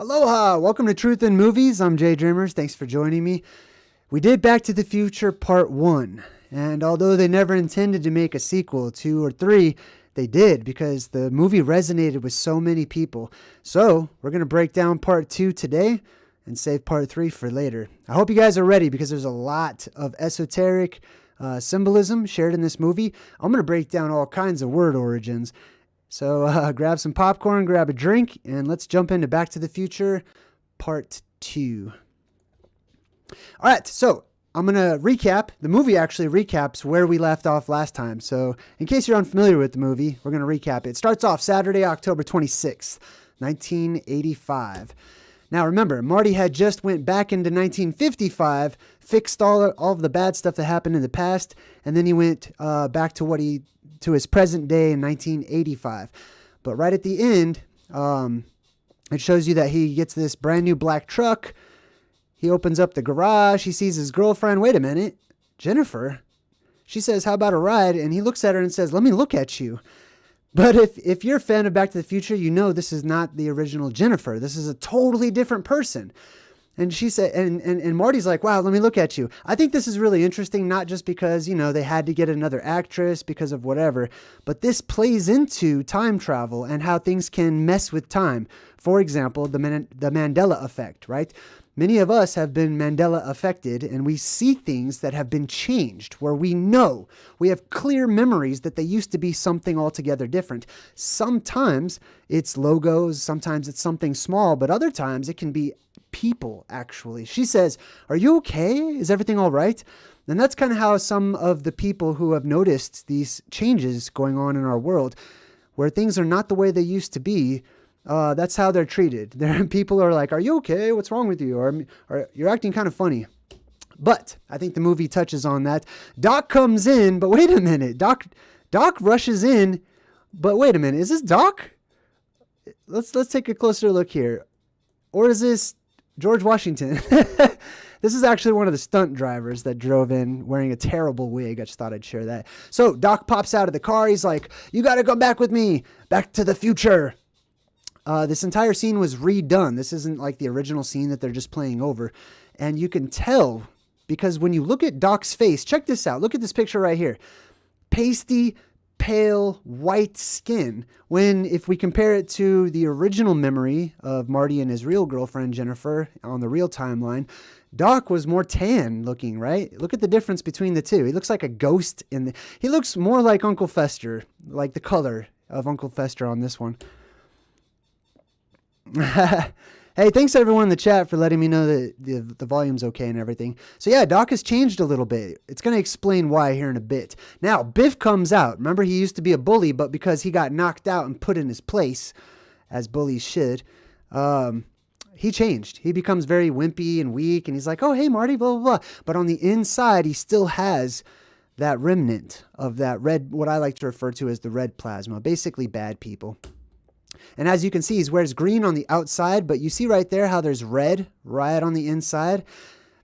Aloha! Welcome to Truth in Movies. I'm JayDreamerZ. Thanks for joining me. We did Back to the Future Part 1, and although they never intended to make a sequel, 2 or 3, they did because the movie resonated with so many people. So we're going to break down Part 2 today and save Part 3 for later. I hope you guys are ready because there's a lot of esoteric symbolism shared in this movie. I'm going to break down all kinds of word origins. So grab some popcorn, grab a drink, and let's jump into Back to the Future Part 2. All right, so I'm going to recap. The movie actually recaps where we left off last time. So in case you're unfamiliar with the movie, we're going to recap it. It starts off Saturday, October 26th, 1985. Now remember, Marty had just went back into 1955, fixed all of the bad stuff that happened in the past, and then he went back to his present day in 1985. But right at the end, it shows you that he gets this brand new black truck. He opens up the garage. He sees his girlfriend. Wait a minute, Jennifer. She says, "How about a ride?" And he looks at her and says, "Let me look at you." But if you're a fan of Back to the Future, you know this is not the original Jennifer. This is a totally different person. And she said, and Marty's like, "Wow, let me look at you." I think this is really interesting, not just because, you know, they had to get another actress because of whatever, but this plays into time travel and how things can mess with time. For example, the Mandela effect, right? Many of us have been Mandela affected, and we see things that have been changed where we know we have clear memories that they used to be something altogether different. Sometimes it's logos, sometimes it's something small, but other times it can be people, actually. She says, "Are you okay? Is everything all right?" And that's kind of how some of the people who have noticed these changes going on in our world, where things are not the way they used to be, that's how they're treated. People are like, "Are you okay? What's wrong with you?" Or "You're acting kind of funny." But I think the movie touches on that. Doc comes in, but wait a minute. Doc rushes in, but wait a minute. Is this Doc? Let's take a closer look here. Or is this George Washington? This is actually one of the stunt drivers that drove in wearing a terrible wig. I just thought I'd share that. So Doc pops out of the car. He's like, "You got to come back with me. Back to the future." This entire scene was redone. This isn't like the original scene that they're just playing over. And you can tell because when you look at Doc's face, check this out. Look at this picture right here. Pasty, pale, white skin. If we compare it to the original memory of Marty and his real girlfriend, Jennifer, on the real timeline, Doc was more tan looking, right? Look at the difference between the two. He looks like a ghost he looks more like Uncle Fester, like the color of Uncle Fester on this one. Hey, thanks everyone in the chat for letting me know that the volume's okay and everything. So yeah, Doc has changed a little bit. It's going to explain why here in a bit. Now, Biff comes out. Remember, he used to be a bully, but because he got knocked out and put in his place, as bullies should, he changed. He becomes very wimpy and weak, and he's like, "Oh, hey, Marty, blah, blah, blah." But on the inside, he still has that remnant of that red, what I like to refer to as the red plasma, basically bad people. And as you can see, he wears green on the outside, but you see right there how there's red right on the inside.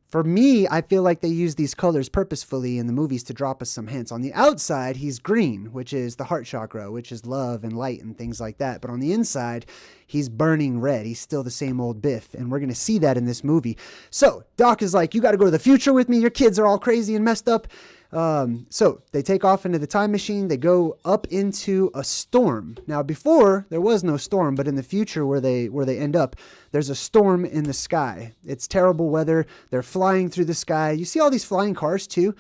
For me, I feel like they use these colors purposefully in the movies to drop us some hints. On the outside, he's green, which is the heart chakra, which is love and light and things like that. But on the inside, he's burning red. He's still the same old Biff. And we're going to see that in this movie. So Doc is like, you got to go to the future with me. Your kids are all crazy and messed up. So they take off into the time machine. They go up into a storm. Now, before there was no storm, but in the future where they end up, there's a storm in the sky. It's terrible weather. They're flying through the sky. You see all these flying cars too.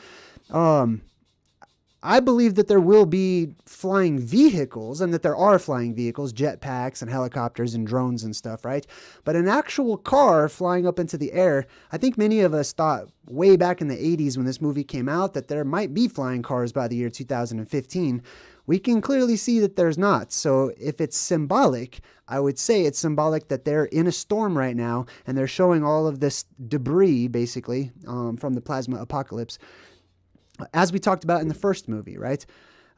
I believe that there will be flying vehicles and that there are flying vehicles, jetpacks and helicopters and drones and stuff, right? But an actual car flying up into the air, I think many of us thought way back in the 80s when this movie came out that there might be flying cars by the year 2015. We can clearly see that there's not. So if it's symbolic, I would say it's symbolic that they're in a storm right now and they're showing all of this debris, basically, from the plasma apocalypse. As we talked about in the first movie, right?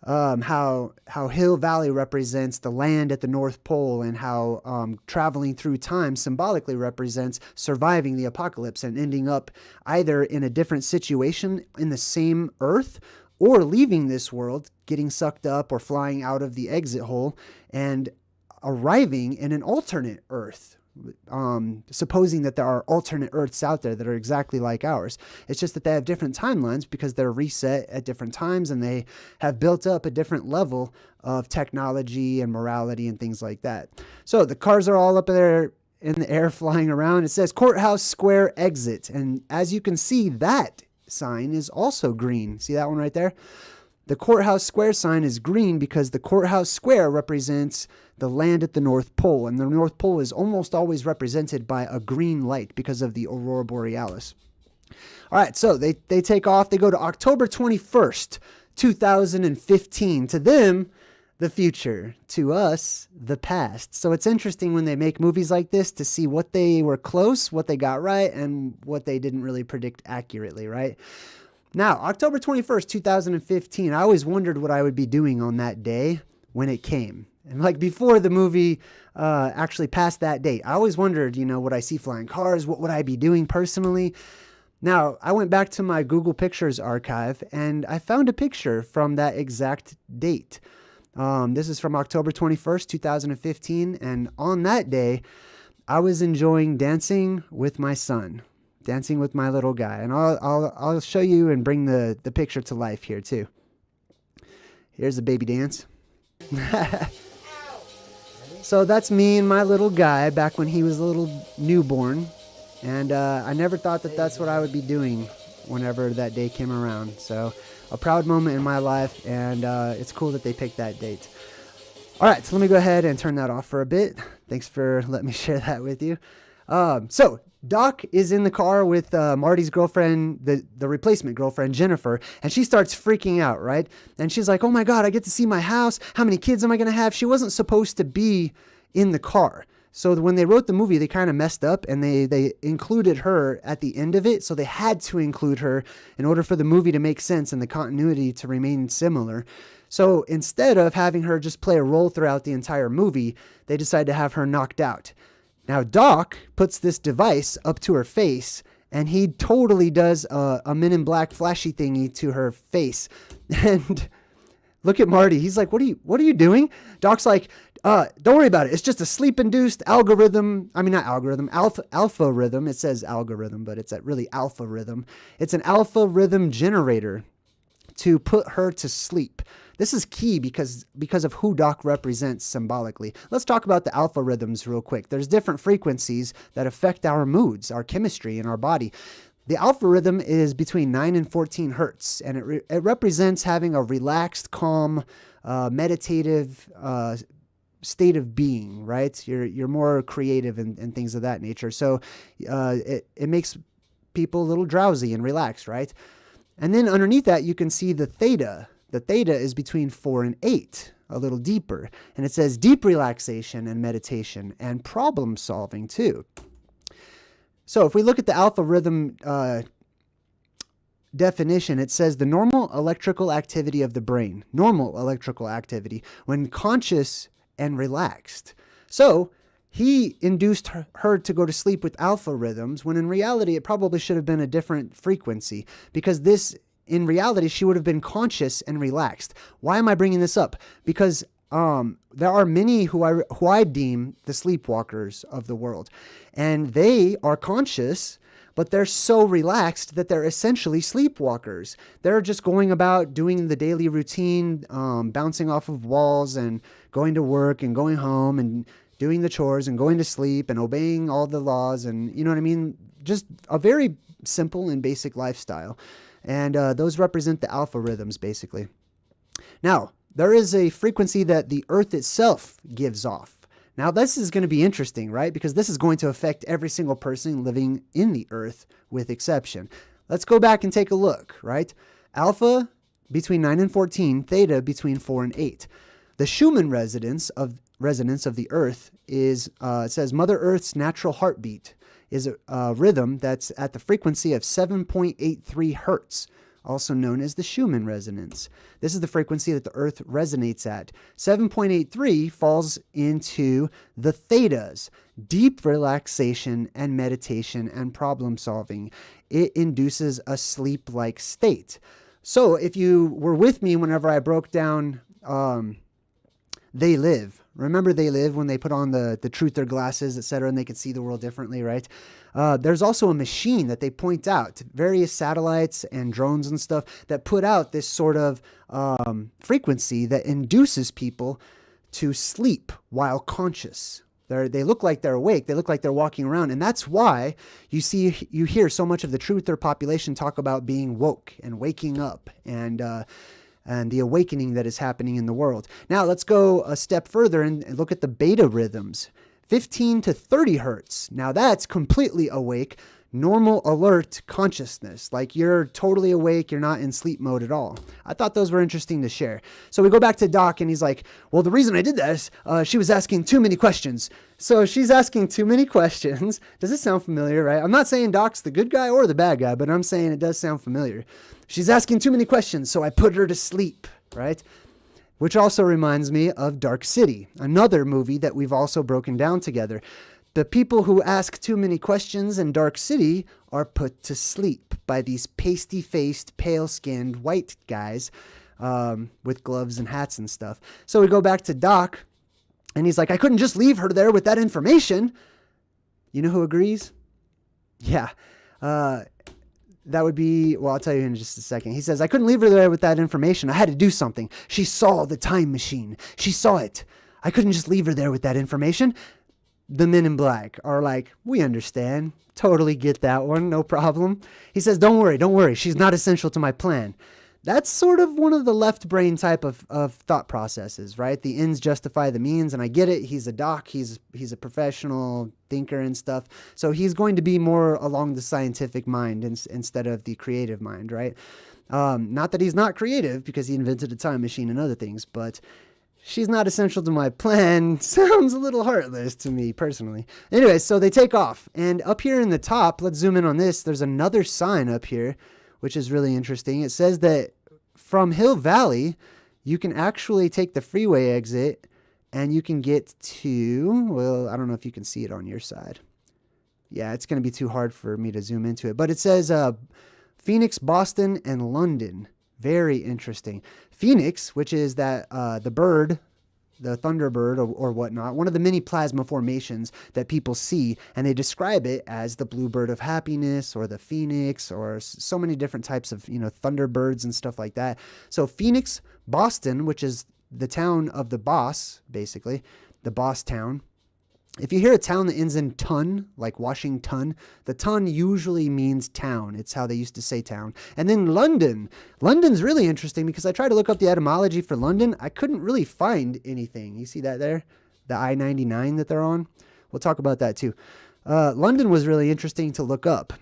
How Hill Valley represents the land at the North Pole, and how traveling through time symbolically represents surviving the apocalypse and ending up either in a different situation in the same Earth, or leaving this world, getting sucked up or flying out of the exit hole and arriving in an alternate Earth. Supposing that there are alternate Earths out there that are exactly like ours. It's just that they have different timelines because they're reset at different times and they have built up a different level of technology and morality and things like that. So the cars are all up there in the air flying around. It says Courthouse Square exit. And as you can see, that sign is also green. See that one right there? The Courthouse Square sign is green because the Courthouse Square represents the land at the North Pole, and the North Pole is almost always represented by a green light because of the aurora borealis. All right, so they take off. They go to October 21st, 2015. To them, the future. To us, the past. So it's interesting when they make movies like this to see what they were close, what they got right, and what they didn't really predict accurately, right? Now, October 21st, 2015, I always wondered what I would be doing on that day when it came. And like before the movie actually passed that date, I always wondered, would I see flying cars? What would I be doing personally? Now, I went back to my Google Pictures archive and I found a picture from that exact date. This is from October 21st, 2015. And on that day, I was enjoying dancing with my son. Dancing with my little guy. And I'll show you and bring the picture to life here too. Here's the baby dance. So that's me and my little guy back when he was a little newborn. And I never thought that that's what I would be doing whenever that day came around. So a proud moment in my life, and it's cool that they picked that date. All right, so let me go ahead and turn that off for a bit. Thanks for letting me share that with you. So Doc is in the car with Marty's girlfriend, the replacement girlfriend, Jennifer, and she starts freaking out, right? And she's like, oh my God, I get to see my house. How many kids am I going to have? She wasn't supposed to be in the car. So when they wrote the movie, they kind of messed up and they included her at the end of it. So they had to include her in order for the movie to make sense and the continuity to remain similar. So instead of having her just play a role throughout the entire movie, they decided to have her knocked out. Now, Doc puts this device up to her face, and he totally does a Men in Black flashy thingy to her face. And look at Marty. He's like, what are you doing? Doc's like, don't worry about it. It's just a sleep-induced algorithm. I mean, not algorithm, alpha rhythm. It says algorithm, but it's really alpha rhythm. It's an alpha rhythm generator to put her to sleep. This is key because of who Doc represents symbolically. Let's talk about the alpha rhythms real quick. There's different frequencies that affect our moods, our chemistry in our body. The alpha rhythm is between 9 and 14 hertz, and it represents having a relaxed, calm, meditative state of being, right? You're more creative and things of that nature. So it makes people a little drowsy and relaxed, right? And then underneath that, you can see the theta. The theta is between 4 and 8, a little deeper. And it says deep relaxation and meditation and problem solving too. So if we look at the alpha rhythm definition, it says the normal electrical activity of the brain. Normal electrical activity when conscious and relaxed. So he induced her to go to sleep with alpha rhythms, when in reality it probably should have been a different frequency, because this, in reality, she would have been conscious and relaxed. Why am I bringing this up? Because there are many who I deem the sleepwalkers of the world, and they are conscious, but they're so relaxed that they're essentially sleepwalkers. They're just going about doing the daily routine, bouncing off of walls and going to work and going home and doing the chores and going to sleep and obeying all the laws, and you know what I mean? Just a very simple and basic lifestyle. And those represent the alpha rhythms, basically. Now, there is a frequency that the earth itself gives off. Now, this is going to be interesting, right? Because this is going to affect every single person living in the earth with exception. Let's go back and take a look, right? Alpha between 9 and 14, theta between 4 and 8. The Schumann resonance of the earth is, it says, Mother Earth's natural heartbeat is a rhythm that's at the frequency of 7.83 hertz, also known as the Schumann resonance. This is the frequency that the Earth resonates at. 7.83 falls into the thetas, deep relaxation and meditation and problem solving. It induces a sleep-like state. So if you were with me whenever I broke down They Live. Remember They Live, when they put on the truther glasses, etc., and they could see the world differently, right? There's also a machine that they point out, various satellites and drones and stuff, that put out this sort of frequency that induces people to sleep while conscious. They look like they're awake. They look like they're walking around. And that's why you hear so much of the truther population talk about being woke and waking up and the awakening that is happening in the world. Now, let's go a step further and look at the beta rhythms. 15 to 30 hertz. Now, that's completely awake, normal, alert consciousness. Like, you're totally awake. You're not in sleep mode at all. I thought those were interesting to share. So we go back to Doc, and he's like, well, the reason I did this, she was asking too many questions. So she's asking too many questions. Does it sound familiar, right? I'm not saying Doc's the good guy or the bad guy, but I'm saying it does sound familiar. She's asking too many questions, so I put her to sleep, right? Which also reminds me of Dark City, another movie that we've also broken down together. The people who ask too many questions in Dark City are put to sleep by these pasty-faced, pale-skinned white guys with gloves and hats and stuff. So we go back to Doc, and he's like, I couldn't just leave her there with that information. You know who agrees? Yeah. That would be, well, I'll tell you in just a second. He says, I couldn't leave her there with that information. I had to do something. She saw the time machine. She saw it. I couldn't just leave her there with that information. The Men in Black are like, we understand. Totally get that one. No problem. He says, don't worry. She's not essential to my plan. That's sort of one of the left brain type of thought processes, right? The ends justify the means, and I get it. He's a doc. He's a professional thinker and stuff. So he's going to be more along the scientific mind instead of the creative mind, right? Not that he's not creative, because he invented a time machine and other things, but she's not essential to my plan sounds a little heartless to me personally. Anyway, so they take off, and up here in the top, let's zoom in on this. There's another sign up here, which is really interesting. It says that from Hill Valley, you can actually take the freeway exit and you can get to, well, I don't know if you can see it on your side. Yeah, it's going to be too hard for me to zoom into it. But it says Phoenix, Boston, and London. Very interesting. Phoenix, which is that the bird, the thunderbird or whatnot, one of the many plasma formations that people see, and they describe it as the bluebird of happiness or the phoenix or so many different types of, thunderbirds and stuff like that. So Phoenix, Boston, which is the town of the boss, basically, the boss town. If you hear a town that ends in ton, like Washington, the ton usually means town. It's how they used to say town. And then London. London's really interesting because I tried to look up the etymology for London. I couldn't really find anything. You see that there? The I-99 that they're on? We'll talk about that too. London was really interesting to look up.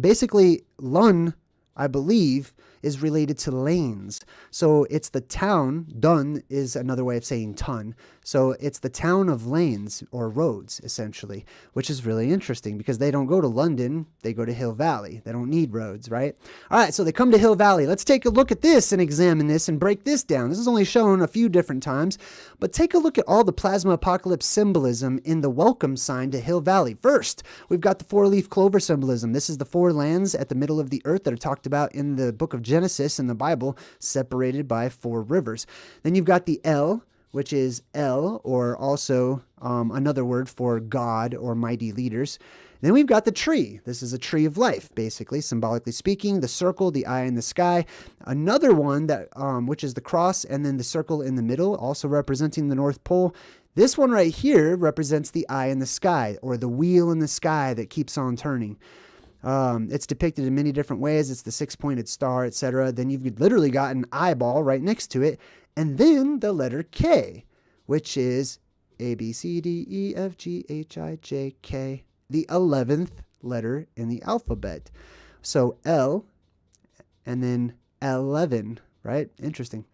Basically, Lun I believe, is related to lanes. So it's the town, dun is another way of saying ton. So it's the town of lanes or roads, essentially, which is really interesting because they don't go to London, they go to Hill Valley. They don't need roads, right? All right, so they come to Hill Valley. Let's take a look at this and examine this and break this down. This is only shown a few different times, but take a look at all the plasma apocalypse symbolism in the welcome sign to Hill Valley. First, we've got the four-leaf clover symbolism. This is the four lands at the middle of the earth that are talked about in the book of Genesis in the Bible, separated by four rivers. Then you've got the El, which is El, or also another word for God or mighty leaders. Then we've got the tree. This is a tree of life, basically, symbolically speaking. The circle, the eye in the sky. Another one that which is the cross, and then the circle in the middle, also representing the North Pole. This one right here represents the eye in the sky, or the wheel in the sky that keeps on turning. It's depicted in many different ways. It's the six-pointed star, etc. Then you've literally got an eyeball right next to it. And then the letter K, which is A, B, C, D, E, F, G, H, I, J, K, the 11th letter in the alphabet. So L and then 11, right? Interesting.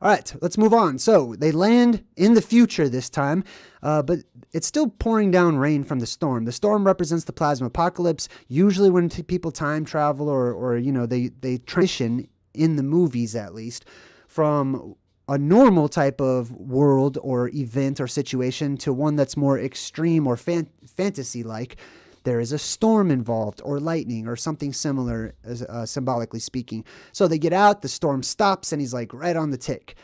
All right, let's move on. So they land in the future this time, but it's still pouring down rain from the storm. The storm represents the plasma apocalypse. Usually when people time travel or you know, they transition in the movies at least from a normal type of world or event or situation to one that's more extreme or fantasy-like, there is a storm involved or lightning or something similar, symbolically speaking. So they get out, the storm stops, and he's like right on the tick.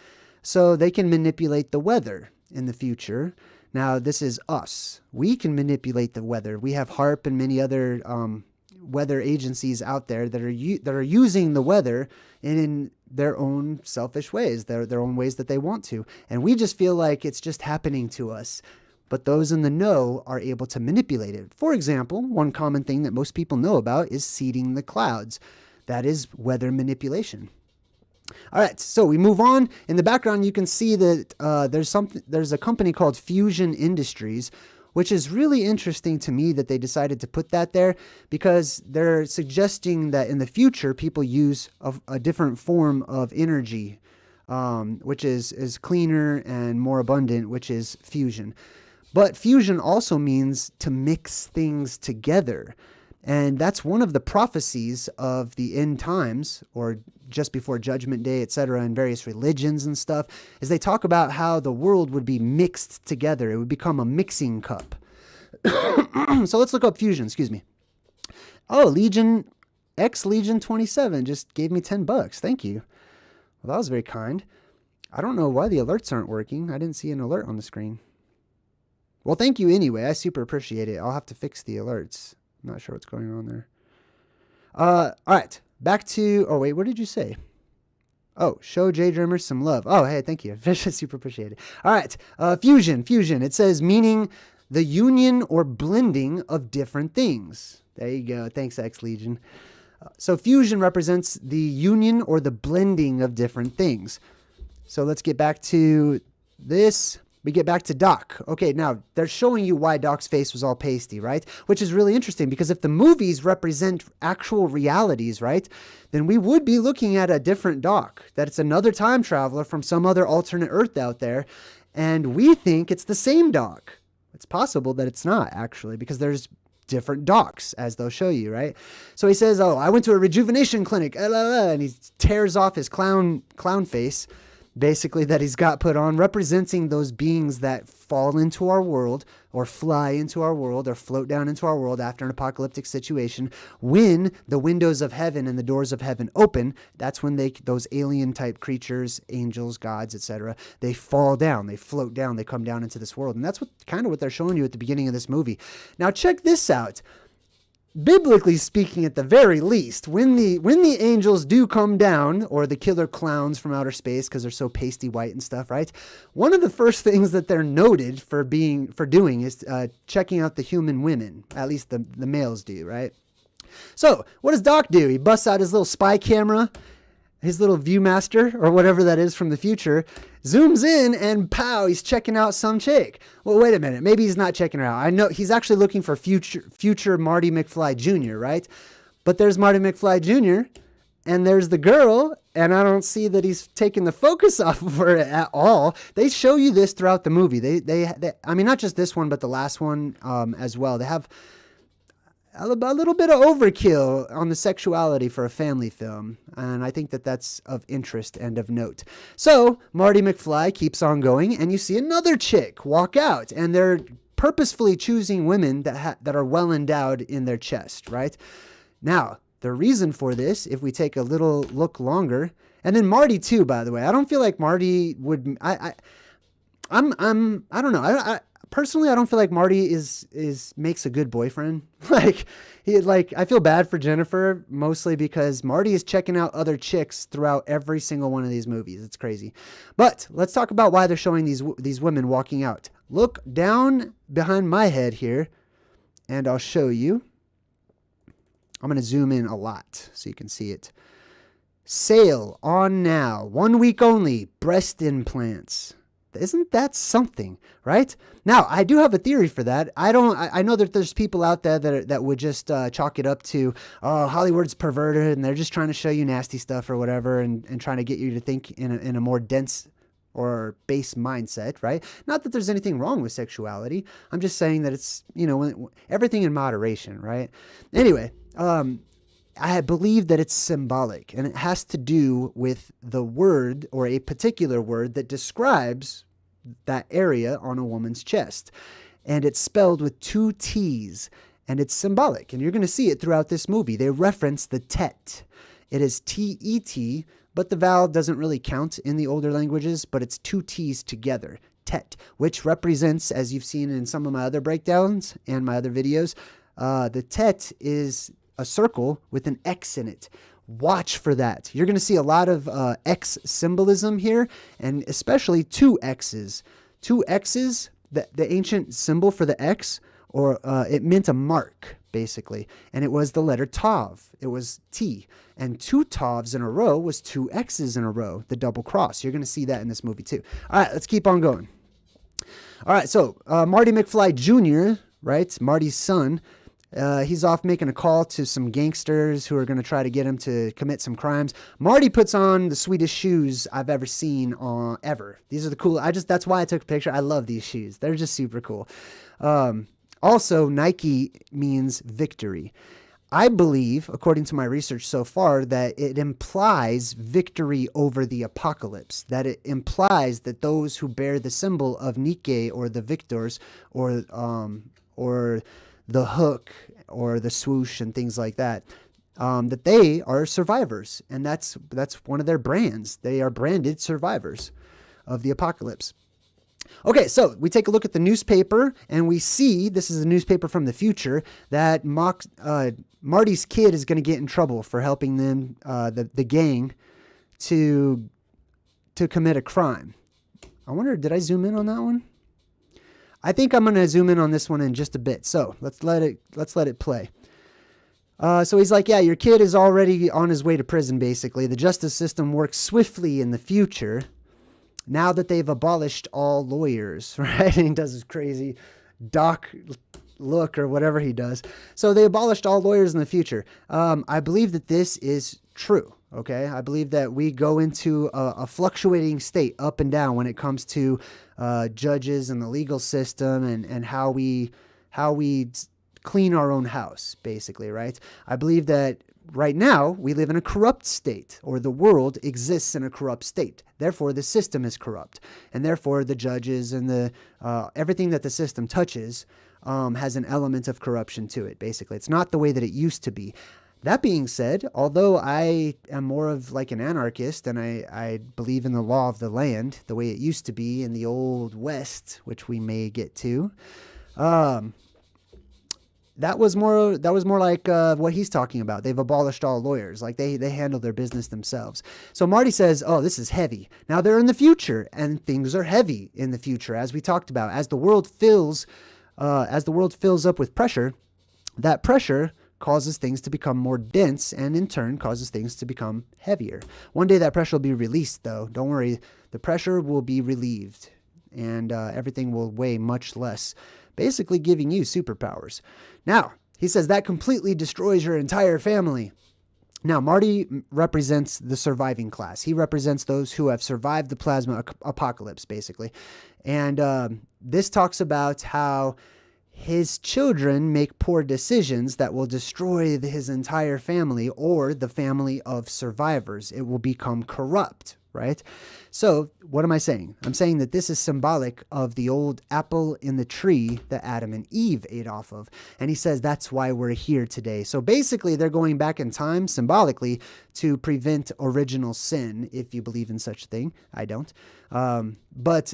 So they can manipulate the weather in the future. Now, this is us. We can manipulate the weather. We have HARP and many other weather agencies out there that are using the weather in their own selfish ways, their own ways that they want to. And we just feel like it's just happening to us. But those in the know are able to manipulate it. For example, one common thing that most people know about is seeding the clouds. That is weather manipulation. All right, so we move on. In the background, you can see that there's a company called Fusion Industries, which is really interesting to me that they decided to put that there because they're suggesting that in the future, people use a different form of energy, which is cleaner and more abundant, which is fusion. But fusion also means to mix things together. And that's one of the prophecies of the end times, or just before Judgment Day, etc., in various religions and stuff, is they talk about how the world would be mixed together. It would become a mixing cup. So let's look up fusion, excuse me. Oh, Legion 27 just gave me $10. Thank you. Well, that was very kind. I don't know why the alerts aren't working. I didn't see an alert on the screen. Well, thank you anyway. I super appreciate it. I'll have to fix the alerts. I'm not sure what's going on there. All right. Back to... Oh, wait. What did you say? Oh, show JayDreamerZ some love. Oh, hey, thank you. Super appreciate it. All right. Fusion. It says meaning the union or blending of different things. There you go. Thanks, X Legion. So fusion represents the union or the blending of different things. So let's get back to this. We get back to Doc. Okay, now they're showing you why Doc's face was all pasty, right? Which is really interesting because if the movies represent actual realities, right, then we would be looking at a different Doc. That it's another time traveler from some other alternate Earth out there, and we think it's the same Doc. It's possible that it's not, actually, because there's different Docs, as they'll show you, right? So he says, oh, I went to a rejuvenation clinic, and he tears off his clown face, basically, that he's got put on, representing those beings that fall into our world or fly into our world or float down into our world after an apocalyptic situation. When the windows of heaven and the doors of heaven open, that's when those alien type creatures, angels, gods, etc., they fall down, they float down, they come down into this world. And that's kind of what they're showing you at the beginning of this movie. Now check this out. Biblically speaking, at the very least, when the angels do come down, or the killer clowns from outer space, because they're so pasty white and stuff, right? One of the first things that they're noted for doing is checking out the human women. At least the males do, right? So what does Doc do? He busts out his little spy camera, his little Viewmaster, or whatever that is from the future, zooms in, and pow, he's checking out some chick. Well, wait a minute. Maybe he's not checking her out. I know he's actually looking for future Marty McFly Jr., right? But there's Marty McFly Jr., and there's the girl, and I don't see that he's taking the focus off of her at all. They show you this throughout the movie. They I mean, not just this one, but the last one as well. They have a little bit of overkill on the sexuality for a family film, and I think that that's of interest and of note. So Marty McFly keeps on going, and you see another chick walk out, and they're purposefully choosing women that are well endowed in their chest, right? Now, the reason for this, if we take a little look longer, and then Marty too, by the way, I don't feel like Marty would. I don't know. Personally, I don't feel like Marty makes a good boyfriend. I feel bad for Jennifer, mostly because Marty is checking out other chicks throughout every single one of these movies. It's crazy. But let's talk about why they're showing these women walking out. Look down behind my head here, and I'll show you. I'm going to zoom in a lot so you can see it. Sale on now. 1 week only. Breast implants. Isn't that something, right? Now, I do have a theory for that. I know that there's people out there that would just chalk it up to, oh, Hollywood's perverted and they're just trying to show you nasty stuff or whatever and trying to get you to think in a more dense or base mindset, right? Not that there's anything wrong with sexuality. I'm just saying that it's, everything in moderation, right? Anyway, I believe that it's symbolic, and it has to do with the word or a particular word that describes that area on a woman's chest. And it's spelled with 2 T's, and it's symbolic. And you're going to see it throughout this movie. They reference the tet. It is T-E-T, but the vowel doesn't really count in the older languages, but it's 2 T's together. Tet, which represents, as you've seen in some of my other breakdowns and my other videos, the tet is a circle with an X in it. Watch for that. You're going to see a lot of X symbolism here, and especially 2 X's. 2 X's, the ancient symbol for the X, or it meant a mark, basically. And it was the letter Tav. It was T. And 2 Tavs in a row was 2 X's in a row, the double cross. You're going to see that in this movie too. All right, let's keep on going. All right, so Marty McFly Jr., right, Marty's son, he's off making a call to some gangsters who are going to try to get him to commit some crimes. Marty puts on the sweetest shoes I've ever seen ever. These are the cool. That's why I took a picture. I love these shoes. They're just super cool. Also, Nike means victory. I believe, according to my research so far, that it implies victory over the apocalypse, that it implies that those who bear the symbol of Nike or the victors or the hook or the swoosh and things like that, that they are survivors. And that's one of their brands. They are branded survivors of the apocalypse. Okay, so we take a look at the newspaper and we see, this is a newspaper from the future, that Marty's kid is going to get in trouble for helping them, the gang, to commit a crime. I wonder, did I zoom in on that one? I think I'm going to zoom in on this one in just a bit. So let's let it play. So he's like, yeah, your kid is already on his way to prison, basically. The justice system works swiftly in the future now that they've abolished all lawyers, right? And he does his crazy doc look or whatever he does. So they abolished all lawyers in the future. I believe that this is true. Okay, I believe that we go into a fluctuating state up and down when it comes to judges and the legal system and how we clean our own house, basically, right? I believe that right now we live in a corrupt state, or the world exists in a corrupt state. Therefore, the system is corrupt, and therefore the judges and the everything that the system touches has an element of corruption to it. Basically, it's not the way that it used to be. That being said, although I am more of like an anarchist and I believe in the law of the land, the way it used to be in the old West, which we may get to, that was more like what he's talking about. They've abolished all lawyers. Like they handle their business themselves. So Marty says, oh, this is heavy. Now they're in the future, and things are heavy in the future, as we talked about. As the world fills up with pressure, that pressure causes things to become more dense, and in turn causes things to become heavier. One day that pressure will be released, though. Don't worry. The pressure will be relieved, and everything will weigh much less, basically giving you superpowers. Now, he says that completely destroys your entire family. Now, Marty represents the surviving class. He represents those who have survived the plasma apocalypse, basically. And this talks about how his children make poor decisions that will destroy his entire family or the family of survivors. It will become corrupt, right? So what am I saying? I'm saying that this is symbolic of the old apple in the tree that Adam and Eve ate off of. And he says that's why we're here today. So basically they're going back in time symbolically to prevent original sin, if you believe in such a thing. I don't. But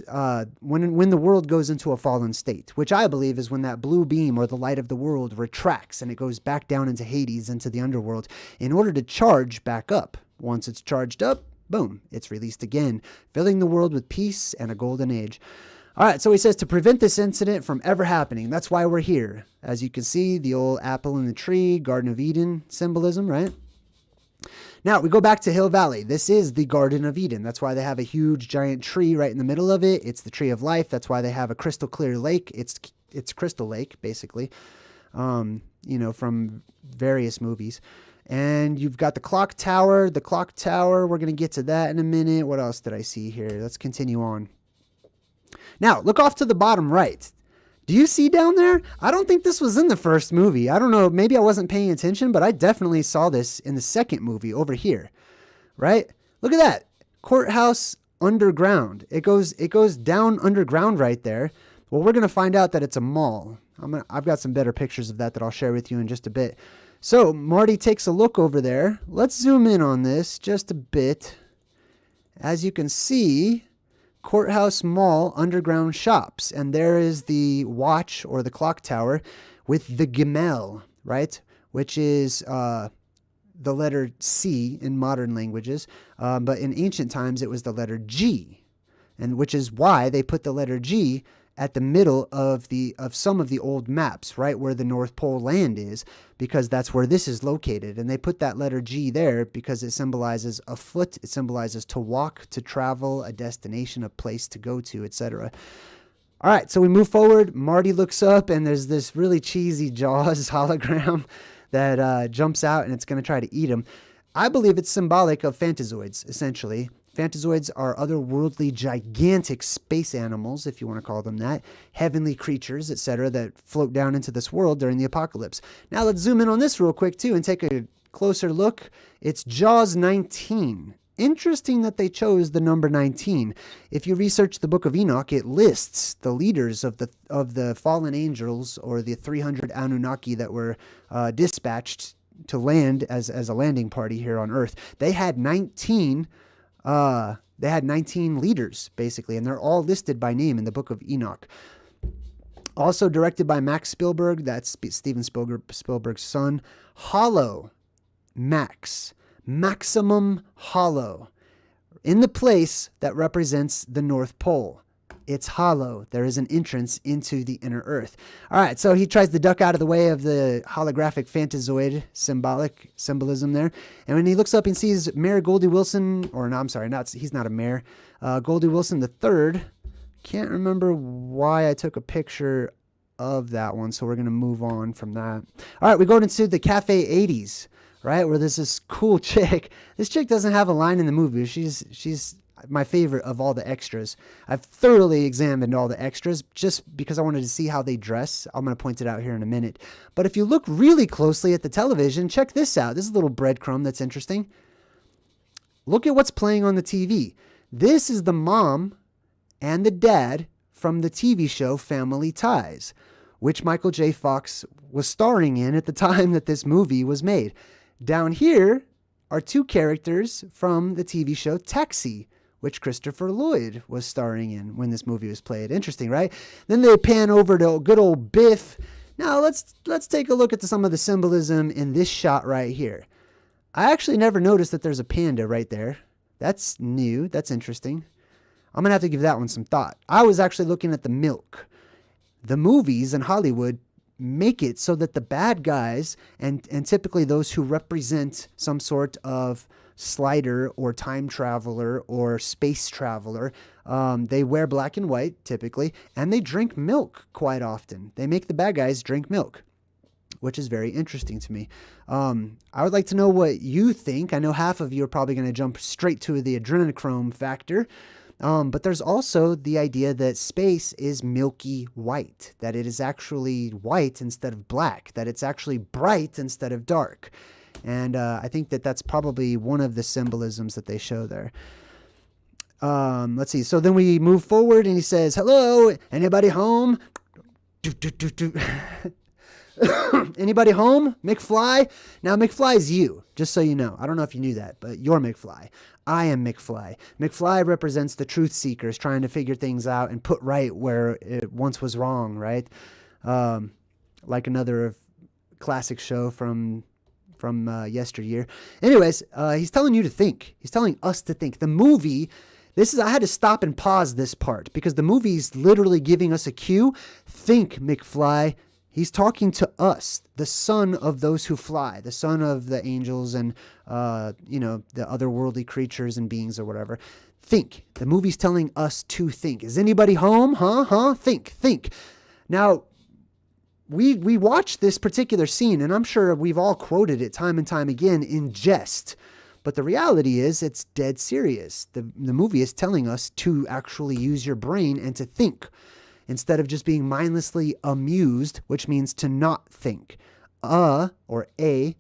when the world goes into a fallen state, which I believe is when that blue beam or the light of the world retracts and it goes back down into Hades, into the underworld, in order to charge back up. Once it's charged up, boom, it's released again, filling the world with peace and a golden age. All right, so he says to prevent this incident from ever happening. That's why we're here. As you can see, the old apple in the tree, Garden of Eden symbolism, right? Now, we go back to Hill Valley. This is the Garden of Eden. That's why they have a huge, giant tree right in the middle of it. It's the tree of life. That's why they have a crystal clear lake. It's Crystal Lake, basically, from various movies. And you've got the clock tower. The clock tower, we're going to get to that in a minute. What else did I see here? Let's continue on. Now, look off to the bottom right. Do you see down there? I don't think this was in the first movie. I don't know. Maybe I wasn't paying attention, but I definitely saw this in the second movie over here, right? Look at that. Courthouse underground. It goes down underground right there. Well, we're going to find out that it's a mall. I've got some better pictures of that I'll share with you in just a bit. So Marty takes a look over there. Let's zoom in on this just a bit. As you can see, Courthouse Mall underground shops. And there is the watch or the clock tower with the Gimel, right? Which is the letter C in modern languages. But in ancient times, it was the letter G. And which is why they put the letter G at the middle of some of the old maps, right where the North Pole land is, because that's where this is located. And they put that letter G there because it symbolizes a foot, it symbolizes to walk, to travel, a destination, a place to go to, etc. All right, so we move forward. Marty looks up, and there's this really cheesy Jaws hologram that jumps out, and it's going to try to eat him. I believe it's symbolic of Fantazoids, essentially. Fantazoids are otherworldly, gigantic space animals, if you want to call them that, heavenly creatures, etc., that float down into this world during the apocalypse. Now let's zoom in on this real quick, too, and take a closer look. It's Jaws 19. Interesting that they chose the number 19. If you research the Book of Enoch, it lists the leaders of the fallen angels, or the 300 Anunnaki that were dispatched to land as a landing party here on Earth. They had 19 leaders, basically, and they're all listed by name in the Book of Enoch. Also directed by Max Spielberg, that's Steven Spielberg's son. Hollow, Maximum Hollow, in the place that represents the North Pole. It's hollow. There is an entrance into the inner earth. All right, so he tries to duck out of the way of the holographic Fantazoid symbolism there. And when he looks up and sees Mayor Goldie Wilson, or no, I'm sorry, he's not a mayor. Goldie Wilson III. Can't remember why I took a picture of that one, so we're going to move on from that. All right, we go into the Cafe 80s, right, where there's this cool chick. This chick doesn't have a line in the movie. She's my favorite of all the extras. I've thoroughly examined all the extras just because I wanted to see how they dress. I'm going to point it out here in a minute. But if you look really closely at the television, check this out. This is a little breadcrumb that's interesting. Look at what's playing on the TV. This is the mom and the dad from the TV show Family Ties, which Michael J. Fox was starring in at the time that this movie was made. Down here are two characters from the TV show Taxi, which Christopher Lloyd was starring in when this movie was played. Interesting, right? Then they pan over to good old Biff. Now let's take a look at some of the symbolism in this shot right here. I actually never noticed that there's a panda right there. That's new. That's interesting. I'm going to have to give that one some thought. I was actually looking at the milk. The movies in Hollywood make it so that the bad guys, and typically those who represent some sort of slider or time traveler or space traveler, they wear black and white typically, and they drink milk quite often. They make the bad guys drink milk. which is very interesting to me. I would like to know what you think. I know half of you are probably going to jump straight to the adrenochrome factor. But there's also the idea that space is milky white, that it is actually white instead of black, that it's actually bright instead of dark. And I think that that's probably one of the symbolisms that they show there. Let's see. So then we move forward and he says, hello, anybody home? Anybody home? McFly? Now, McFly is you, just so you know. I don't know if you knew that, but you're McFly. I am McFly. McFly represents the truth seekers trying to figure things out and put right where it once was wrong, right? Like another classic show from yesteryear. Anyways, he's telling you to think. He's telling us to think. The movie, I had to stop and pause this part because the movie's literally giving us a cue. Think, McFly. He's talking to us, the son of those who fly, the son of the angels and, the otherworldly creatures and beings or whatever. Think. The movie's telling us to think. Is anybody home? Huh? Think. Now, we watched this particular scene, and I'm sure we've all quoted it time and time again in jest. But the reality is it's dead serious. The movie is telling us to actually use your brain and to think, instead of just being mindlessly amused, which means to not think. Or a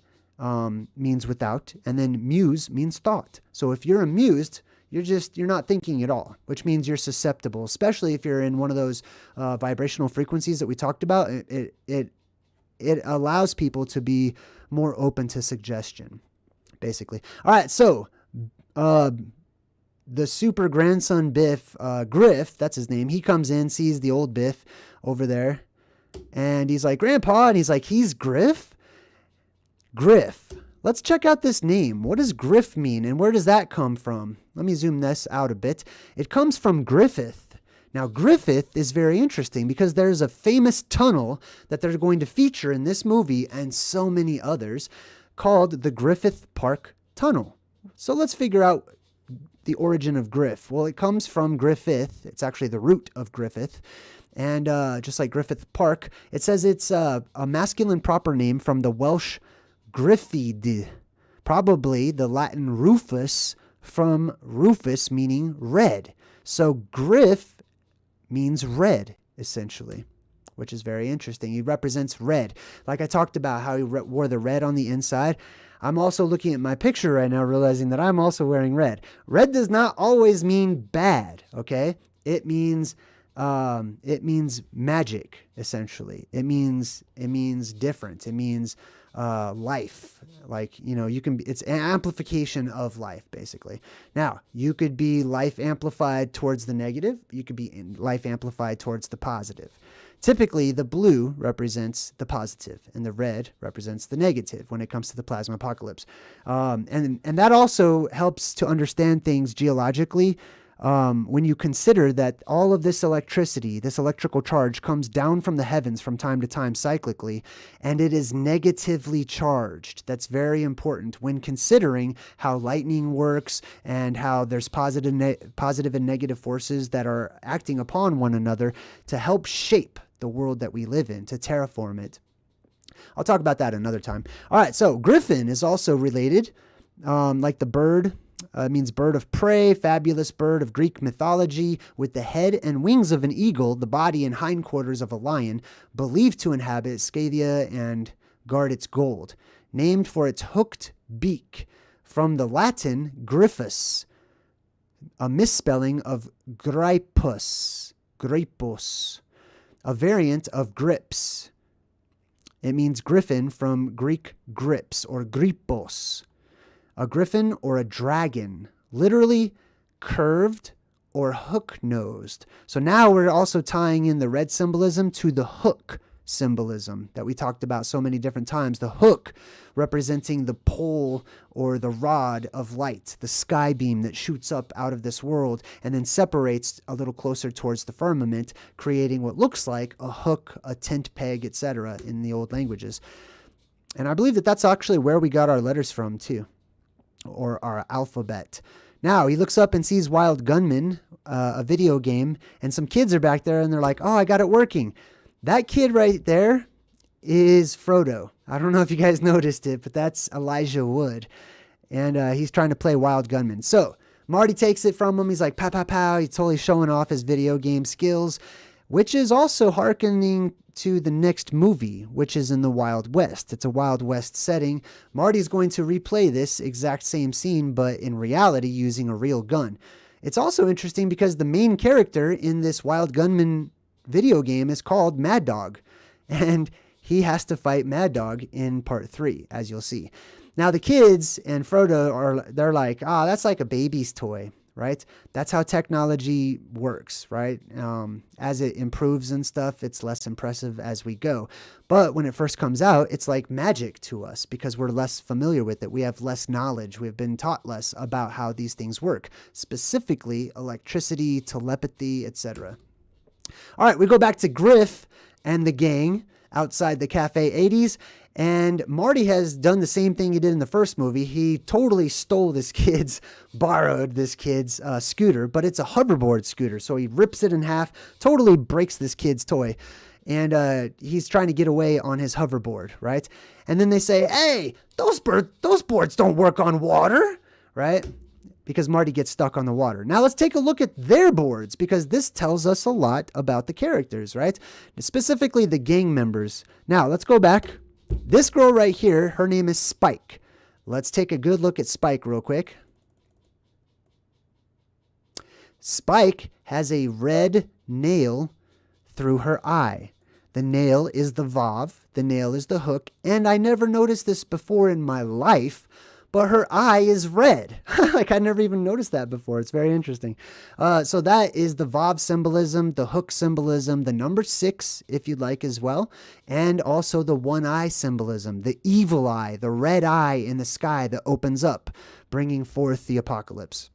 means without, and then muse means thought. So if you're amused, you're not thinking at all, which means you're susceptible, especially if you're in one of those vibrational frequencies that we talked about. It allows people to be more open to suggestion, basically. All right, so the super grandson Biff, Griff, that's his name. He comes in, sees the old Biff over there, and he's like, Grandpa, and he's like, he's Griff? Griff. Let's check out this name. What does Griff mean, and where does that come from? Let me zoom this out a bit. It comes from Griffith. Now, Griffith is very interesting because there's a famous tunnel that they're going to feature in this movie and so many others called the Griffith Park Tunnel. So let's figure out the origin of Griff. Well, it comes from Griffith. It's actually the root of Griffith. And just like Griffith Park, it says it's a masculine proper name from the Welsh Griffid, probably the Latin Rufus, from Rufus meaning red. So Griff means red, essentially, which is very interesting. He represents red. Like I talked about how he wore the red on the inside. I'm also looking at my picture right now, realizing that I'm also wearing red. Red does not always mean bad, okay? It means magic, essentially. It means different. It means life. Like, it's an amplification of life, basically. Now, you could be life amplified towards the negative. You could be life amplified towards the positive. Typically, the blue represents the positive and the red represents the negative when it comes to the plasma apocalypse. And that also helps to understand things geologically. When you consider that all of this electricity, this electrical charge comes down from the heavens from time to time cyclically, and it is negatively charged. That's very important when considering how lightning works and how there's positive and negative forces that are acting upon one another to help shape the world that we live in, to terraform it. I'll talk about that another time. All right, so griffin is also related, like the bird. Means bird of prey, fabulous bird of Greek mythology, with the head and wings of an eagle, the body and hindquarters of a lion, believed to inhabit Scythia and guard its gold, named for its hooked beak, from the Latin gryphus, a misspelling of gripus, a variant of grips. It means griffin from Greek grips or gripos. A griffin or a dragon, literally curved or hook-nosed. So now we're also tying in the red symbolism to the hook symbolism that we talked about so many different times. The hook representing the pole or the rod of light, the sky beam that shoots up out of this world and then separates a little closer towards the firmament, creating what looks like a hook, a tent peg, etc. in the old languages. And I believe that that's actually where we got our letters from too, or our alphabet. Now he looks up and sees Wild Gunman, a video game, and some kids are back there and they're like, oh, I got it working. That kid right there is Frodo. I don't know if you guys noticed it, but that's Elijah Wood. And he's trying to play Wild Gunman. So Marty takes it from him. He's like, pow, pow, pow. He's totally showing off his video game skills, which is also hearkening to the next movie, which is in the Wild West. It's a Wild West setting. Marty's going to replay this exact same scene, but in reality using a real gun. It's also interesting because the main character in this Wild Gunman video game is called Mad Dog. And he has to fight Mad Dog in part 3, as you'll see. Now the kids and Frodo they're like, that's like a baby's toy, right? That's how technology works, right? As it improves and stuff, it's less impressive as we go. But when it first comes out, it's like magic to us because we're less familiar with it. We have less knowledge. We've been taught less about how these things work, specifically electricity, telepathy, etc. All right, we go back to Griff and the gang outside the Cafe 80s. And Marty has done the same thing he did in the first movie. He totally borrowed this kid's scooter, but it's a hoverboard scooter. So he rips it in half, totally breaks this kid's toy. And he's trying to get away on his hoverboard, right? And then they say, hey, those boards don't work on water, right? Because Marty gets stuck on the water. Now let's take a look at their boards because this tells us a lot about the characters, right? Specifically the gang members. Now let's go back. This girl right here, her name is Spike. Let's take a good look at Spike real quick. Spike has a red nail through her eye. The nail is the Vav, the nail is the hook, and I never noticed this before in my life, but her eye is red. Like I never even noticed that before. It's very interesting. So that is the Vav symbolism, the hook symbolism, the number 6, if you'd like as well, and also the one eye symbolism, the evil eye, the red eye in the sky that opens up, bringing forth the apocalypse.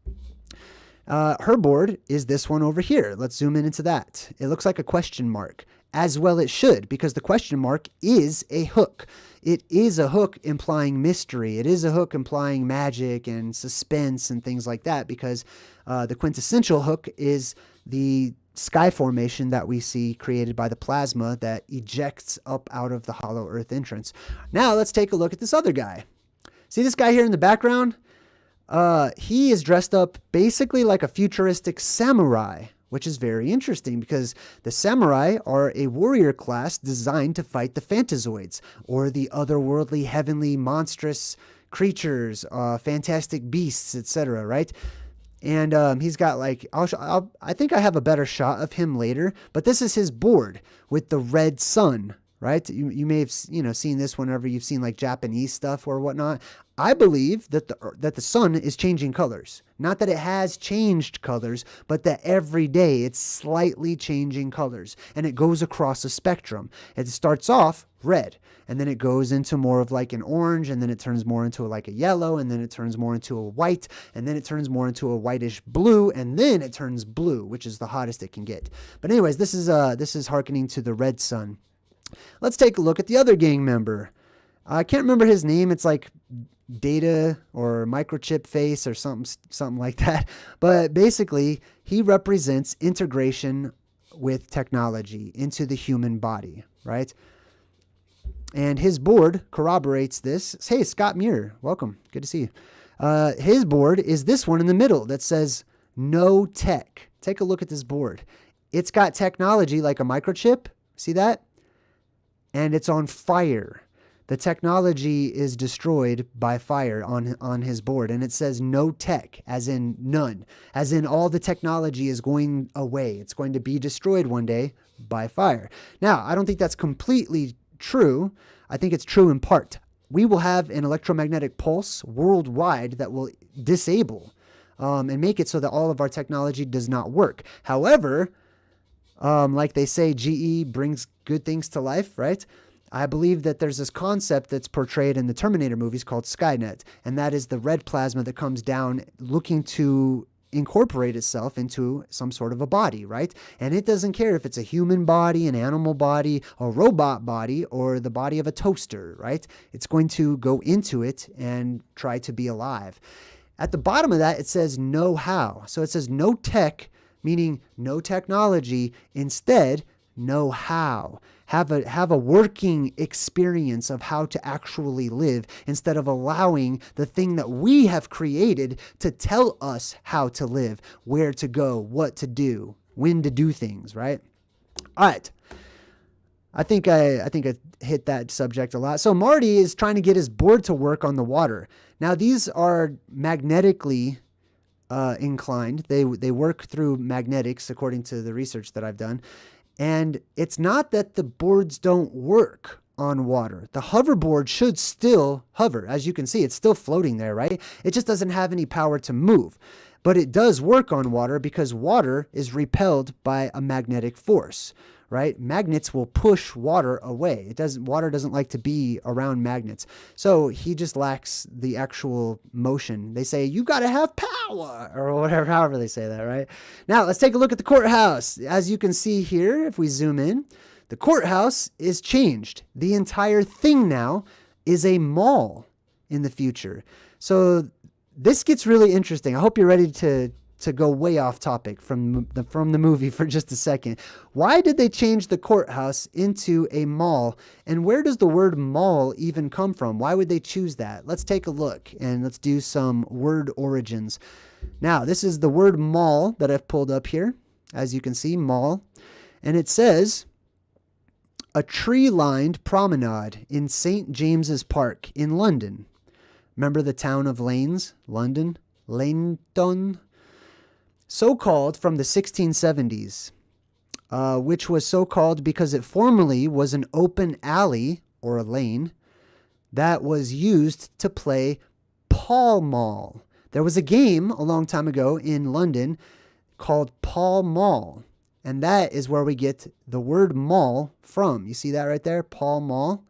Her board is this one over here. Let's zoom in into that. It looks like a question mark. As well it should, because the question mark is a hook. It is a hook implying mystery. It is a hook implying magic and suspense and things like that, because the quintessential hook is the sky formation that we see created by the plasma that ejects up out of the hollow earth entrance. Now let's take a look at this other guy. See this guy here in the background? He is dressed up basically like a futuristic samurai, which is very interesting because the samurai are a warrior class designed to fight the Fantazoids, or the otherworldly, heavenly, monstrous creatures, fantastic beasts, etc., right? And he's got like, I think I have a better shot of him later, but this is his board with the red sun, right? You may have seen this whenever you've seen like Japanese stuff or whatnot. I believe that the sun is changing colors. Not that it has changed colors, but that every day it's slightly changing colors. And it goes across a spectrum. It starts off red, and then it goes into more of like an orange, and then it turns more into like a yellow, and then it turns more into a white, and then it turns more into a whitish blue, and then it turns blue, which is the hottest it can get. But anyways, this is hearkening to the red sun. Let's take a look at the other gang member. I can't remember his name. It's like Data or Microchip Face or something like that. But basically, he represents integration with technology into the human body, right? And his board corroborates this. Hey, Scott Muir, welcome. Good to see you. His board is this one in the middle that says no tech. Take a look at this board. It's got technology like a microchip. See that? And it's on fire. The technology is destroyed by fire on his board. And it says no tech, as in none. As in all the technology is going away. It's going to be destroyed one day by fire. Now, I don't think that's completely true. I think it's true in part. We will have an electromagnetic pulse worldwide that will disable and make it so that all of our technology does not work. However, like they say, GE brings good things to life, right? I believe that there's this concept that's portrayed in the Terminator movies called Skynet, and that is the red plasma that comes down looking to incorporate itself into some sort of a body, right? And it doesn't care if it's a human body, an animal body, a robot body, or the body of a toaster, right? It's going to go into it and try to be alive. At the bottom of that, it says know how. So it says no tech, meaning no technology. Instead, know how, have a working experience of how to actually live, instead of allowing the thing that we have created to tell us how to live, where to go, what to do, when to do things, right? All right. I think I hit that subject a lot. So Marty is trying to get his board to work on the water. Now these are magnetically inclined. They work through magnetics, according to the research that I've done. And it's not that the boards don't work on water. The hoverboard should still hover. As you can see, it's still floating there, right? It just doesn't have any power to move. But it does work on water because water is repelled by a magnetic force, right? Magnets will push water away. Water doesn't like to be around magnets. So he just lacks the actual motion. They say, you got to have power, or whatever, however they say that, right? Now let's take a look at the courthouse. As you can see here, if we zoom in, the courthouse is changed. The entire thing now is a mall in the future. So this gets really interesting. I hope you're ready to go way off topic from the movie for just a second. Why did they change the courthouse into a mall? And where does the word mall even come from? Why would they choose that? Let's take a look and let's do some word origins. Now, this is the word mall that I've pulled up here. As you can see, mall. And it says, a tree-lined promenade in St. James's Park in London. Remember the town of Lanes, London? Laneton? So called from the 1670s, which was so called because it formerly was an open alley or a lane that was used to play Pall Mall. There was a game a long time ago in London called Pall Mall, and that is where we get the word mall from. You see that right there? Pall Mall.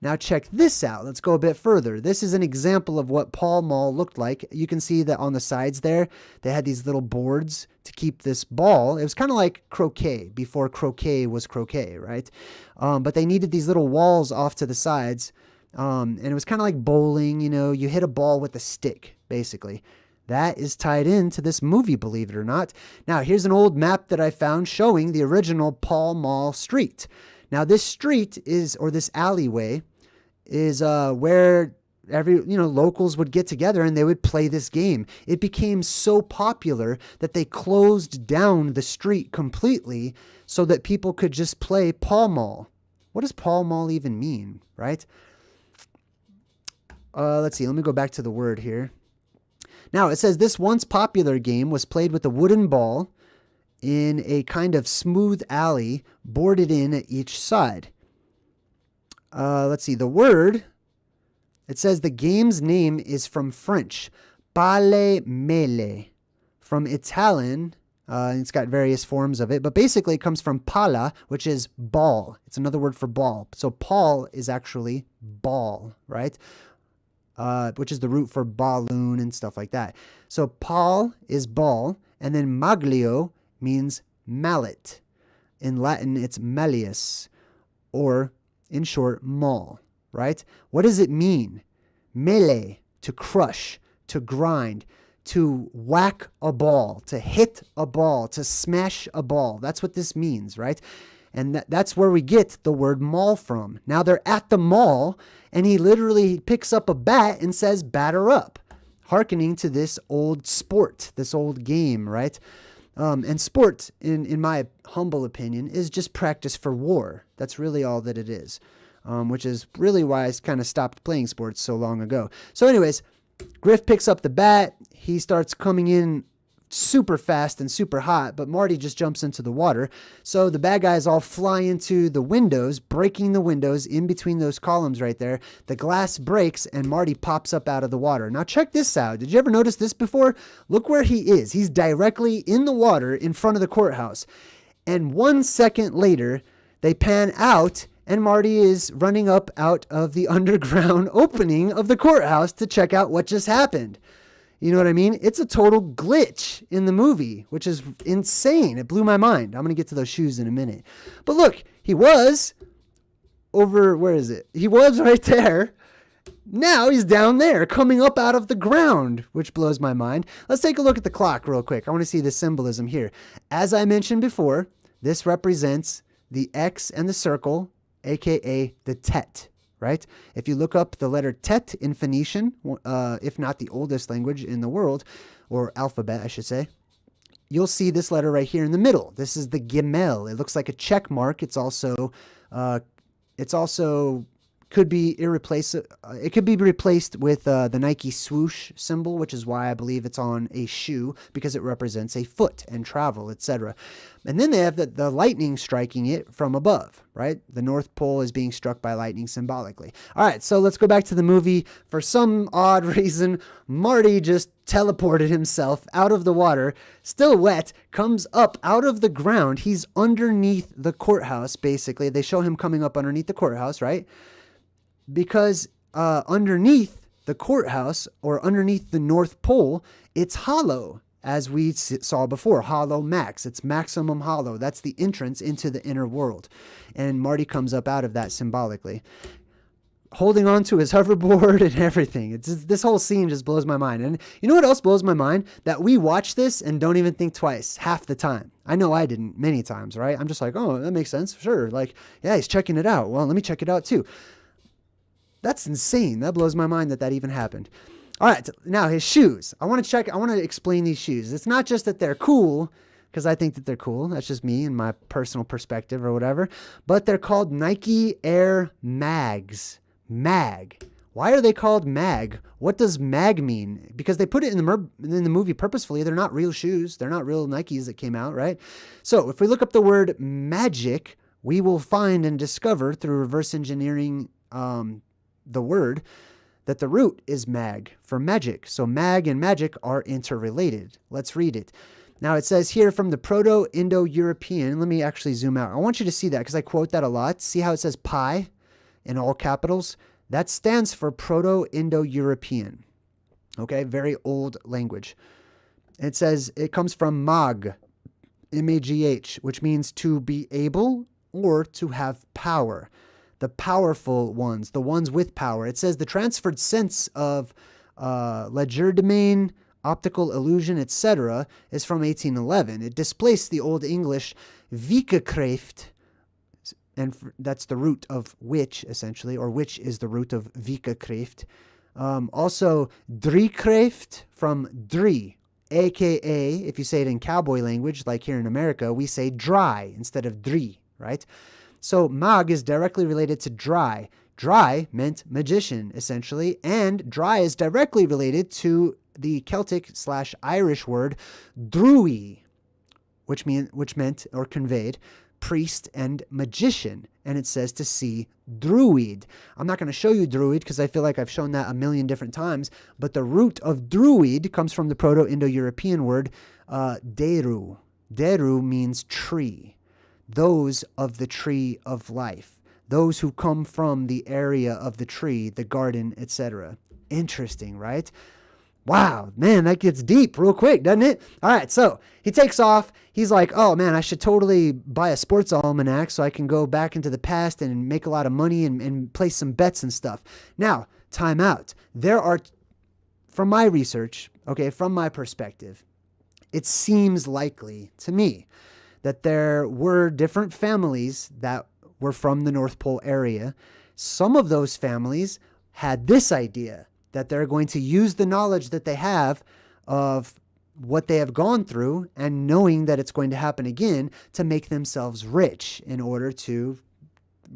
Now check this out. Let's go a bit further. This is an example of what Pall Mall looked like. You can see that on the sides there, they had these little boards to keep this ball. It was kind of like croquet before croquet was croquet, right? But they needed these little walls off to the sides. And it was kind of like bowling, you know, you hit a ball with a stick, basically. That is tied into this movie, believe it or not. Now, here's an old map that I found showing the original Pall Mall Street. Now, this street is, or this alleyway, is where locals would get together and they would play this game. It became so popular that they closed down the street completely so that people could just play Pall Mall. What does Pall Mall even mean, right? Let's see. Let me go back to the word here. Now, it says this once popular game was played with a wooden ball in a kind of smooth alley boarded in at each side. Let's see, the word, it says the game's name is from French, pale mele, from Italian, it's got various forms of it, but basically it comes from pala, which is ball. It's another word for ball. So Paul is actually ball, right? Which is the root for balloon and stuff like that. So Paul is ball, and then maglio means mallet. In Latin, it's malleus, or in short, mall, right? What does it mean? Mele, to crush, to grind, to whack a ball, to hit a ball, to smash a ball. That's what this means, right? And that's where we get the word mall from. Now they're at the mall, and he literally picks up a bat and says, batter up, hearkening to this old sport, this old game, right? And sport, in my humble opinion, is just practice for war. That's really all that it is, which is really why I kind of stopped playing sports so long ago. So anyways, Griff picks up the bat. He starts coming in super fast and super hot, but Marty just jumps into the water. So the bad guys all fly into the windows, breaking the windows in between those columns right there. The glass breaks and Marty pops up out of the water. Now check this out. Did you ever notice this before? Look where he is. He's directly in the water in front of the courthouse. And 1 second later, they pan out and Marty is running up out of the underground opening of the courthouse to check out what just happened. You know what I mean? It's a total glitch in the movie, which is insane. It blew my mind. I'm going to get to those shoes in a minute. But look, he was over, where is it? He was right there. Now he's down there, coming up out of the ground, which blows my mind. Let's take a look at the clock real quick. I want to see the symbolism here. As I mentioned before, this represents the X, and the circle, aka the tet, right? If you look up the letter tet in Phoenician, if not the oldest language in the world, or alphabet, I should say, you'll see this letter right here in the middle. This is the Gimel. It looks like a check mark. It's also could be irreplaceable. It could be replaced with the Nike swoosh symbol, which is why I believe it's on a shoe, because it represents a foot and travel, etc. And then they have the lightning striking it from above, right? The North Pole is being struck by lightning symbolically. All right, so let's go back to the movie. For some odd reason, Marty just teleported himself out of the water, still wet, comes up out of the ground. He's underneath the courthouse, basically. They show him coming up underneath the courthouse, right? Because underneath the courthouse, or underneath the North Pole, it's hollow, as we saw before, hollow max. It's maximum hollow. That's the entrance into the inner world. And Marty comes up out of that symbolically, holding on to his hoverboard and everything. This whole scene just blows my mind. And you know what else blows my mind? That we watch this and don't even think twice half the time. I know I didn't many times, right? I'm just like, oh, that makes sense. Sure. Like, yeah, he's checking it out. Well, let me check it out too. That's insane. That blows my mind that even happened. All right, now his shoes. I want to explain these shoes. It's not just that they're cool, because I think that they're cool. That's just me and my personal perspective or whatever. But they're called Nike Air Mags. Mag. Why are they called mag? What does mag mean? Because they put it in the movie purposefully. They're not real shoes. They're not real Nikes that came out, right? So if we look up the word magic, we will find and discover through reverse engineering the word, that the root is mag for magic. So mag and magic are interrelated. Let's read it. Now it says here from the Proto-Indo-European. Let me actually zoom out. I want you to see that because I quote that a lot. See how it says pi in all capitals? That stands for Proto-Indo-European. Okay, very old language. It says it comes from mag, M-A-G-H, which means to be able or to have power. The powerful ones, the ones with power. It says the transferred sense of legerdemain, optical illusion, etc. is from 1811. It displaced the Old English vikakraft, and that's the root of witch, essentially, or which is the root of vikakraft. Also, drikraft from dri, aka, if you say it in cowboy language, like here in America, we say dry instead of dri, right? So mag is directly related to dry. Dry meant magician, essentially, and dry is directly related to the Celtic/Irish word drui, which meant or conveyed priest and magician, and it says to see druid. I'm not going to show you druid because I feel like I've shown that a million different times, but the root of druid comes from the Proto-Indo-European word deru. Deru means tree. Those of the tree of life, those who come from the area of the tree, the garden, etc. Interesting, right? Wow, man, that gets deep real quick, doesn't it? All right, so he takes off. He's like, oh, man, I should totally buy a sports almanac so I can go back into the past and make a lot of money and place some bets and stuff. Now, time out. There are, from my research, okay, from my perspective, it seems likely to me that there were different families that were from the North Pole area. Some of those families had this idea that they're going to use the knowledge that they have of what they have gone through and knowing that it's going to happen again to make themselves rich in order to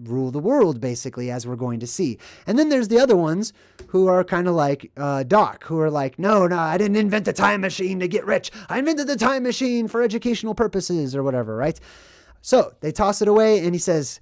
rule the world, basically, as we're going to see. And then there's the other ones who are kind of like Doc, who are like, no, I didn't invent the time machine to get rich. I invented the time machine for educational purposes or whatever, right? So they toss it away and he says,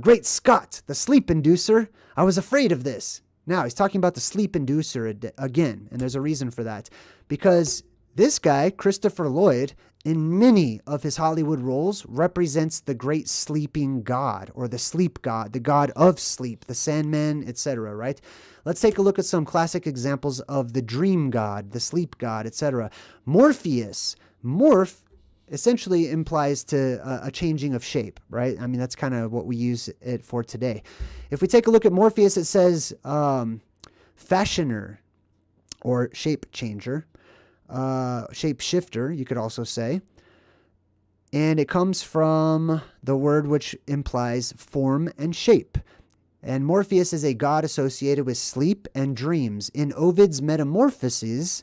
great Scott, the sleep inducer. I was afraid of this. Now he's talking about the sleep inducer again, and there's a reason for that. Because this guy, Christopher Lloyd, in many of his Hollywood roles, represents the great sleeping god, or the sleep god, the god of sleep, the Sandman, etc., right? Let's take a look at some classic examples of the dream god, the sleep god, etc. Morpheus. Morph essentially implies to a changing of shape, right? I mean, that's kind of what we use it for today. If we take a look at Morpheus, it says fashioner, or shape changer. Shape shifter, you could also say. And it comes from the word which implies form and shape. And Morpheus is a god associated with sleep and dreams. In Ovid's Metamorphoses,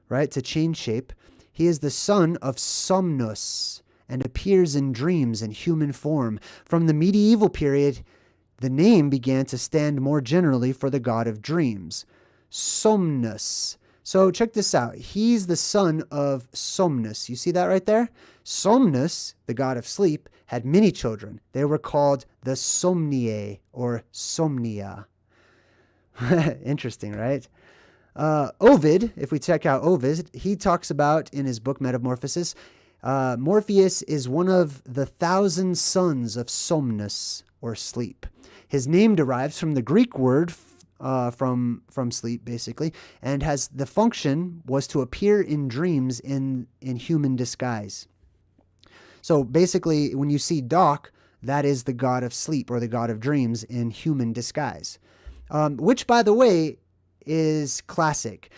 right, to change shape, he is the son of Somnus and appears in dreams in human form. From the medieval period, the name began to stand more generally for the god of dreams, Somnus. So check this out. He's the son of Somnus. You see that right there? Somnus, the god of sleep, had many children. They were called the Somniae or Somnia. Interesting, right? Ovid, if we check out Ovid, he talks about in his book Metamorphoses, Morpheus is one of the 1,000 sons of Somnus or sleep. His name derives from the Greek word from sleep, basically, and has the function was to appear in dreams in human disguise. So basically, when you see Doc, that is the god of sleep or the god of dreams in human disguise, which, by the way, is classic.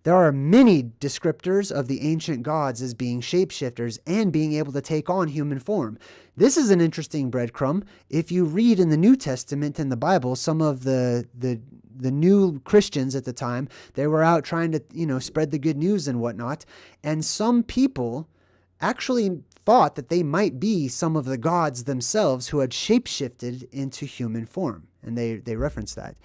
There are many descriptors of the ancient gods as being shapeshifters and being able to take on human form. This is an interesting breadcrumb. If you read in the New Testament and the Bible, some of the new Christians at the time, they were out trying to, spread the good news and whatnot. And some people actually thought that they might be some of the gods themselves who had shapeshifted into human form. And they reference that.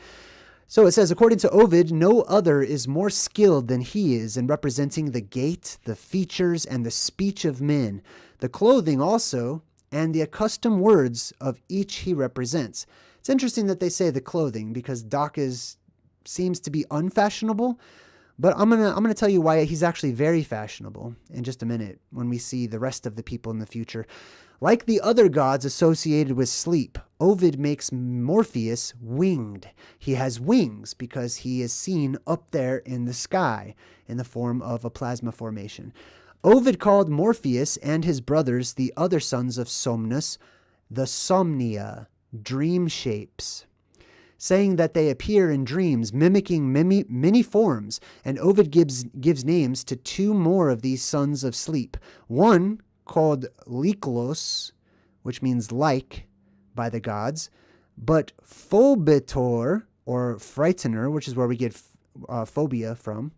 So it says, according to Ovid, no other is more skilled than he is in representing the gait, the features, and the speech of men, the clothing also, and the accustomed words of each he represents. It's interesting that they say the clothing because Doc seems to be unfashionable, but I'm gonna tell you why he's actually very fashionable in just a minute when we see the rest of the people in the future. Like the other gods associated with sleep, Ovid makes Morpheus winged. He has wings because he is seen up there in the sky in the form of a plasma formation. Ovid called Morpheus and his brothers, the other sons of Somnus, the Somnia, dream shapes, saying that they appear in dreams, mimicking many forms, and Ovid gives names to two more of these sons of sleep. One called Lyklos, which means like by the gods, but Phobetor, or frightener, which is where we get phobia from,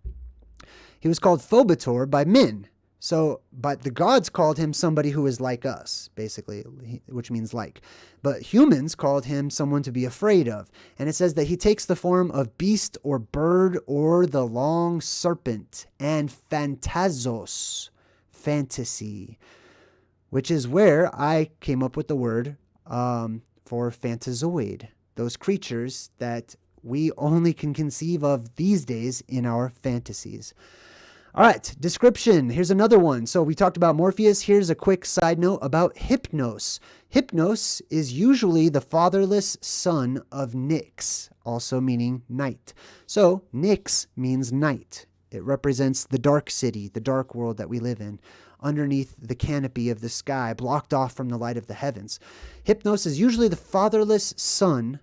he was called Phobetor by men. So, but the gods called him somebody who is like us, basically, which means like. But humans called him someone to be afraid of. And it says that he takes the form of beast or bird or the long serpent, and phantazos, fantasy, which is where I came up with the word for Fantazoid, those creatures that we only can conceive of these days in our fantasies. All right, description. Here's another one. So we talked about Morpheus. Here's a quick side note about Hypnos. Hypnos is usually the fatherless son of Nyx, also meaning night. So Nyx means night. It represents the dark city, the dark world that we live in, underneath the canopy of the sky, blocked off from the light of the heavens. Hypnos is usually the fatherless son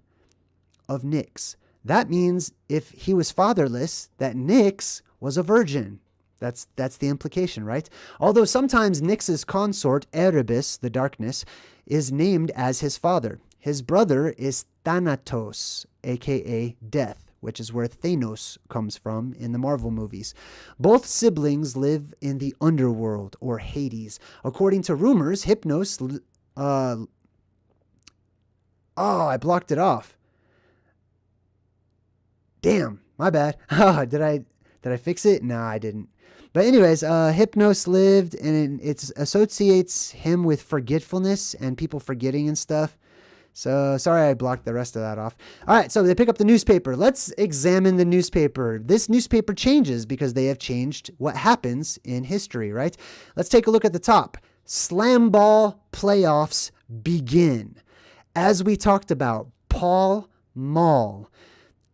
of Nyx. That means if he was fatherless, that Nyx was a virgin. That's the implication, right? Although sometimes Nyx's consort, Erebus, the darkness, is named as his father. His brother is Thanatos, aka Death, which is where Thanos comes from in the Marvel movies. Both siblings live in the underworld, or Hades. According to rumors, Hypnos... I blocked it off. Damn, my bad. Did I fix it? No, I didn't. But anyways, Hypnos lived, and it associates him with forgetfulness and people forgetting and stuff. So sorry I blocked the rest of that off. All right, so they pick up the newspaper. Let's examine the newspaper. This newspaper changes because they have changed what happens in history, right? Let's take a look at the top. Slam ball playoffs begin. As we talked about, Paul Mall.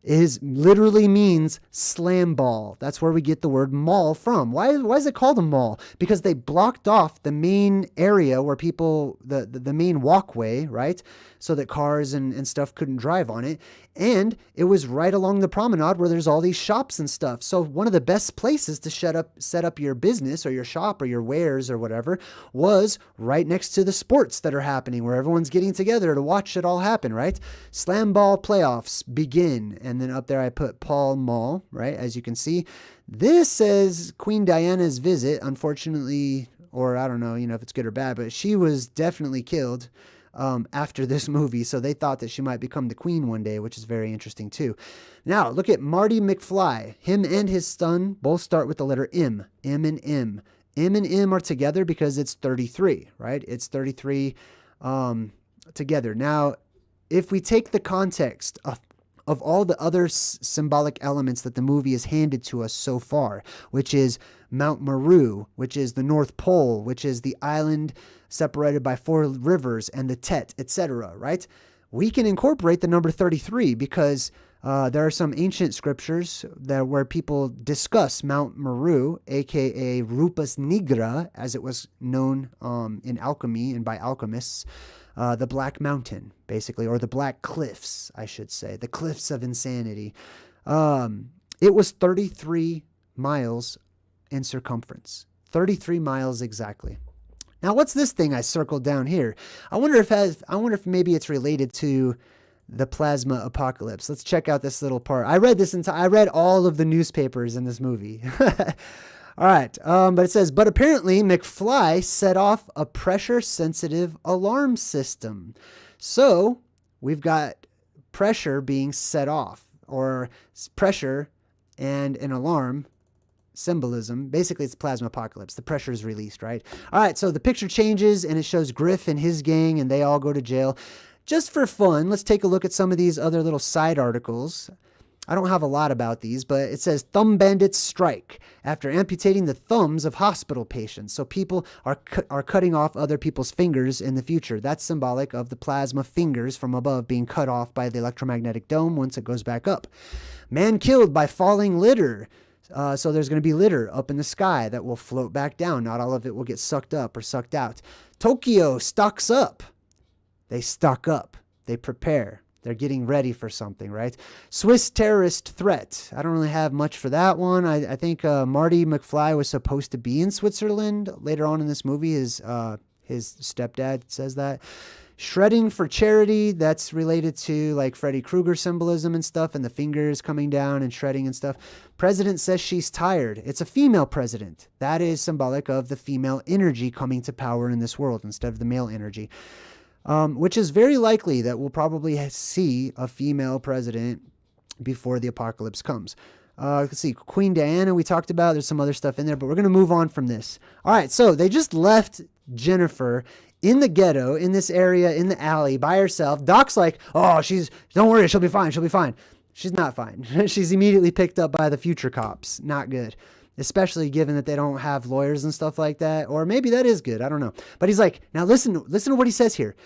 literally means slam ball. That's where we get the word mall from. Why is it called a mall? Because they blocked off the main area where people, the main walkway, right? So that cars and stuff couldn't drive on it. And it was right along the promenade where there's all these shops and stuff. So one of the best places to set up your business or your shop or your wares or whatever was right next to the sports that are happening, where everyone's getting together to watch it all happen, right? Slam ball playoffs begin. And then up there I put Pall Mall, right? As you can see, this says Queen Diana's visit. Unfortunately, or I don't know, if it's good or bad, but she was definitely killed after this movie. So they thought that she might become the queen one day, which is very interesting too. Now look at Marty McFly. Him and his son both start with the letter M. M and M. M and M are together because it's 33, right? It's 33 together. Now, if we take the context of all the other symbolic elements that the movie has handed to us so far, which is Mount Meru, which is the North Pole, which is the island separated by 4 rivers and the Tet, etc., right? We can incorporate the number 33 because there are some ancient scriptures where people discuss Mount Meru, aka Rupus Nigra, as it was known in alchemy and by alchemists. The Black Mountain, basically, or the Black Cliffs, I should say, the Cliffs of Insanity. It was 33 miles in circumference, 33 miles exactly. Now, what's this thing I circled down here? I wonder if maybe it's related to the plasma apocalypse. Let's check out this little part. I read all of the newspapers in this movie. All right, but it says, but apparently McFly set off a pressure-sensitive alarm system. So we've got pressure being set off, or pressure and an alarm symbolism. Basically, it's plasma apocalypse. The pressure is released, right? All right, so the picture changes, and it shows Griff and his gang, and they all go to jail. Just for fun, let's take a look at some of these other little side articles. I don't have a lot about these, but it says thumb bandits strike after amputating the thumbs of hospital patients. So people are cutting off other people's fingers in the future. That's symbolic of the plasma fingers from above being cut off by the electromagnetic dome once it goes back up. Man killed by falling litter. So there's going to be litter up in the sky that will float back down. Not all of it will get sucked up or sucked out. Tokyo stocks up. They stock up. They prepare. They're getting ready for something, right? Swiss terrorist threat. I don't really have much for that one. I think Marty McFly was supposed to be in Switzerland later on in this movie. His stepdad says that. Shredding for charity. That's related to like Freddy Krueger symbolism and stuff, and the fingers coming down and shredding and stuff. President says she's tired. It's a female president. That is symbolic of the female energy coming to power in this world instead of the male energy. Which is very likely that we'll probably see a female president before the apocalypse comes. Let's see, Queen Diana we talked about. There's some other stuff in there, but we're going to move on from this. All right, so they just left Jennifer in the ghetto, in this area, in the alley, by herself. Doc's like, oh, don't worry, she'll be fine, she'll be fine. She's not fine. She's immediately picked up by the future cops. Not good. Especially given that they don't have lawyers and stuff like that. Or maybe that is good. I don't know. But he's like, now listen to what he says here.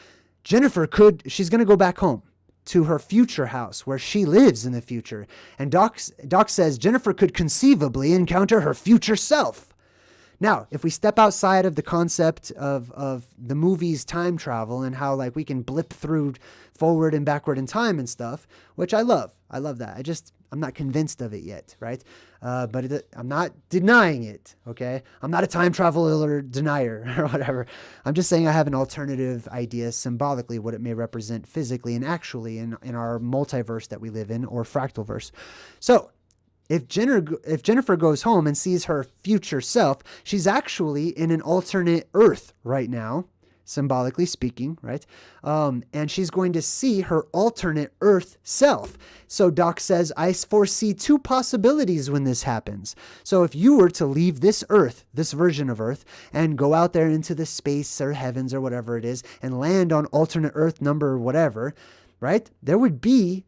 She's going to go back home to her future house where she lives in the future. And Doc says Jennifer could conceivably encounter her future self. Now, if we step outside of the concept of the movie's time travel and how like we can blip through forward and backward in time and stuff, which I love that. I'm not convinced of it yet, right? But I'm not denying it, okay? I'm not a time traveler denier or whatever. I'm just saying I have an alternative idea symbolically what it may represent physically and actually in our multiverse that we live in, or fractalverse. So if Jennifer goes home and sees her future self, she's actually in an alternate Earth right now, symbolically speaking, right? And she's going to see her alternate Earth self. So Doc says, I foresee 2 possibilities when this happens. So if you were to leave this Earth, this version of Earth, and go out there into the space or heavens or whatever it is, and land on alternate Earth number whatever, right? There would be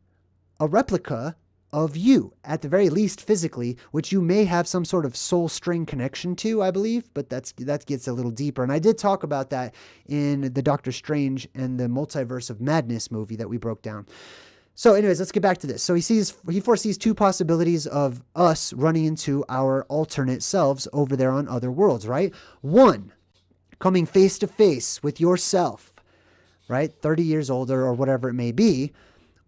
a replica of you, at the very least physically, which you may have some sort of soul string connection to, I believe, but that gets a little deeper. And I did talk about that in the Doctor Strange and the Multiverse of Madness movie that we broke down. So anyways, let's get back to this. So he foresees two possibilities of us running into our alternate selves over there on other worlds, right? One, coming face to face with yourself, right? 30 years older or whatever it may be,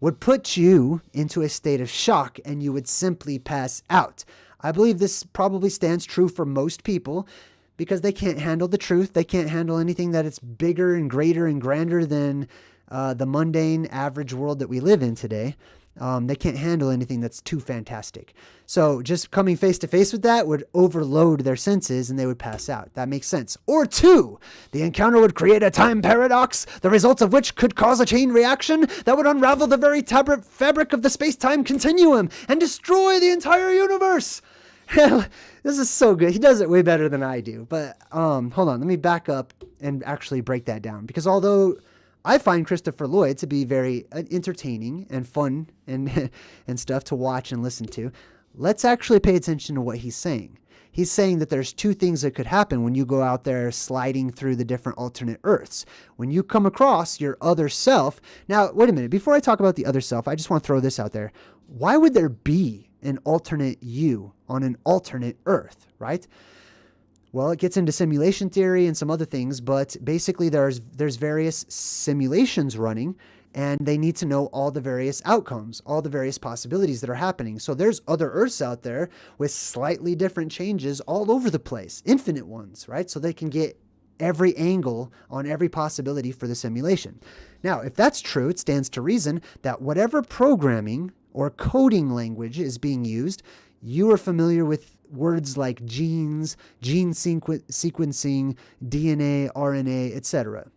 would put you into a state of shock and you would simply pass out. I believe this probably stands true for most people because they can't handle the truth. They can't handle anything that it's bigger and greater and grander than the mundane average world that we live in today. They can't handle anything that's too fantastic. So just coming face to face with that would overload their senses and they would pass out. That makes sense. Or two, the encounter would create a time paradox, the results of which could cause a chain reaction that would unravel the very fabric of the space-time continuum and destroy the entire universe. This is so good. He does it way better than I do. But hold on, let me back up and actually break that down. Because although I find Christopher Lloyd to be very entertaining and fun and stuff to watch and listen to, let's actually pay attention to what he's saying. He's saying that there's two things that could happen when you go out there sliding through the different alternate Earths. When you come across your other self. Now, wait a minute. Before I talk about the other self, I just want to throw this out there. Why would there be an alternate you on an alternate Earth, right? Well, it gets into simulation theory and some other things, but basically there's various simulations running and they need to know all the various outcomes, all the various possibilities that are happening. So there's other Earths out there with slightly different changes all over the place, infinite ones, right? So they can get every angle on every possibility for the simulation. Now, if that's true, it stands to reason that whatever programming or coding language is being used, you are familiar with words like genes, gene sequencing, DNA, RNA, etc.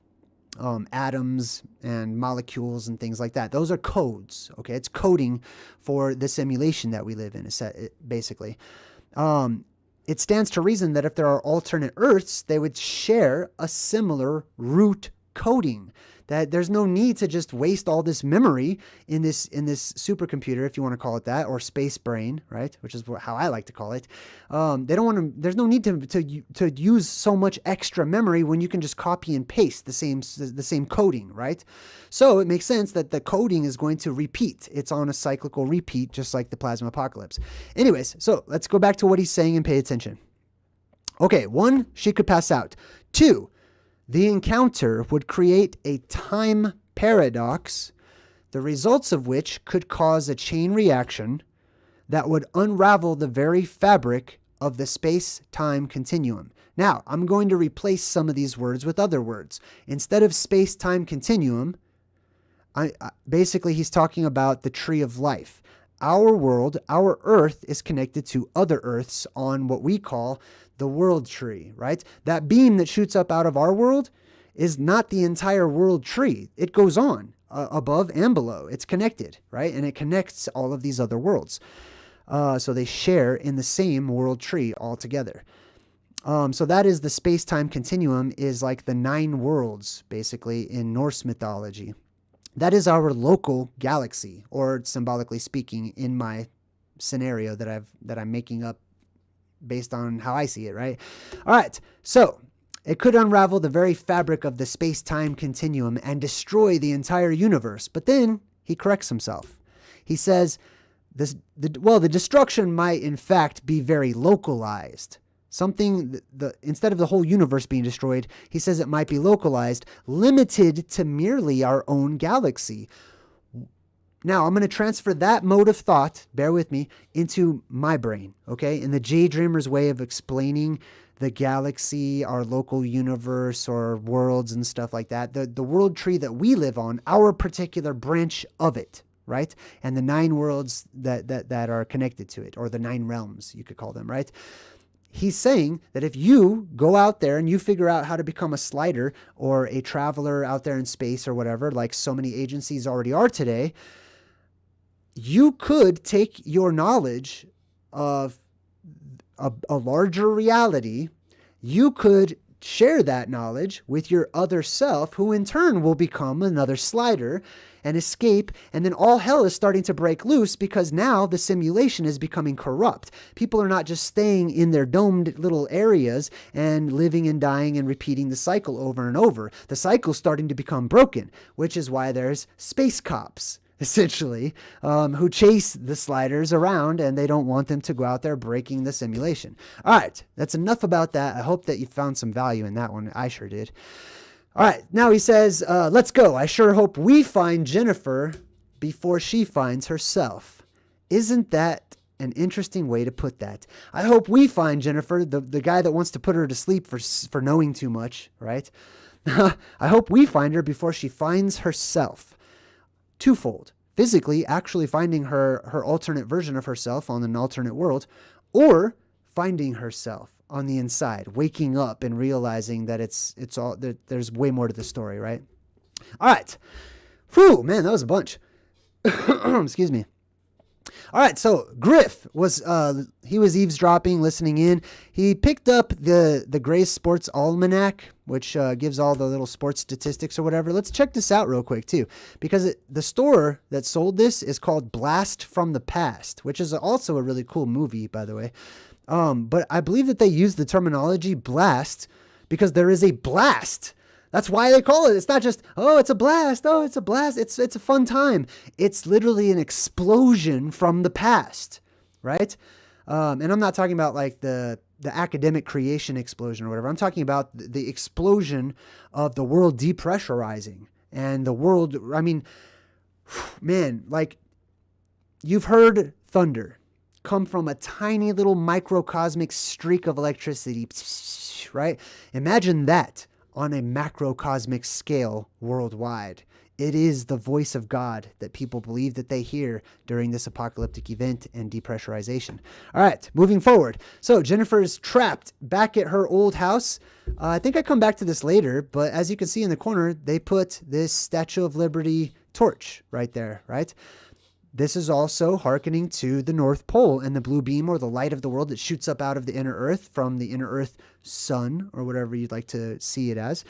Atoms and molecules and things like that. Those are codes, okay? It's coding for the simulation that we live in, basically. It stands to reason that if there are alternate Earths, they would share a similar root coding. That there's no need to just waste all this memory in this supercomputer, if you want to call it that, or space brain, right? Which is how I like to call it. They don't want to. There's no need to use so much extra memory when you can just copy and paste the same coding, right? So it makes sense that the coding is going to repeat. It's on a cyclical repeat, just like the plasma apocalypse. Anyways, so let's go back to what he's saying and pay attention. Okay, 1, she could pass out. 2, the encounter would create a time paradox, the results of which could cause a chain reaction that would unravel the very fabric of the space-time continuum. Now, I'm going to replace some of these words with other words. Instead of space-time continuum, basically he's talking about the tree of life. Our world, our Earth, is connected to other Earths on what we call the world tree, right? That beam that shoots up out of our world is not the entire world tree. It goes on above and below. It's connected, right? And it connects all of these other worlds. So they share in the same world tree altogether. So that is the space-time continuum, is like the 9 worlds, basically, in Norse mythology. That is our local galaxy, or symbolically speaking, in my scenario that I'm making up based on how I see it, right? All right, so it could unravel the very fabric of the space-time continuum and destroy the entire universe. But then he corrects himself. He says, the destruction might in fact be very localized. Instead of the whole universe being destroyed, he says it might be localized, limited to merely our own galaxy. Now, I'm going to transfer that mode of thought, bear with me, into my brain, okay? In the JayDreamerZ way of explaining the galaxy, our local universe, or worlds and stuff like that, the world tree that we live on, our particular branch of it, right? And the 9 worlds that are connected to it, or the 9 realms, you could call them, right? He's saying that if you go out there and you figure out how to become a slider or a traveler out there in space or whatever, like so many agencies already are today, you could take your knowledge of a larger reality, you could share that knowledge with your other self, who in turn will become another slider and escape, and then all hell is starting to break loose because now the simulation is becoming corrupt. People are not just staying in their domed little areas and living and dying and repeating the cycle over and over. The cycle's starting to become broken, which is why there's space cops. essentially, who chase the sliders around, and they don't want them to go out there breaking the simulation. All right, that's enough about that. I hope that you found some value in that one. I sure did. All right, now he says, let's go. I sure hope we find Jennifer before she finds herself. Isn't that an interesting way to put that? I hope we find Jennifer, the guy that wants to put her to sleep for knowing too much, right? I hope we find her before she finds herself. Twofold. Physically, actually finding her alternate version of herself on an alternate world, or finding herself on the inside, waking up and realizing that it's all that there's way more to the story, right? All right. Whew, man, that was a bunch. Excuse me. All right, so Griff was he was eavesdropping, listening in. He picked up the Gray's Sports Almanac, which gives all the little sports statistics or whatever. Let's check this out real quick too, because the store that sold this is called Blast from the Past, which is also a really cool movie, by the way. But I believe that they use the terminology blast because there is a blast. That's why they call it. It's not just, oh, it's a blast. Oh, it's a blast. It's a fun time. It's literally an explosion from the past, right? And I'm not talking about like the academic creation explosion or whatever. I'm talking about the explosion of the world depressurizing and the world. I mean, man, like you've heard thunder come from a tiny little microcosmic streak of electricity, right? Imagine that on a macrocosmic scale worldwide. It is the voice of God that people believe that they hear during this apocalyptic event and depressurization. All right, moving forward. So Jennifer is trapped back at her old house. I think I come back to this later, but as you can see in the corner, they put this Statue of Liberty torch right there, right? This is also hearkening to the North Pole and the blue beam, or the light of the world that shoots up out of the inner earth from the inner earth sun, or whatever you'd like to see it as.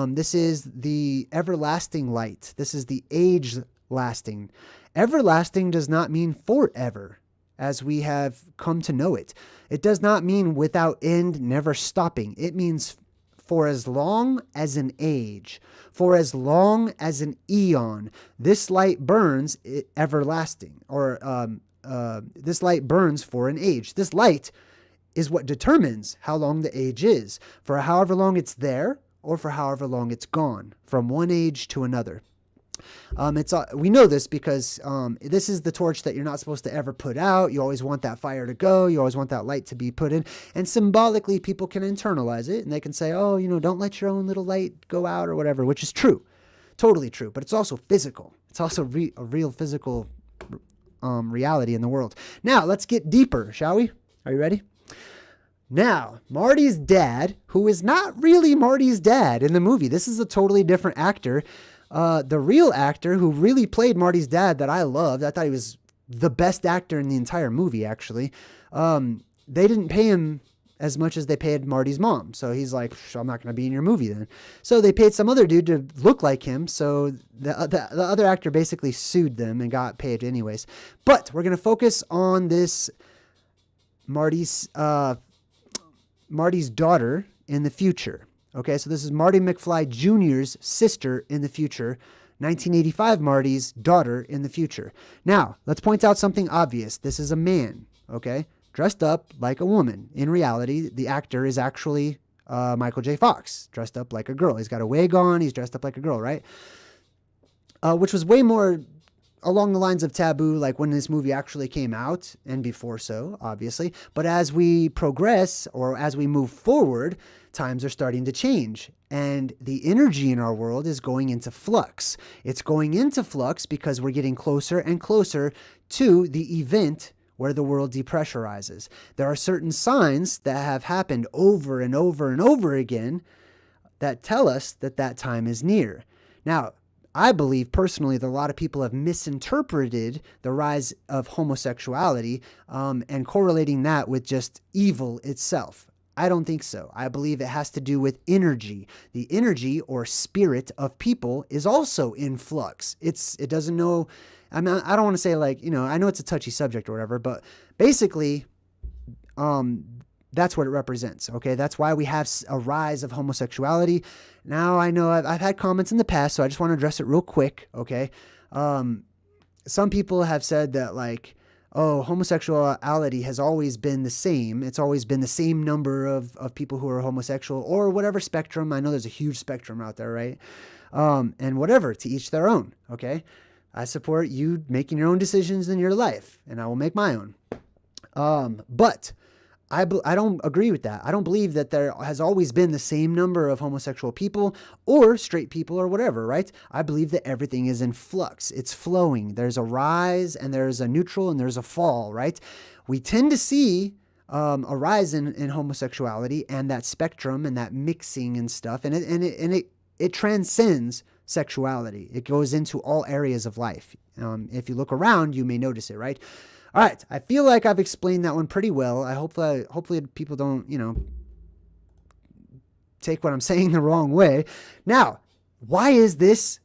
This is the everlasting light. This is the age lasting. Everlasting does not mean forever, as we have come to know it. It does not mean without end, never stopping. It means for as long as an age, for as long as an eon, this light burns everlasting, or this light burns for an age. This light is what determines how long the age is, for however long it's there, or for however long it's gone, from one age to another. We know this because this is the torch that you're not supposed to ever put out. You always want that fire to go. You always want that light to be put in. And symbolically, people can internalize it, and they can say, oh, don't let your own little light go out or whatever, which is true. Totally true. But it's also physical. It's also a real physical reality in the world. Now, let's get deeper, shall we? Are you ready? Now, Marty's dad, who is not really Marty's dad in the movie. This is a totally different actor. The real actor who really played Marty's dad that I loved, I thought he was the best actor in the entire movie, actually. They didn't pay him as much as they paid Marty's mom. So he's like, I'm not going to be in your movie then. So they paid some other dude to look like him. So the other actor basically sued them and got paid anyways. But we're going to focus on this Marty's daughter in the future. Okay, so this is Marty McFly Jr.'s sister in the future, 1985 Marty's daughter in the future. Now, let's point out something obvious. This is a man, okay, dressed up like a woman. In reality, the actor is actually Michael J. Fox, dressed up like a girl. He's got a wig on. He's dressed up like a girl, right? Which was way more along the lines of taboo, like when this movie actually came out, and before so, obviously. But as we progress, or as we move forward, times are starting to change, and the energy in our world is going into flux. It's going into flux because we're getting closer and closer to the event where the world depressurizes. There are certain signs that have happened over and over and over again that tell us that that time is near. Now, I believe personally that a lot of people have misinterpreted the rise of homosexuality and correlating that with just evil itself. I don't think so. I believe it has to do with energy. The energy or spirit of people is also in flux. It doesn't know. I don't want to say like, I know it's a touchy subject or whatever, but basically, that's what it represents. Okay. That's why we have a rise of homosexuality. Now I know I've had comments in the past, so I just want to address it real quick. Okay. some people have said that like, oh, homosexuality has always been the same. It's always been the same number of people who are homosexual or whatever spectrum. I know there's a huge spectrum out there, right? And whatever, to each their own, okay? I support you making your own decisions in your life, and I will make my own. But I don't agree with that. I don't believe that there has always been the same number of homosexual people or straight people or whatever, right? I believe that everything is in flux. It's flowing. There's a rise and there's a neutral and there's a fall, right? We tend to see a rise in homosexuality and that spectrum and that mixing and stuff. And it transcends sexuality. It goes into all areas of life. If you look around, you may notice it, right? All right, I feel like I've explained that one pretty well. Hopefully people don't, take what I'm saying the wrong way. Now, why is this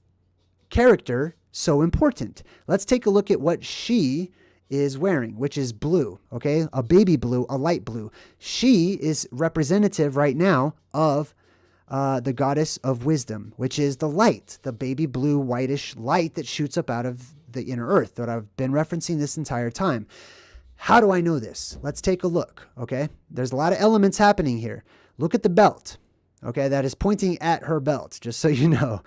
character so important? Let's take a look at what she is wearing, which is blue, okay? A baby blue, a light blue. She is representative right now of the goddess of wisdom, which is the light, the baby blue, whitish light that shoots up out of the inner earth that I've been referencing this entire time. How do I know this? Let's take a look, okay? There's a lot of elements happening here. Look at the belt, okay? That is pointing at her belt, just so you know.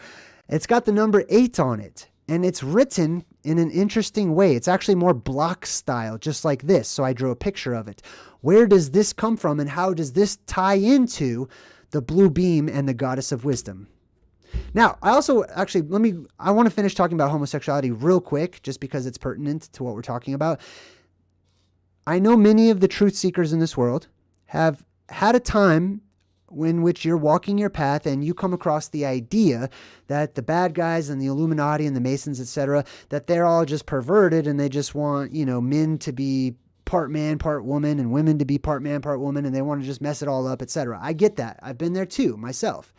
It's got the number 8 on it, and it's written in an interesting way. It's actually more block style, just like this, so I drew a picture of it. Where does this come from, and how does this tie into the blue beam and the goddess of wisdom? Now, I also actually, I want to finish talking about homosexuality real quick, just because it's pertinent to what we're talking about. I know many of the truth seekers in this world have had a time in which you're walking your path and you come across the idea that the bad guys and the Illuminati and the Masons, etc., that they're all just perverted and they just want, men to be part man, part woman, and women to be part man, part woman, and they want to just mess it all up, etc. I get that. I've been there too, myself.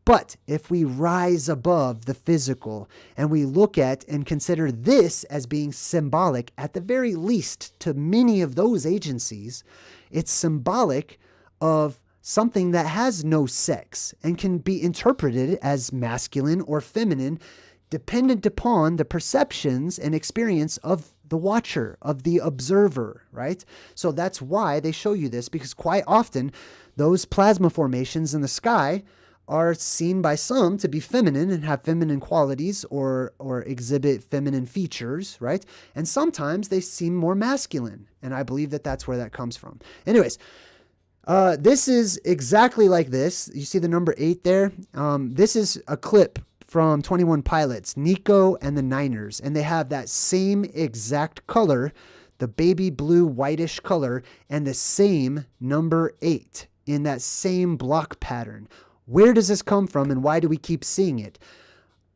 But if we rise above the physical and we look at and consider this as being symbolic, at the very least, to many of those agencies, it's symbolic of something that has no sex and can be interpreted as masculine or feminine, dependent upon the perceptions and experience of the watcher, of the observer, right? So that's why they show you this, because quite often those plasma formations in the sky are seen by some to be feminine and have feminine qualities or exhibit feminine features, right? And sometimes they seem more masculine. And I believe that that's where that comes from. Anyways, this is exactly like this. You see the number 8 there? This is a clip from 21 Pilots, Nico and the Niners. And they have that same exact color, the baby blue whitish color, and the same number 8 in that same block pattern. Where does this come from, and why do we keep seeing it?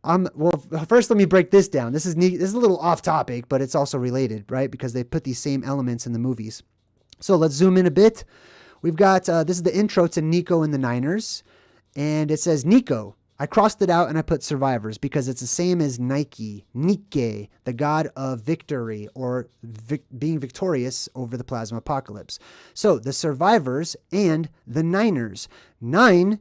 Well, first let me break this down. This is neat. This is a little off topic, but it's also related, right? Because they put these same elements in the movies. So let's zoom in a bit. We've got, this is the intro to Nico and the Niners, and it says Nico. I crossed it out and I put survivors because it's the same as Nike, the god of victory or being victorious over the plasma apocalypse. So the survivors and the Niners. 9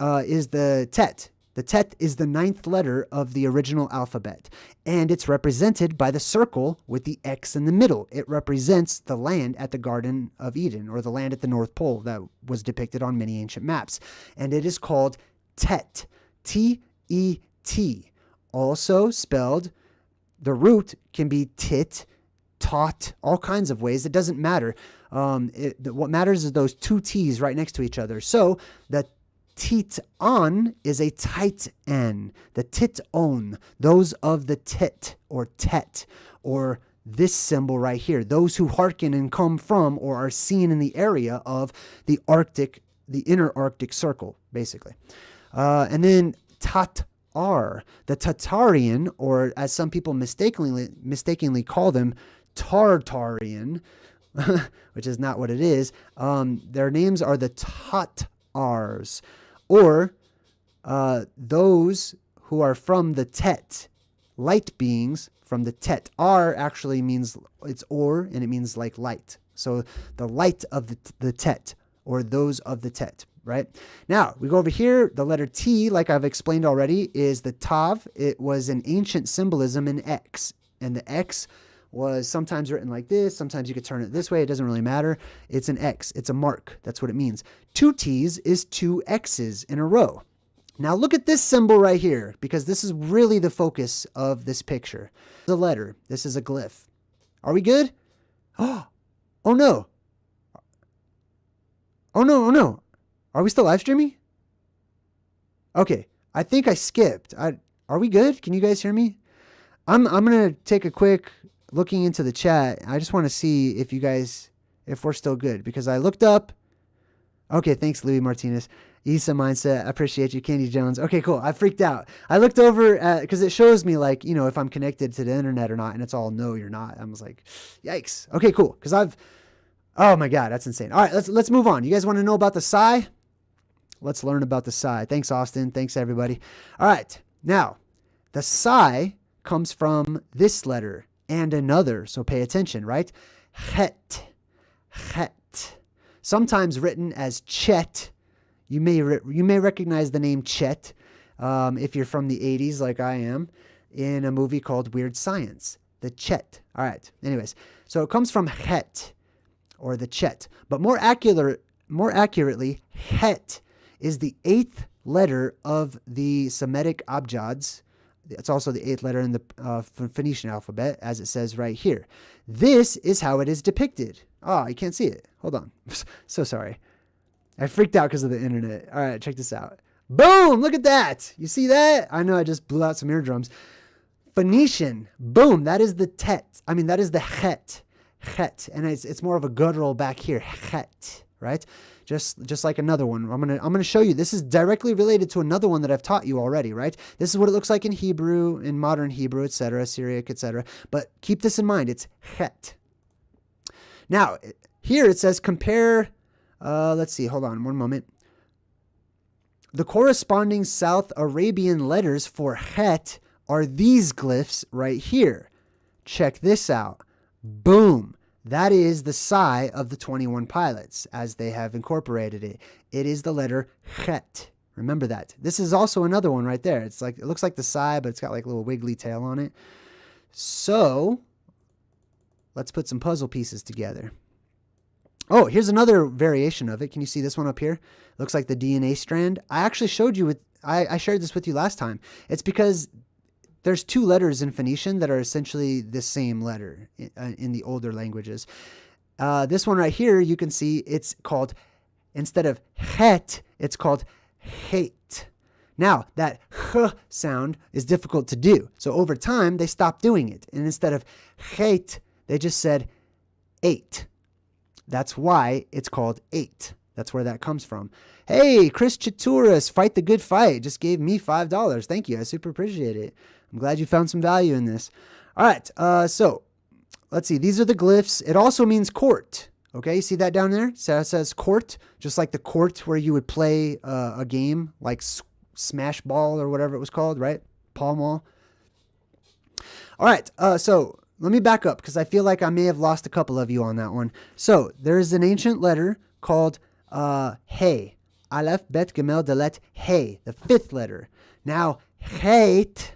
is the Tet. The Tet is the 9th letter of the original alphabet, and it's represented by the circle with the X in the middle. It represents the land at the Garden of Eden, or the land at the North Pole that was depicted on many ancient maps, and it is called Tet, T-E-T. Also spelled, the root can be tit, tot, all kinds of ways. It doesn't matter. What matters is those 2 T's right next to each other. So the Tit-on is a tight-n. The tit-on, those of the tit or tet, or this symbol right here, those who hearken and come from or are seen in the area of the Arctic, the inner Arctic circle, basically. And then Tatar, the Tartarian, or as some people mistakenly call them, Tartarian, which is not what it is. Their names are the Tatars, or those who are from the Tet, light beings from the Tet. Ar actually means, it's and it means like light. So the light of the Tet, or those of the Tet, right? Now, we go over here. The letter T, like I've explained already, is the Tav. It was an ancient symbolism in X. And the X was sometimes written like this. Sometimes you could turn it this way. It doesn't really matter. It's an X. It's a mark. That's what it means. Two T's is two X's in a row. Now look at this symbol right here, because this is really the focus of this picture. The letter. This is a glyph. Are we good? Oh no. Oh no. Are we still live streaming? Okay. I think I skipped. Are we good? Can you guys hear me? I'm going to take a quick looking into the chat. I just want to see if we're still good, because I looked up. Okay. Thanks, Louis Martinez. Issa Mindset. I appreciate you. Candy Jones. Okay, cool. I freaked out. I looked over because it shows me like, if I'm connected to the internet or not. And it's all, no, you're not. I was like, yikes. Okay, cool. Because oh my God, that's insane. All right, let's move on. You guys want to know about the psi? Let's learn about the psi. Thanks, Austin. Thanks, everybody. All right. Now, the psi comes from this letter and another. So pay attention, right? Het. Het. Sometimes written as Chet. You may recognize the name Chet if you're from the 80s like I am, in a movie called Weird Science. The Chet. All right. Anyways, so it comes from Het, or the Chet. But more accurately, Het is the 8th letter of the Semitic abjads. It's also the 8th letter in the Phoenician alphabet, as it says right here. This is how it is depicted. Oh, you can't see it. Hold on. So sorry. I freaked out because of the internet. All right, check this out. Boom! Look at that. You see that? I know I just blew out some eardrums. Phoenician. Boom. That is the tet. That is the het. Het. And it's more of a guttural back here. Het. Right? Just like another one. I'm gonna show you. This is directly related to another one that I've taught you already, right? This is what it looks like in Hebrew, in modern Hebrew, etc., Syriac, etc. But keep this in mind. It's het. Now, here it says compare. Let's see. Hold on one moment. The corresponding South Arabian letters for Het are these glyphs right here. Check this out. Boom. That is the psi of the 21 pilots as they have incorporated it. It is the letter Het. Remember that. This is also another one right there. It looks like the psi, but it's got like a little wiggly tail on it. So let's put some puzzle pieces together. Oh, here's another variation of it. Can you see this one up here? Looks like the DNA strand. I actually showed you I shared this with you last time. It's because there's two letters in Phoenician that are essentially the same letter in the older languages. This one right here, you can see it's called, instead of het, it's called hate. Now, that h sound is difficult to do. So over time, they stopped doing it. And instead of hate, they just said 8. That's why it's called 8. That's where that comes from. Hey, Chris Chaturas, Fight the Good Fight, just gave me $5. Thank you. I super appreciate it. I'm glad you found some value in this. All right. So let's see. These are the glyphs. It also means court. Okay. You see that down there? So it says court, just like the court where you would play a game like Smash Ball or whatever it was called, right? Pall Mall. All right. So let me back up because I feel like I may have lost a couple of you on that one. So there's an ancient letter called Hey. Aleph, Bet, Gemel, Dalet, Hey, the 5th letter. Now, hate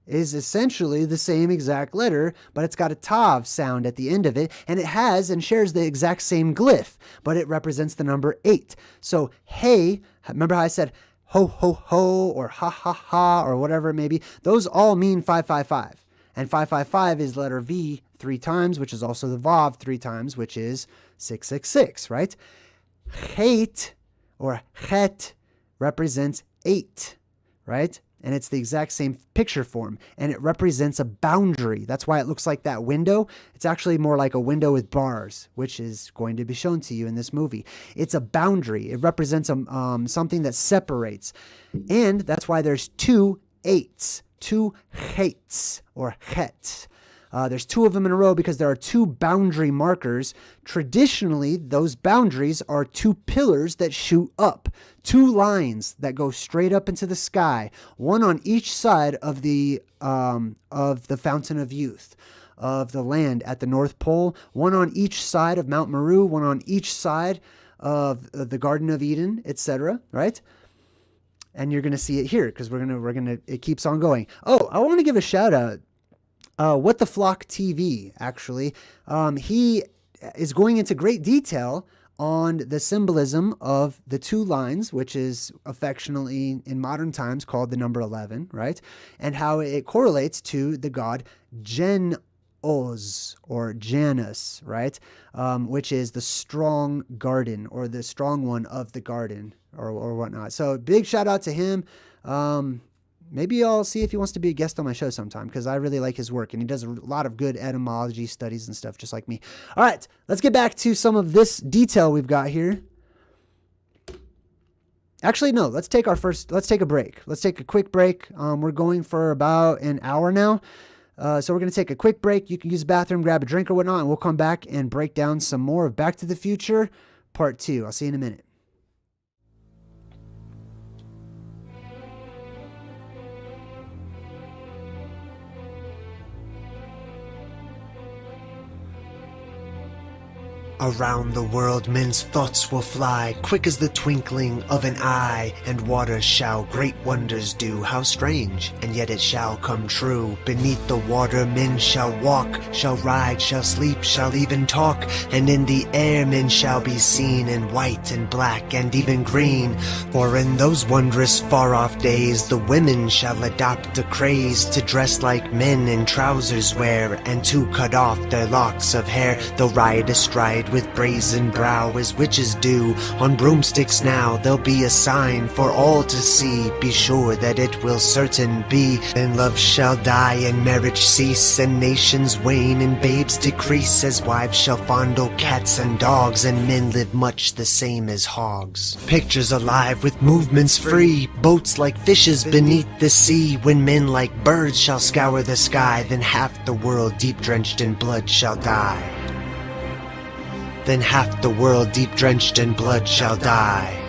is essentially the same exact letter, but it's got a tav sound at the end of it, and it has and shares the exact same glyph, but it represents the number 8. So, hey, remember how I said ho, ho, ho, or ha, ha, ha, or whatever it may be? Those all mean 555. And 555 is letter V 3 times, which is also the Vav 3 times, which is 666, right? Hate or het represents 8, right? And it's the exact same picture form, and it represents a boundary. That's why it looks like that window. It's actually more like a window with bars, which is going to be shown to you in this movie. It's a boundary. It represents something that separates. And that's why there's 2 8s, 2 hates or het. There's 2 of them in a row because there are 2 boundary markers. Traditionally, those boundaries are 2 pillars that shoot up, 2 lines that go straight up into the sky, one on each side of the Fountain of Youth, of the land at the North Pole, one on each side of Mount Meru, one on each side of the Garden of Eden, etc., right? And you're going to see it here because it keeps on going. Oh, I want to give a shout out. What the Flock TV, actually. He is going into great detail on the symbolism of the two lines, which is affectionately in modern times called the number 11, right? And how it correlates to the god Oz or Janus, right? Which is the strong garden or the strong one of the garden or whatnot. So big shout out to him. Maybe I'll see if he wants to be a guest on my show sometime because I really like his work and he does a lot of good etymology studies and stuff just like me. All right, let's get back to some of this detail we've got here. Actually, no, let's take a break. Let's take a quick break. We're going for about an hour now. So we're going to take a quick break. You can use the bathroom, grab a drink or whatnot, and we'll come back and break down some more of Back to the Future Part 2. I'll see you in a minute. Around the world men's thoughts will fly, quick as the twinkling of an eye, and water shall great wonders do. How strange, and yet it shall come true. Beneath the water men shall walk, shall ride, shall sleep, shall even talk, and in the air men shall be seen in white and black and even green. For in those wondrous far-off days the women shall adopt a craze to dress like men in trousers wear, and to cut off their locks of hair. They'll ride astride with brazen brow as witches do. On broomsticks now there'll be a sign for all to see. Be sure that it will certain be. Then love shall die and marriage cease, and nations wane and babes decrease, as wives shall fondle cats and dogs, and men live much the same as hogs. Pictures alive with movements free, boats like fishes beneath the sea. When men like birds shall scour the sky, then half the world deep drenched in blood shall die. Then half the world deep drenched in blood shall die.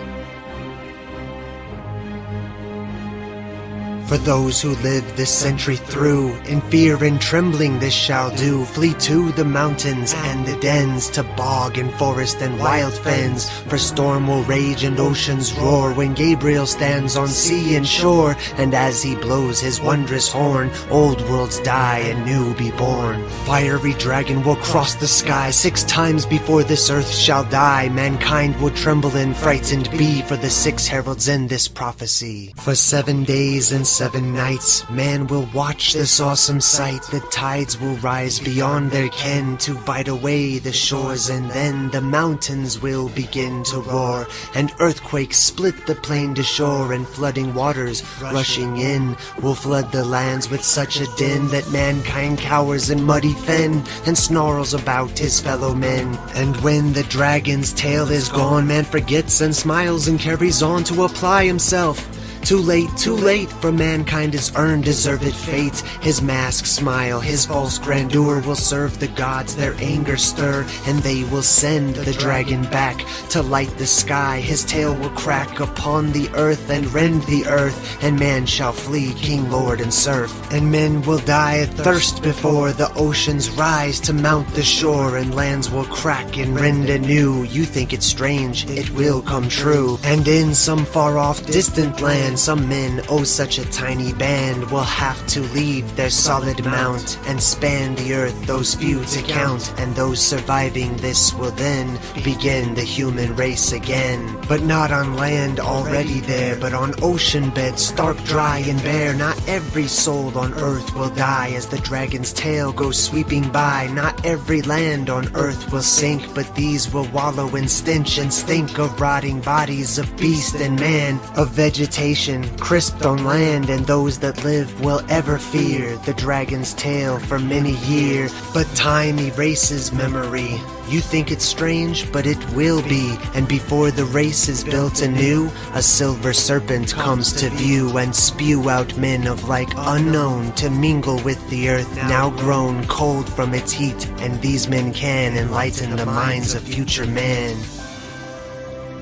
For those who live this century through, in fear and trembling this shall do. Flee to the mountains and the dens, to bog and forest and wild fens. For storm will rage and oceans roar, when Gabriel stands on sea and shore. And as he blows his wondrous horn, old worlds die and new be born. Fiery dragon will cross the sky 6 times before this earth shall die. Mankind will tremble and frightened be, for the 6 heralds in this prophecy. For 7 days and 7 nights man will watch this awesome sight. The tides will rise beyond their ken to bite away the shores, and then the mountains will begin to roar, and earthquakes split the plain to shore, and flooding waters rushing in will flood the lands with such a din that mankind cowers in muddy fen and snarls about his fellow men. And when the dragon's tail is gone, man forgets and smiles and carries on to apply himself. Too late, for mankind has earned deserved fate. His masked smile, his false grandeur will serve the gods their anger stir, and they will send the dragon back to light the sky. His tail will crack upon the earth and rend the earth, and man shall flee king, lord, and serf. And men will die of thirst before the oceans rise to mount the shore, and lands will crack and rend anew. You think it's strange, it will come true. And in some far-off distant land, some men, oh such a tiny band, will have to leave their solid mount and span the earth, those few to count. And those surviving this will then begin the human race again. But not on land already there, but on ocean beds stark, dry, and bare. Not every soul on earth will die as the dragon's tail goes sweeping by. Not every land on earth will sink, but these will wallow in stench and stink of rotting bodies of beast and man, of vegetation crisped on land. And those that live will ever fear the dragon's tail for many years. But time erases memory. You think it's strange, but it will be. And before the race is built anew, a silver serpent comes to view, and spew out men of like unknown to mingle with the earth, now grown cold from its heat. And these men can enlighten the minds of future man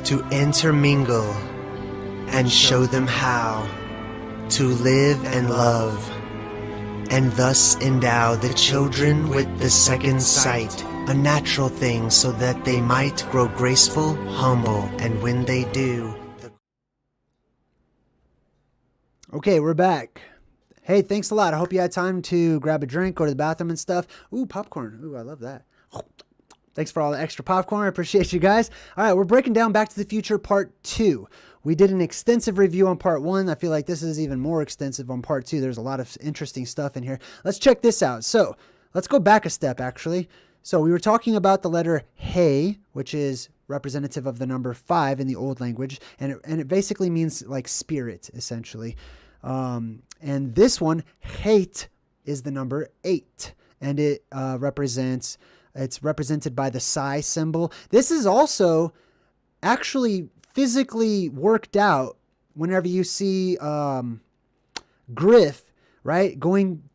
to intermingle and show them how to live and love, and thus endow the children with the second sight, a natural thing so that they might grow graceful, humble, and when they do... Okay, we're back. Hey, thanks a lot. I hope you had time to grab a drink, go to the bathroom and stuff. Ooh, popcorn. Ooh, I love that. Thanks for all the extra popcorn. I appreciate you guys. All right, we're breaking down Back to the Future Part 2. We did an extensive review on Part 1. I feel like this is even more extensive on Part 2. There's a lot of interesting stuff in here. Let's check this out. So let's go back a step, actually. So we were talking about the letter He, which is representative of the number 5 in the old language. And it basically means like spirit, essentially. And this one, hate, is the number 8. And it it's represented by the psi symbol. This is also actually physically worked out whenever you see Griff, right,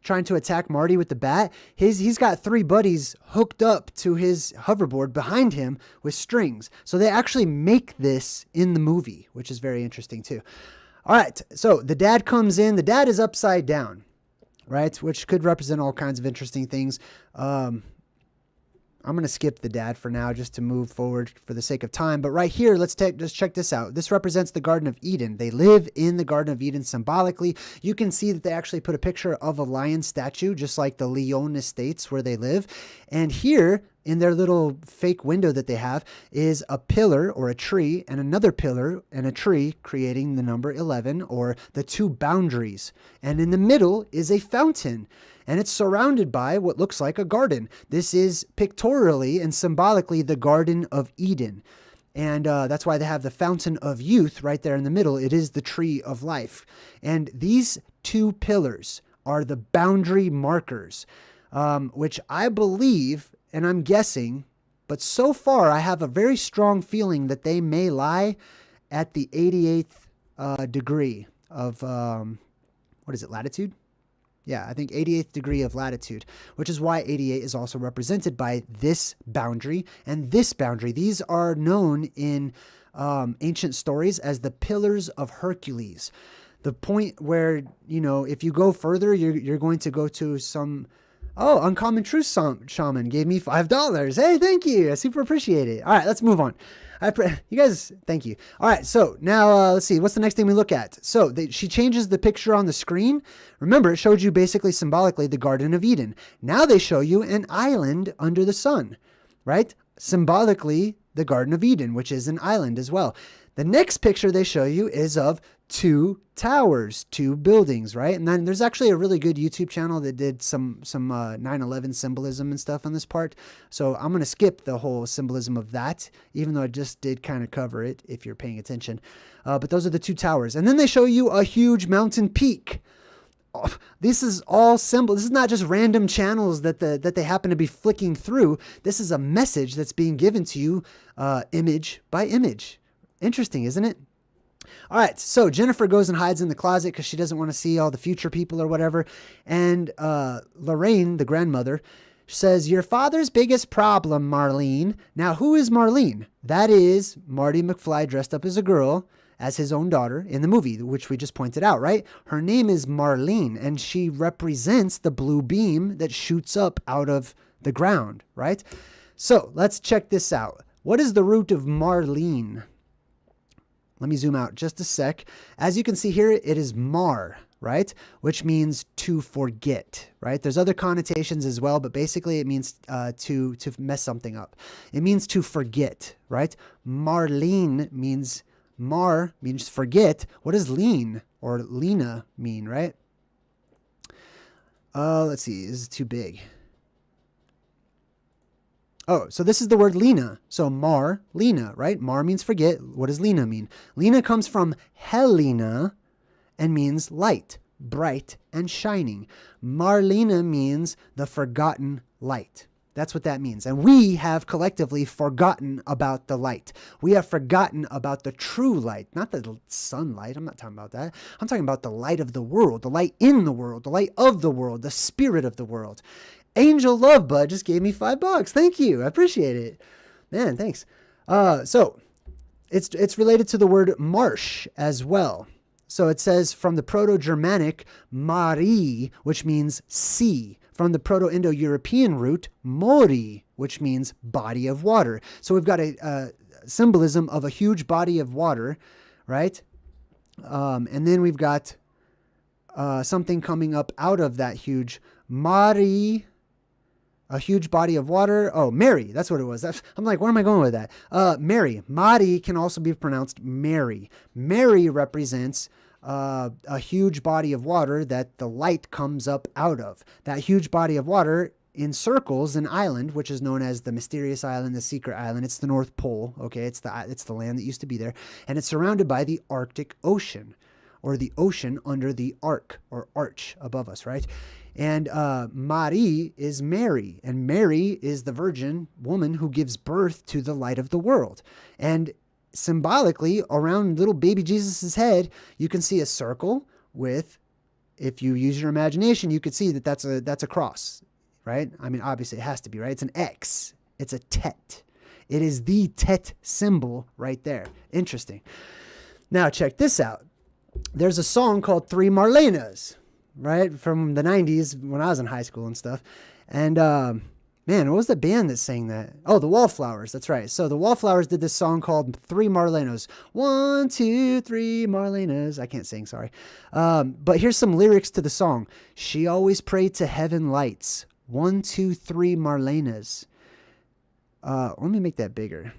trying to attack Marty with the bat. He's got 3 buddies hooked up to his hoverboard behind him with strings. So they actually make this in the movie, which is very interesting too. All right, so the dad comes in. The dad is upside down, right, which could represent all kinds of interesting things. I'm going to skip the dad for now just to move forward for the sake of time. But right here, let's just check this out. This represents the Garden of Eden. They live in the Garden of Eden symbolically. You can see that they actually put a picture of a lion statue, just like the Leon estates where they live. And here, in their little fake window that they have, is a pillar or a tree and another pillar and a tree, creating the number 11, or the 2 boundaries. And in the middle is a fountain. And it's surrounded by what looks like a garden. This is pictorially and symbolically the Garden of Eden. And that's why they have the fountain of youth right there in the middle. It is the tree of life. And these 2 pillars are the boundary markers, which I believe, and I'm guessing, but so far I have a very strong feeling that they may lie at the 88th degree of, what is it, latitude? Yeah, I think 88th degree of latitude, which is why 88 is also represented by this boundary and this boundary. These are known in ancient stories as the Pillars of Hercules. The point where, you know, if you go further, you're going to go to some... Oh, Uncommon Truth Shaman gave me $5. Hey, thank you. I super appreciate it. All right, let's move on. You guys, thank you. All right, so now let's see. What's the next thing we look at? So she changes the picture on the screen. Remember, it showed you basically symbolically the Garden of Eden. Now they show you an island under the sun, right? Symbolically, the Garden of Eden, which is an island as well. The next picture they show you is of 2 towers, 2 buildings, right? And then there's actually a really good YouTube channel that did some 9/11 symbolism and stuff on this part. So I'm going to skip the whole symbolism of that, even though I just did kind of cover it if you're paying attention. But those are the 2 towers. And then they show you a huge mountain peak. Oh, this is all symbol. This is not just random channels that they happen to be flicking through. This is a message that's being given to you image by image. Interesting, isn't it? All right, so Jennifer goes and hides in the closet because she doesn't want to see all the future people or whatever. And Lorraine, the grandmother, says, "Your father's biggest problem, Marlene." Now, who is Marlene? That is Marty McFly dressed up as a girl, as his own daughter in the movie, which we just pointed out, right? Her name is Marlene, and she represents the blue beam that shoots up out of the ground, right? So let's check this out. What is the root of Marlene? Let me zoom out just a sec. As you can see here, it is mar, right? Which means to forget, right? There's other connotations as well, but basically it means to mess something up. It means to forget, right? Marlene means, mar means forget. What does lean or Lena mean, right? Let's see, this is too big. Oh, so this is the word Lena. So Mar, Lena, right? Mar means forget. What does Lena mean? Lena comes from Helena and means light, bright, and shining. Marlena means the forgotten light. That's what that means. And we have collectively forgotten about the light. We have forgotten about the true light, not the sunlight. I'm not talking about that. I'm talking about the light of the world, the light in the world, the light of the world, the spirit of the world. Angel Love Bud just gave me $5. Thank you. I appreciate it. Man, thanks. So it's related to the word marsh as well. So it says from the Proto-Germanic mari, which means sea. from the Proto-Indo-European root mori, which means body of water. So we've got a symbolism of a huge body of water, right? And then we've got something coming up out of that huge mari, a huge body of water. Oh, Mary, that's what it was. I'm like, where am I going with that? Mary. Mari can also be pronounced Mary. Mary represents a huge body of water that the light comes up out of. That huge body of water encircles an island, which is known as the mysterious island, the secret island. It's the North Pole. Okay, it's the land that used to be there, and it's surrounded by the Arctic Ocean, or the ocean under the arc or arch above us, right? And Mari is Mary, and Mary is the virgin woman who gives birth to the light of the world. And symbolically, around little baby Jesus's head, you can see a circle with, if you use your imagination, you could see that that's a cross, right? I mean, obviously it has to be, right? It's an X. It's a tet. It is the tet symbol right there. Interesting. Now check this out. There's a song called Three Marlenas, right? From the 90s when I was in high school and stuff. And man, what was the band that sang that? Oh, the Wallflowers. That's right. So the Wallflowers did this song called Three Marlenas. 1, 2, 3 Marlenas. I can't sing, sorry. But here's some lyrics to the song. She always prayed to heaven lights. 1, 2, 3 Marlenas. Let me make that bigger.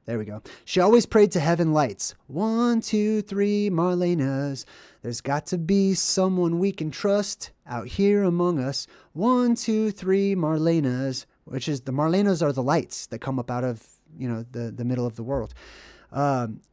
There we go. She always prayed to heaven lights. 1, 2, 3 Marlenas. There's got to be someone we can trust out here among us. 1, 2, 3 Marlenas, which is the Marlenas are the lights that come up out of, the middle of the world.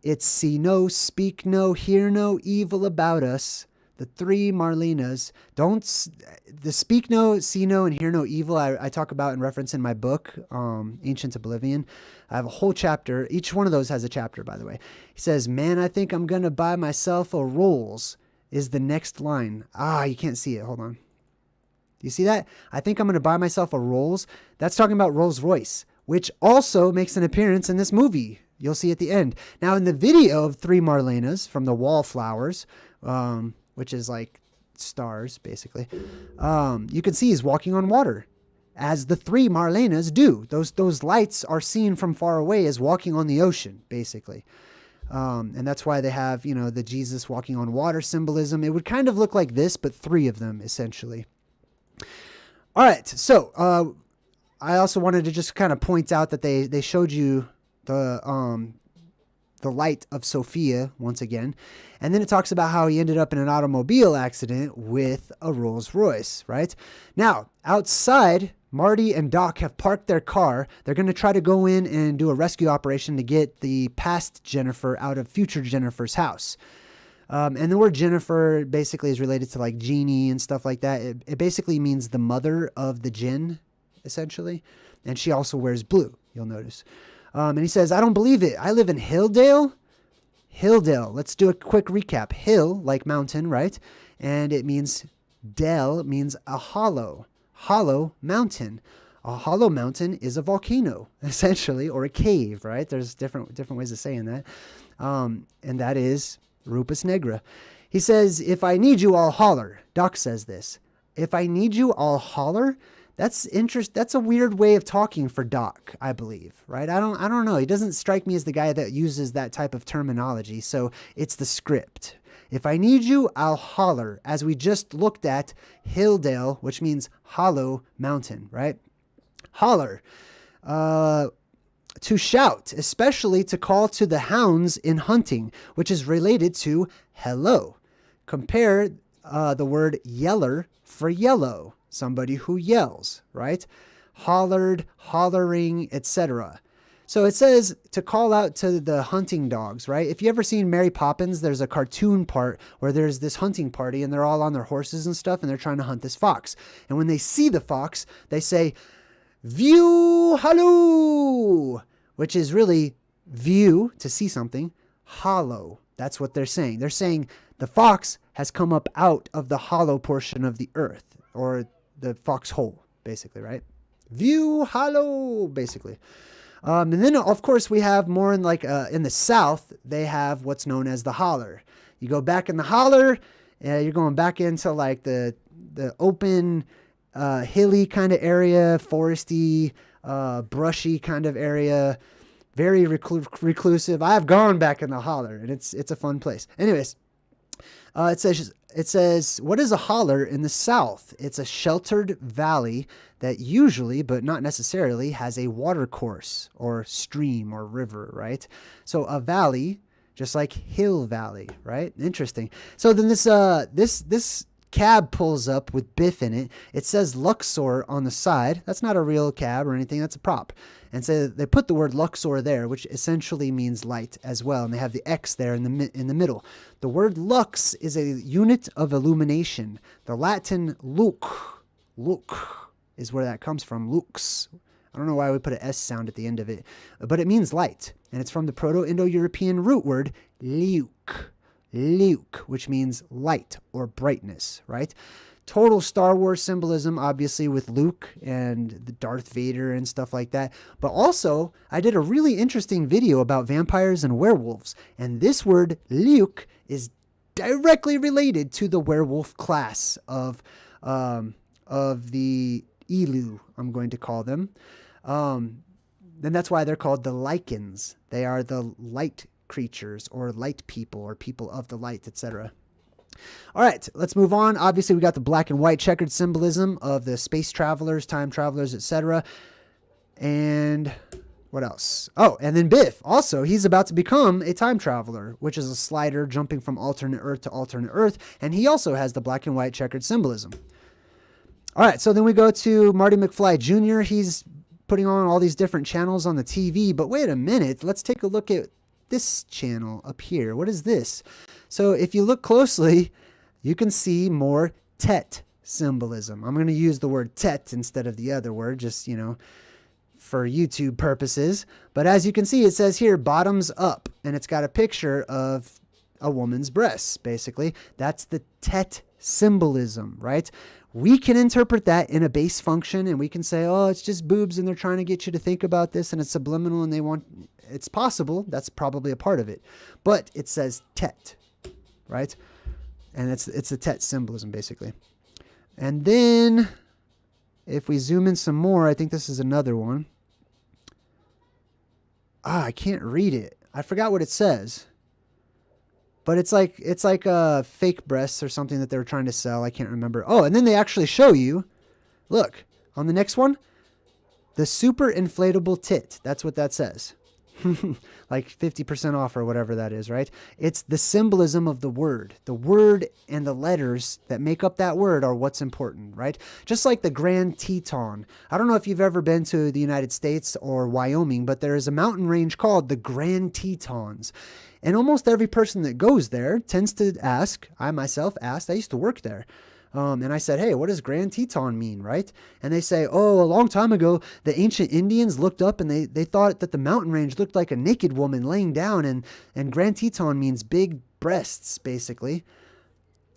It's see no, speak no, hear no evil about us. The three Marlenas. The speak no, see no, and hear no evil I talk about and reference in my book, Ancient Oblivion. I have a whole chapter. Each one of those has a chapter, by the way. He says, man, I think I'm going to buy myself a Rolls is the next line. You can't see it. Hold on. Do you see that? I think I'm going to buy myself a Rolls. That's talking about Rolls Royce, which also makes an appearance in this movie. You'll see at the end. Now, in the video of Three Marlenas from the Wallflowers, which is like stars, basically, you can see he's walking on water, as the three Marlenas do. Those lights are seen from far away as walking on the ocean, basically. And that's why they have, the Jesus walking on water symbolism. It would kind of look like this, but three of them, essentially. All right, so I also wanted to just kind of point out that they showed you the light of Sophia once again. And then it talks about how he ended up in an automobile accident with a Rolls Royce, right? Now, outside, Marty and Doc have parked their car. They're going to try to go in and do a rescue operation to get the past Jennifer out of future Jennifer's house. And the word Jennifer basically is related to like genie and stuff like that. It basically means the mother of the jinn, essentially. And she also wears blue, you'll notice. And he says, I don't believe it. I live in Hilldale. Hilldale. Let's do a quick recap. Hill, like mountain, right? And it means del means a hollow. Hollow mountain. A hollow mountain is a volcano, essentially, or a cave, right? There's different ways of saying that. And that is Rupus Negra. He says, if I need you, I'll holler. Doc says this. If I need you, I'll holler. That's a weird way of talking for Doc, I believe, right? I don't know. He doesn't strike me as the guy that uses that type of terminology. So it's the script. If I need you, I'll holler. As we just looked at Hilldale, which means hollow mountain, right? Holler. To shout, especially to call to the hounds in hunting, which is related to hello. Compare the word yeller for yellow. Somebody who yells, right? Hollered, hollering, etc. So it says to call out to the hunting dogs, right? If you ever seen Mary Poppins, there's a cartoon part where there's this hunting party and they're all on their horses and stuff and they're trying to hunt this fox. And when they see the fox, they say, view halloo, which is really view, to see something, hollow. That's what they're saying. They're saying the fox has come up out of the hollow portion of the earth, or the foxhole, basically, right? View hollow, basically. And then, of course, we have more in in the South, they have what's known as the holler. You go back in the holler You're going back into like the open, hilly kind of area, foresty, brushy kind of area, very reclusive. I have gone back in the holler, and it's a fun place. Anyways, it says, what is a holler in the south? It's a sheltered valley that usually, but not necessarily, has a watercourse or stream or river, right? So a valley, just like hill valley, right? Interesting. So then this cab pulls up with Biff in it. It says Luxor on the side. That's not a real cab or anything. That's a prop. And so they put the word Luxor there, which essentially means light as well. And they have the X there in the middle. The word lux is a unit of illumination. The Latin lux is where that comes from. Lux. I don't know why we put an S sound at the end of it, but it means light. And it's from the Proto-Indo-European root word liuk, which means light or brightness, right? Total Star Wars symbolism, obviously, with Luke and the Darth Vader and stuff like that. But also, I did a really interesting video about vampires and werewolves. And this word, liuk, is directly related to the werewolf class of the Elu, I'm going to call them. Then that's why they're called the Lycans. They are the light creatures or light people or people of the light, etc. All right, let's move on. Obviously, we got the black and white checkered symbolism of the space travelers, time travelers, etc. And what else? Oh, and then Biff. Also, he's about to become a time traveler, which is a slider jumping from alternate Earth to alternate Earth. And he also has the black and white checkered symbolism. All right, so then we go to Marty McFly Jr. He's putting on all these different channels on the TV. But wait a minute. Let's take a look at this channel up here. What is this? So if you look closely, you can see more Tet symbolism. I'm going to use the word Tet instead of the other word, just, for YouTube purposes. But as you can see, it says here, bottoms up, and it's got a picture of a woman's breasts, basically. That's the Tet symbolism, right? We can interpret that in a base function, and we can say, oh, it's just boobs, and they're trying to get you to think about this, and it's subliminal, and they want... It's possible. That's probably a part of it. But it says Tet, right? And it's the Tet symbolism, basically. And then, if we zoom in some more, I think this is another one. I can't read it. I forgot what it says. But it's like fake breasts or something that they were trying to sell. I can't remember. Oh, and then they actually show you. Look, on the next one, the super inflatable tit. That's what that says. Like 50% off or whatever that is, right? It's the symbolism of the word. The word and the letters that make up that word are what's important, right? Just like the Grand Teton. I don't know if you've ever been to the United States or Wyoming, but there is a mountain range called the Grand Tetons. And almost every person that goes there tends to ask, I myself asked, I used to work there. And I said, hey, what does Grand Teton mean, right? And they say, oh, a long time ago, the ancient Indians looked up and they thought that the mountain range looked like a naked woman laying down. And Grand Teton means big breasts, basically.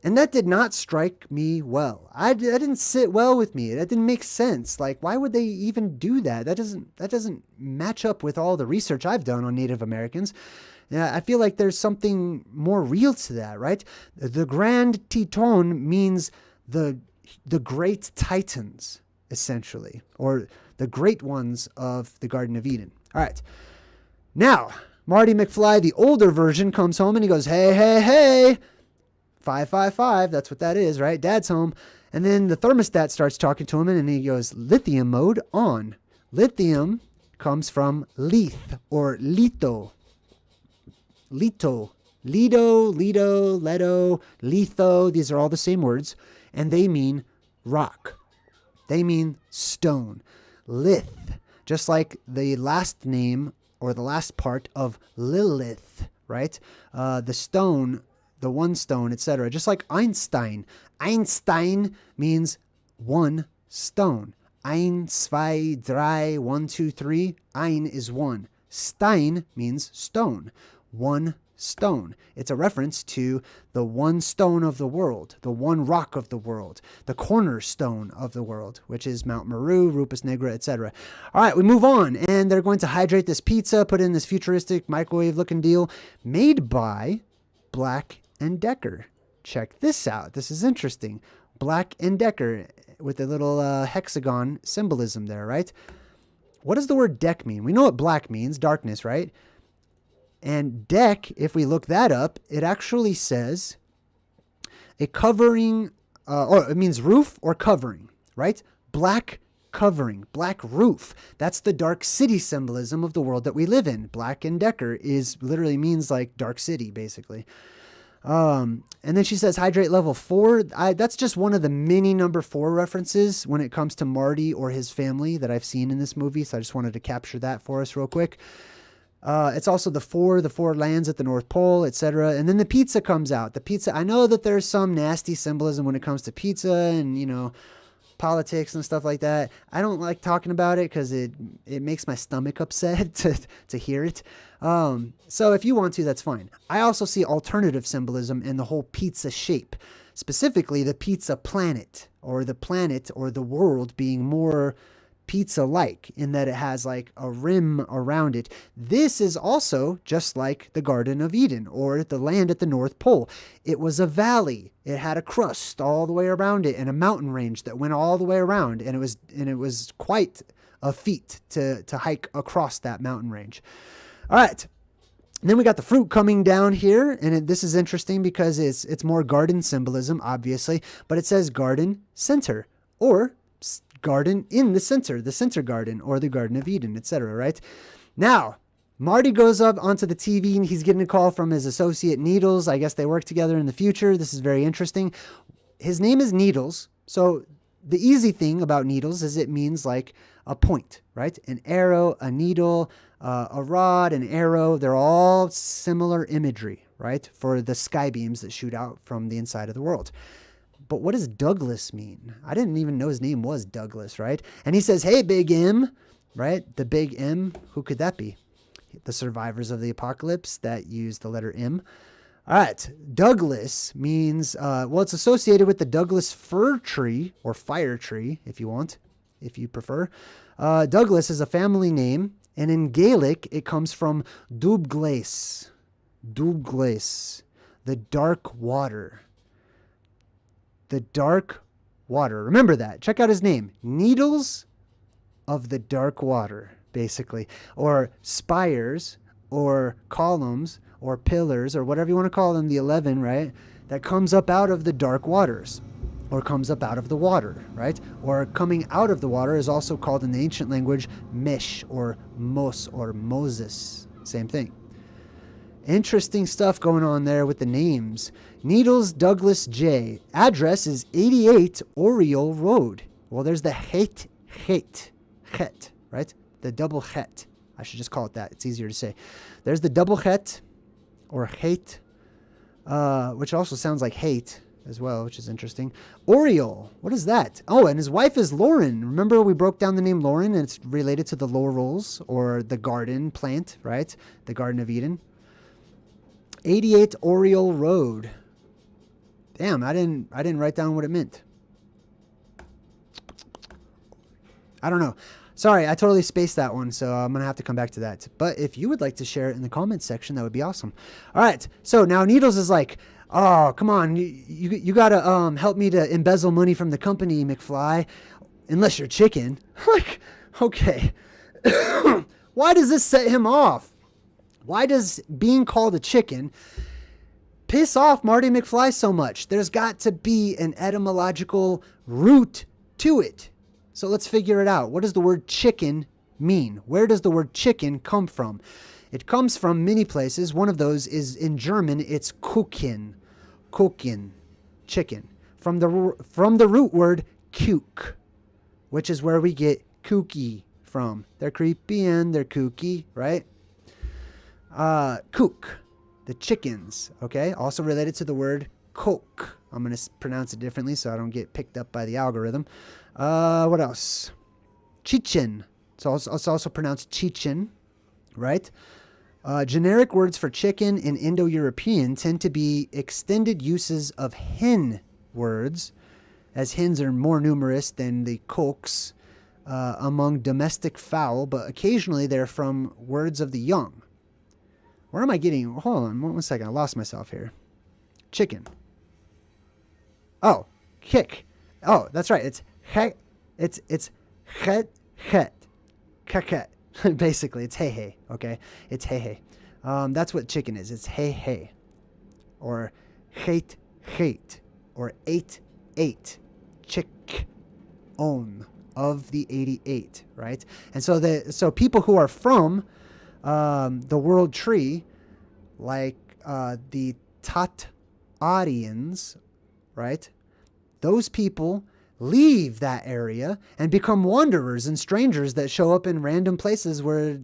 And that did not strike me well. That didn't sit well with me. That didn't make sense. Like, why would they even do that? That doesn't match up with all the research I've done on Native Americans. Yeah, I feel like there's something more real to that, right? The Grand Teton means the great titans, essentially, or the great ones of the Garden of Eden. All right. Now, Marty McFly, the older version, comes home and he goes, hey, hey, hey, 555. That's what that is, right? Dad's home. And then the thermostat starts talking to him and he goes, lithium mode on. Lithium comes from lith or litho. Lito, Lido, Leto, litho. These are all the same words. And they mean rock. They mean stone. Lith, just like the last name or the last part of Lilith, right? The stone, the one stone, etc. Just like Einstein. Einstein means one stone. Ein, zwei, drei, 1, 2, 3. Ein is one. Stein means stone. One stone. It's a reference to the one stone of the world, the one rock of the world, the cornerstone of the world, which is Mount Meru, Rupus Negra, etc. All right, we move on, and they're going to hydrate this pizza, put in this futuristic microwave-looking deal made by Black & Decker. check this out. This is interesting. Black and Decker with a little hexagon symbolism there, right? What does the word deck mean? We know what black means, darkness, right? And deck, if we look that up, it actually says a covering, or it means roof or covering, right? Black covering, black roof. That's the dark city symbolism of the world that we live in. Black and Decker is literally means like dark city, basically. And then she says hydrate level 4. That's just one of the many number 4 references when it comes to Marty or his family that I've seen in this movie. So I just wanted to capture that for us real quick. It's also the four lands at the North Pole, etc. And then the pizza comes out. The pizza, I know that there's some nasty symbolism when it comes to pizza and, you know, politics and stuff like that. I don't like talking about it because it makes my stomach upset to hear it. So if you want to, that's fine. I also see alternative symbolism in the whole pizza shape, specifically the pizza planet or the world being more pizza-like in that it has like a rim around it. This is also just like the Garden of Eden or the land at the North Pole. It was a valley. It had a crust all the way around it and a mountain range that went all the way around. And it was quite a feat to hike across that mountain range. All right. And then we got the fruit coming down here. And this is interesting because it's more garden symbolism, obviously, but it says garden center or garden in the center garden or the Garden of Eden, etc. Right? Now, Marty goes up onto the TV and he's getting a call from his associate Needles. I guess they work together in the future. This is very interesting. His name is Needles. So the easy thing about Needles is it means like a point, right? An arrow, a needle, a rod, an arrow. They're all similar imagery, right? For the sky beams that shoot out from the inside of the world. But what does Douglas mean? I didn't even know his name was Douglas, right? And he says, hey, Big M, right? The Big M, who could that be? The survivors of the apocalypse that use the letter M. All right. Douglas means, it's associated with the Douglas fir tree or fire tree, if you prefer. Douglas is a family name. And in Gaelic, it comes from Dubglace. Dubglace, the dark water. The dark water. Remember that. Check out his name. Needles of the dark water, basically. Or spires, or columns, or pillars, or whatever you want to call them, the 11, right? That comes up out of the dark waters. Or comes up out of the water, right? Or coming out of the water is also called in the ancient language Mesh, or Mos, or Moses. Same thing. Interesting stuff going on there with the names. Needles Douglas J. Address is 88 Oriole Road. Well, there's the het, right? The double het. I should just call it that. It's easier to say. There's the double het or hate, which also sounds like hate as well, which is interesting. Oriole. What is that? Oh, and his wife is Lauren. Remember we broke down the name Lauren and it's related to the laurels or the garden plant, right? The Garden of Eden. 88 Oriole Road. Damn, I didn't write down what it meant. I don't know. Sorry, I totally spaced that one, so I'm going to have to come back to that. But if you would like to share it in the comments section, that would be awesome. All right, so now Needles is like, oh, come on, you got to help me to embezzle money from the company, McFly, unless you're chicken. Like, okay. Why does this set him off? Why does being called a chicken piss off Marty McFly so much? There's got to be an etymological root to it. So let's figure it out. What does the word chicken mean? Where does the word chicken come from? It comes from many places. One of those is in German, it's Kuchen. Kuchen, chicken. From the root word kuk, which is where we get kooky from. They're creepy and they're kooky, right? Kook, the chickens, okay? Also related to the word coke. I'm going to pronounce it differently so I don't get picked up by the algorithm. What else? Chichen. It's also pronounced chichen, right? Generic words for chicken in Indo-European tend to be extended uses of hen words, as hens are more numerous than the cokes among domestic fowl, but occasionally they're from words of the young. Where am I getting? Hold on one second. I lost myself here. Chicken. Oh, kick. Oh, that's right. It's he. It's het het. Kaket. Basically, it's hey hey. Okay, it's hey hey. That's what chicken is. It's hey hey, or hate hate, or eight eight. Chick on of the 88, right? And so people who are from the world tree, like the Tatarians, right? Those people leave that area and become wanderers and strangers that show up in random places where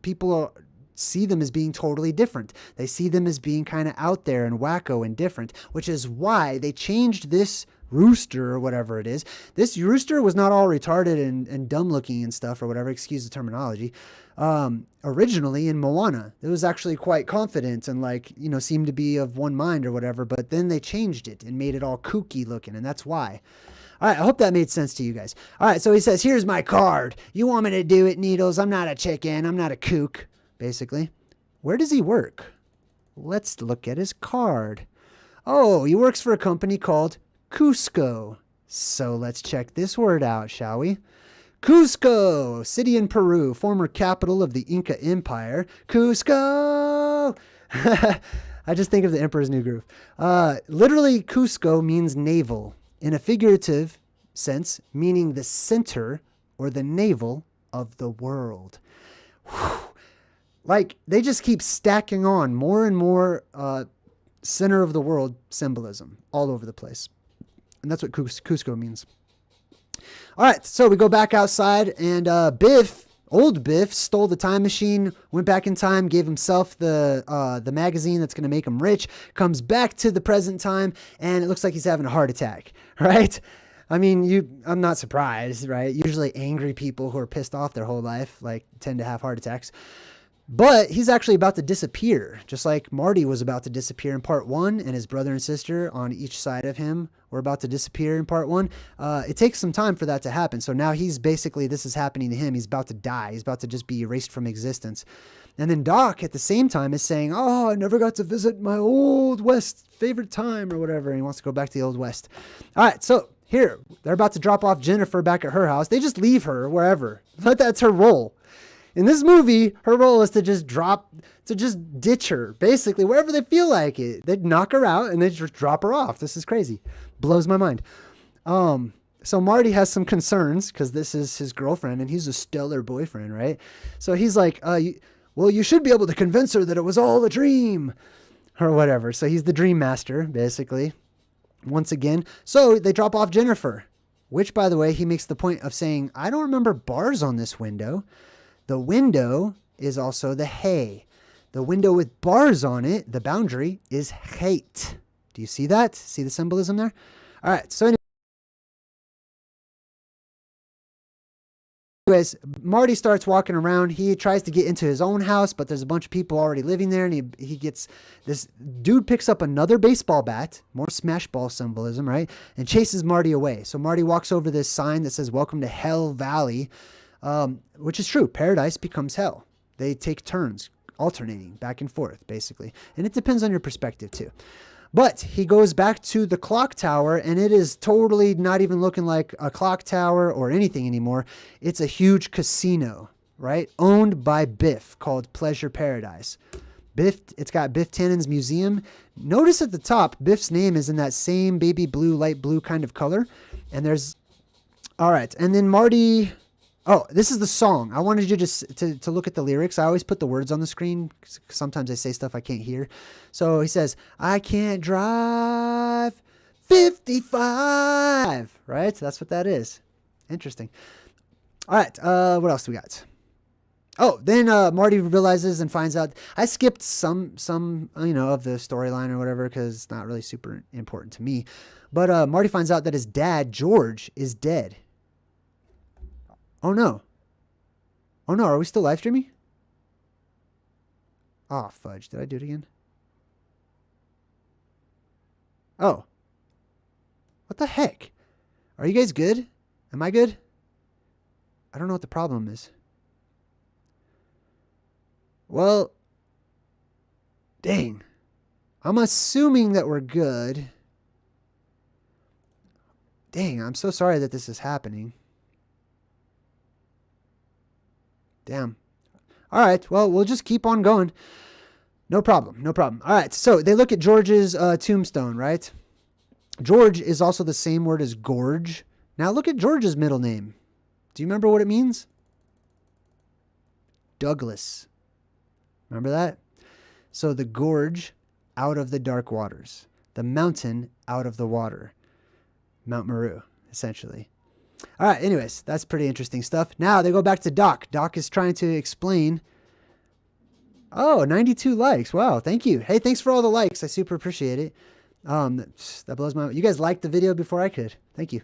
people see them as being totally different. They see them as being kind of out there and wacko and different, which is why they changed this rooster or whatever it is. This rooster was not all retarded and dumb looking and stuff or whatever, excuse the terminology. Originally in Moana, it was actually quite confident and seemed to be of one mind or whatever, but then they changed it and made it all kooky looking, and that's why. All right, I hope that made sense to you guys. All right, so he says, here's my card. You want me to do it, Needles? I'm not a chicken. I'm not a kook, basically. Where does he work? Let's look at his card. Oh, he works for a company called Cusco. So let's check this word out, shall we? Cusco, city in Peru, former capital of the Inca Empire. Cusco! I just think of the Emperor's New Groove. Literally, Cusco means navel, in a figurative sense, meaning the center or the navel of the world. Whew. Like, they just keep stacking on more and more center of the world symbolism all over the place. And that's what Cusco means. All right, so we go back outside, and old Biff, stole the time machine, went back in time, gave himself the magazine that's going to make him rich, comes back to the present time, and it looks like he's having a heart attack, right? I mean, I'm not surprised, right? Usually angry people who are pissed off their whole life, tend to have heart attacks. But he's actually about to disappear, just like Marty was about to disappear in part 1, and his brother and sister on each side of him were about to disappear in part 1. It takes some time for that to happen. So now this is happening to him. He's about to die. He's about to just be erased from existence. And then Doc at the same time is saying, oh, I never got to visit my Old West favorite time or whatever. And he wants to go back to the Old West. All right, so here, they're about to drop off Jennifer back at her house. They just leave her wherever. That's her role. In this movie, her role is to just ditch her, basically, wherever they feel like it. They'd knock her out and they just drop her off. This is crazy. Blows my mind. So Marty has some concerns because this is his girlfriend and he's a stellar boyfriend, right? So he's like, you should be able to convince her that it was all a dream or whatever. So he's the dream master, basically, once again. So they drop off Jennifer, which, by the way, he makes the point of saying, I don't remember bars on this window. The window is also the hay. The window with bars on it, the boundary, is hate. Do you see that? See the symbolism there? All right. So anyways, Marty starts walking around. He tries to get into his own house, but there's a bunch of people already living there. And he gets, this dude picks up another baseball bat, more smash ball symbolism, right? And chases Marty away. So Marty walks over this sign that says, welcome to Hell Valley. Which is true. Paradise becomes hell. They take turns, alternating back and forth, basically. And it depends on your perspective, too. But he goes back to the clock tower, and it is totally not even looking like a clock tower or anything anymore. It's a huge casino, right? Owned by Biff, called Pleasure Paradise. Biff, it's got Biff Tannen's museum. Notice at the top, Biff's name is in that same baby blue, light blue kind of color. And there's... All right. And then Marty... Oh, this is the song. I wanted you to look at the lyrics. I always put the words on the screen. Sometimes I say stuff I can't hear. So he says, I can't drive 55. Right? That's what that is. Interesting. All right. What else do we got? Oh, then Marty realizes and finds out. I skipped some of the storyline or whatever because it's not really super important to me. But Marty finds out that his dad, George, is dead. Oh no. Are we still live streaming? Oh, fudge. Did I do it again? Oh. What the heck? Are you guys good? Am I good? I don't know what the problem is. Well, dang. I'm assuming that we're good. Dang, I'm so sorry that this is happening. Damn. All right, well, we'll just keep on going. No problem, no problem. All right, so they look at George's tombstone, right? George is also the same word as gorge. Now look at George's middle name. Do you remember what it means? Douglas. Remember that? So the gorge, out of the dark waters. The mountain, out of the water. Mount Meru, essentially. All right, anyways, that's pretty interesting stuff. Now they go back to Doc. Doc is trying to explain. Oh, 92 likes. Wow, thank you. Hey, thanks for all the likes. I super appreciate it. That blows my mind. You guys liked the video before I could. Thank you.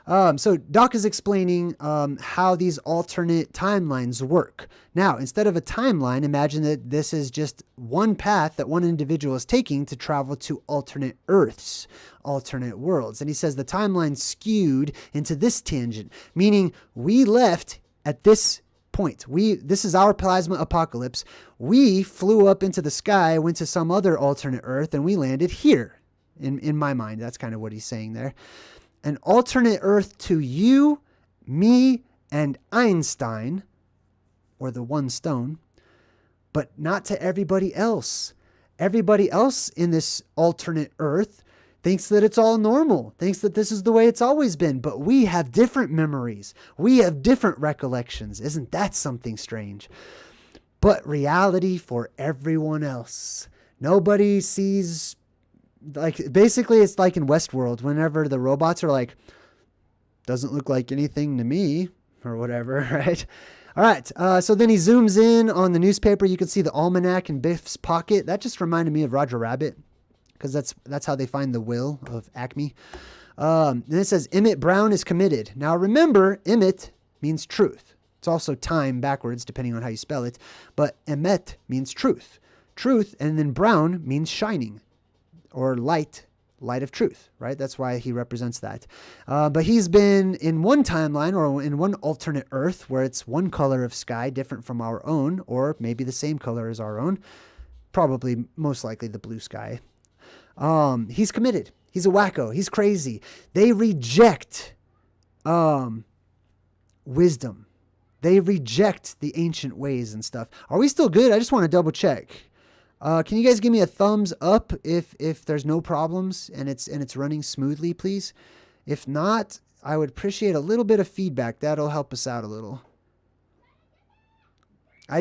So Doc is explaining how these alternate timelines work. Now, instead of a timeline, imagine that this is just one path that one individual is taking to travel to alternate Earths, alternate worlds. And he says the timeline skewed into this tangent, meaning we left at this point. This is our plasma apocalypse. We flew up into the sky, went to some other alternate Earth, and we landed here. In my mind, that's kind of what he's saying there. An alternate Earth to you, me, and Einstein, or the one stone, but not to everybody else. Everybody else in this alternate Earth thinks that it's all normal, thinks that this is the way it's always been, but we have different memories. We have different recollections. Isn't that something strange? But reality for everyone else. Nobody sees... Like, basically, it's like in Westworld, whenever the robots are like, doesn't look like anything to me, or whatever, right? All right, so then he zooms in on the newspaper. You can see the almanac in Biff's pocket. That just reminded me of Roger Rabbit, because that's how they find the will of Acme. Then it says, Emmett Brown is committed. Now, remember, Emmett means truth. It's also time backwards, depending on how you spell it. But Emmet means truth. Truth, and then Brown means shining. Or light of truth, right? That's why he represents that. But he's been in one timeline or in one alternate Earth where it's one color of sky different from our own, or maybe the same color as our own. Probably, most likely, the blue sky. He's committed. He's a wacko. He's crazy. They reject wisdom. They reject the ancient ways and stuff. Are we still good? I just want to double check. Can you guys give me a thumbs up if there's no problems and it's running smoothly, please? If not, I would appreciate a little bit of feedback. That'll help us out a little.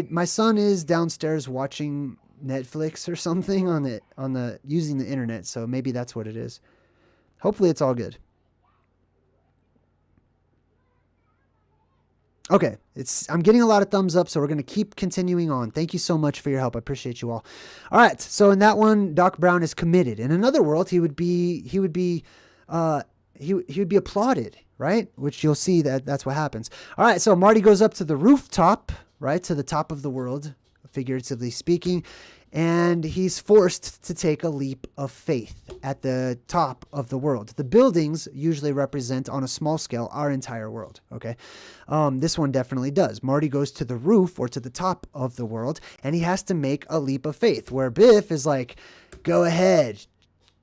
My son is downstairs watching Netflix or something using the internet, so maybe that's what it is. Hopefully it's all good. Okay, I'm getting a lot of thumbs up, so we're going to keep continuing on. Thank you so much for your help. I appreciate you all. All right, so in that one, Doc Brown is committed. In another world, he would be applauded, right? Which you'll see that's what happens. All right, so Marty goes up to the rooftop, right, to the top of the world, figuratively speaking, and he's forced to take a leap of faith at the top of the world. The buildings usually represent, on a small scale, our entire world, okay? This one definitely does. Marty goes to the roof, or to the top of the world, and he has to make a leap of faith, where Biff is like, go ahead,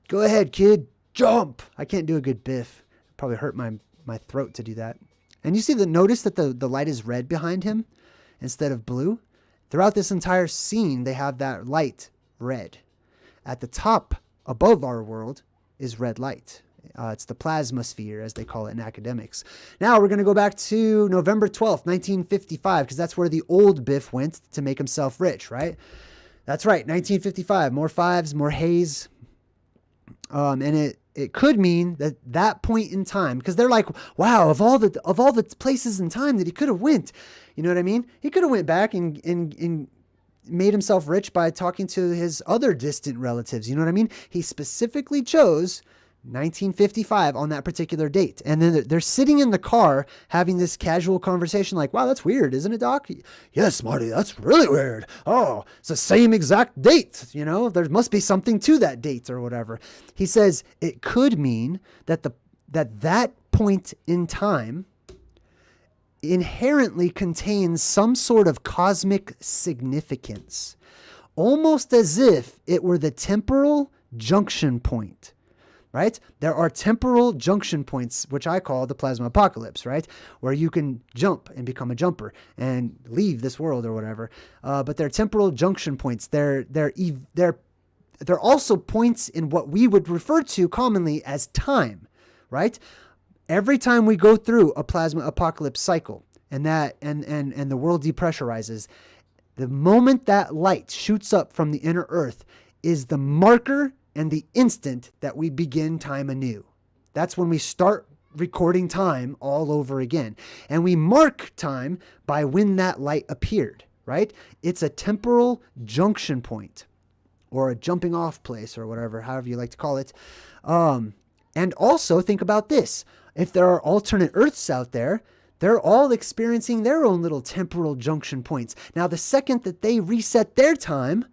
kid, jump. I can't do a good Biff. Probably hurt my throat to do that. And you see notice that the light is red behind him instead of blue? Throughout this entire scene, they have that light red. At the top, above our world, is red light. It's the plasma sphere, as they call it in academics. Now, we're going to go back to November 12th, 1955, because that's where the old Biff went to make himself rich, right? That's right, 1955. More fives, more haze. And it could mean that point in time, because they're like, wow, of all the places in time that he could have went, you know what I mean? He could have went back and made himself rich by talking to his other distant relatives. You know what I mean? He specifically chose 1955 on that particular date. And then they're sitting in the car having this casual conversation like, wow, that's weird, isn't it, Doc? Yes, Marty, that's really weird. Oh, it's the same exact date. You know, there must be something to that date or whatever. He says it could mean that that point in time inherently contains some sort of cosmic significance, almost as if it were the temporal junction point. right? There are temporal junction points, which I call the plasma apocalypse, right? Where you can jump and become a jumper and leave this world or whatever. But they're temporal junction points. They're also points in what we would refer to commonly as time, right? Every time we go through a plasma apocalypse cycle and the world depressurizes, the moment that light shoots up from the inner earth is the marker and the instant that we begin time anew. That's when we start recording time all over again. And we mark time by when that light appeared, right? It's a temporal junction point or a jumping off place or whatever, however you like to call it. And also think about this. If there are alternate Earths out there, they're all experiencing their own little temporal junction points. Now, the second that they reset their time,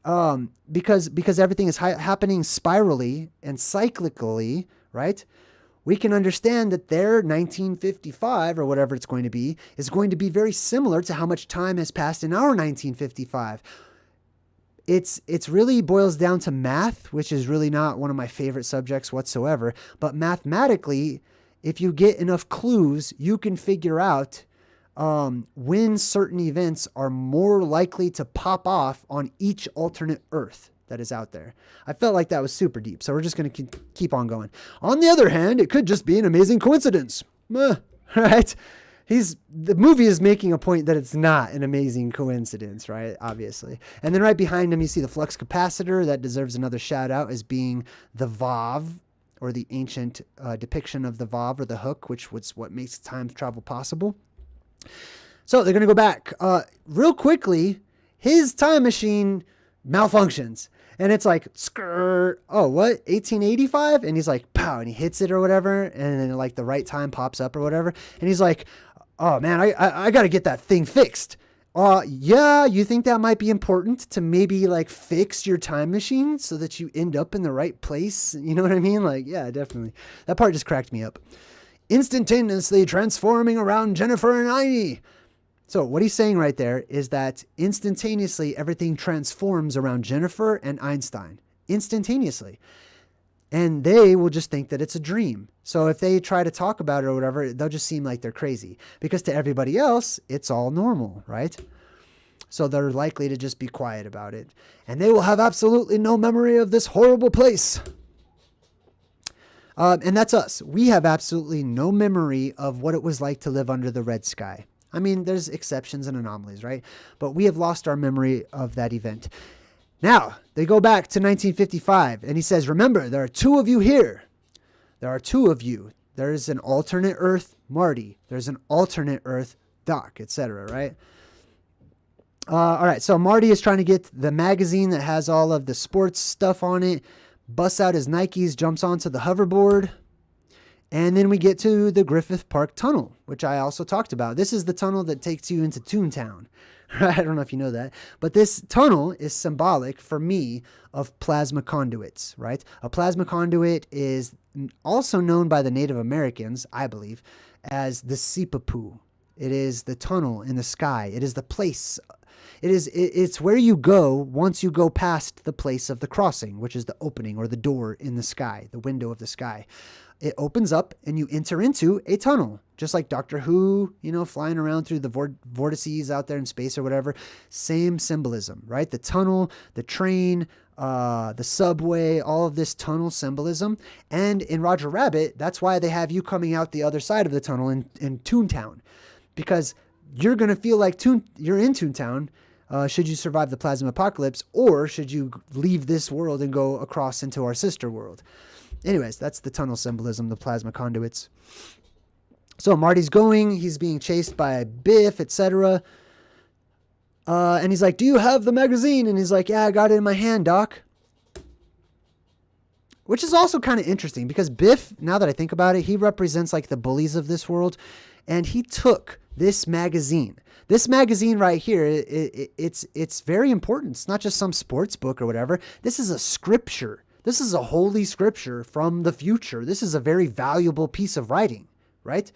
because everything is happening spirally and cyclically, right? We can understand that their 1955 or whatever it's going to be is going to be very similar to how much time has passed in our 1955. It's really boils down to math, which is really not one of my favorite subjects whatsoever. But mathematically, if you get enough clues, you can figure out when certain events are more likely to pop off on each alternate Earth that is out there. I felt like that was super deep, so we're just going to keep on going. On the other hand, it could just be an amazing coincidence. Right? The movie is making a point that it's not an amazing coincidence, right? Obviously. And then right behind him, you see the flux capacitor. That deserves another shout out as being the Vav, or the ancient depiction of the Vav or the hook, which was what makes time travel possible. So they're going to go back. Real quickly, his time machine malfunctions. And it's like, skirt, oh, what, 1885? And he's like, pow, and he hits it or whatever. And then like the right time pops up or whatever. And he's like, oh man, I got to get that thing fixed. Yeah, you think that might be important to maybe like fix your time machine so that you end up in the right place? You know what I mean? Like, yeah, definitely. That part just cracked me up. Instantaneously transforming around Jennifer and Heidi. So what he's saying right there is that instantaneously everything transforms around Jennifer and Einstein. Instantaneously. And they will just think that it's a dream. So if they try to talk about it or whatever, they'll just seem like they're crazy. Because to everybody else, it's all normal, right? So they're likely to just be quiet about it. And they will have absolutely no memory of this horrible place. And that's us. We have absolutely no memory of what it was like to live under the red sky. I mean, there's exceptions and anomalies, right? But we have lost our memory of that event. Now, they go back to 1955, and he says, remember, there are two of you here. There are two of you. There's an alternate Earth, Marty. There's an alternate Earth, Doc, etc., right? All right, so Marty is trying to get the magazine that has all of the sports stuff on it, busts out his Nikes, jumps onto the hoverboard, and then we get to the Griffith Park Tunnel, which I also talked about. This is the tunnel that takes you into Toontown. I don't know if you know that, but this tunnel is symbolic for me of plasma conduits, right? A plasma conduit is also known by the Native Americans, I believe, as the Sipapu. It is the tunnel in the sky. It is the place. It's where you go once you go past the place of the crossing, which is the opening or the door in the sky, the window of the sky. It opens up and you enter into a tunnel, just like Doctor Who, flying around through the vortices out there in space or whatever. Same symbolism, right? The tunnel, the train, the subway, all of this tunnel symbolism. And in Roger Rabbit, that's why they have you coming out the other side of the tunnel in Toontown, because you're going to feel like you're in Toontown should you survive the plasma apocalypse, or should you leave this world and go across into our sister world. Anyways, that's the tunnel symbolism, the plasma conduits. So Marty's going, he's being chased by Biff, etc. And he's like, do you have the magazine? And he's like, yeah, I got it in my hand, Doc. Which is also kind of interesting because Biff, now that I think about it, he represents like the bullies of this world. And he took this magazine. This magazine right here, it's very important. It's not just some sports book or whatever. This is a scripture. This is a holy scripture from the future. This is a very valuable piece of writing, right?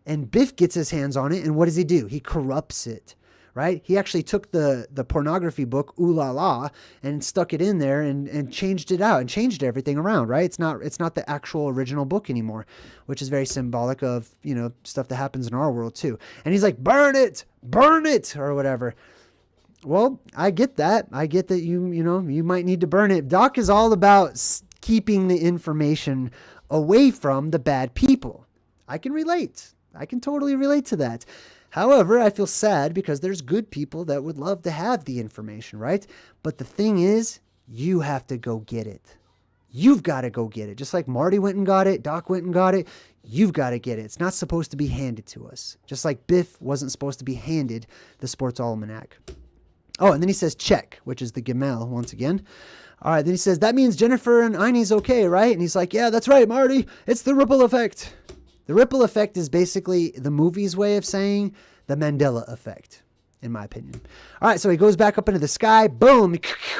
And Biff gets his hands on it, and what does he do? He corrupts it, right? He actually took the pornography book, Ooh La La, and stuck it in there and changed it out and changed everything around, right? It's not the actual original book anymore, which is very symbolic of, stuff that happens in our world too. And he's like, burn it, or whatever. Well, I get that. I get that you might need to burn it. Doc is all about keeping the information away from the bad people. I can relate. I can totally relate to that. However, I feel sad because there's good people that would love to have the information, right? But the thing is, you have to go get it. You've got to go get it. Just like Marty went and got it, Doc went and got it, you've got to get it. It's not supposed to be handed to us. Just like Biff wasn't supposed to be handed the Sports Almanac. Oh, and then he says check, which is the Gemel once again. All right, then he says, that means Jennifer and Einie's okay, right? And he's like, yeah, that's right, Marty. It's the ripple effect. The ripple effect is basically the movie's way of saying the Mandela effect, in my opinion. All right, so he goes back up into the sky. Boom,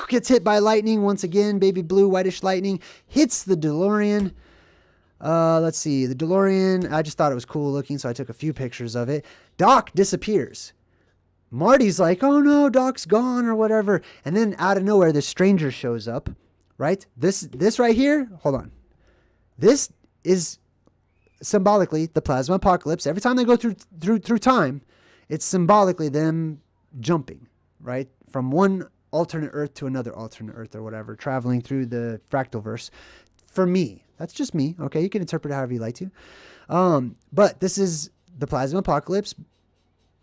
gets hit by lightning once again. Baby blue, whitish lightning hits the DeLorean. Let's see, the DeLorean, I just thought it was cool looking, so I took a few pictures of it. Doc disappears. Marty's like, oh no, Doc's gone or whatever. And then out of nowhere, this stranger shows up, right? This right here, hold on. This is symbolically the plasma apocalypse. Every time they go through time, it's symbolically them jumping, right? From one alternate Earth to another alternate Earth or whatever, traveling through the fractalverse. For me, that's just me. Okay, you can interpret it however you like to. But this is the plasma apocalypse.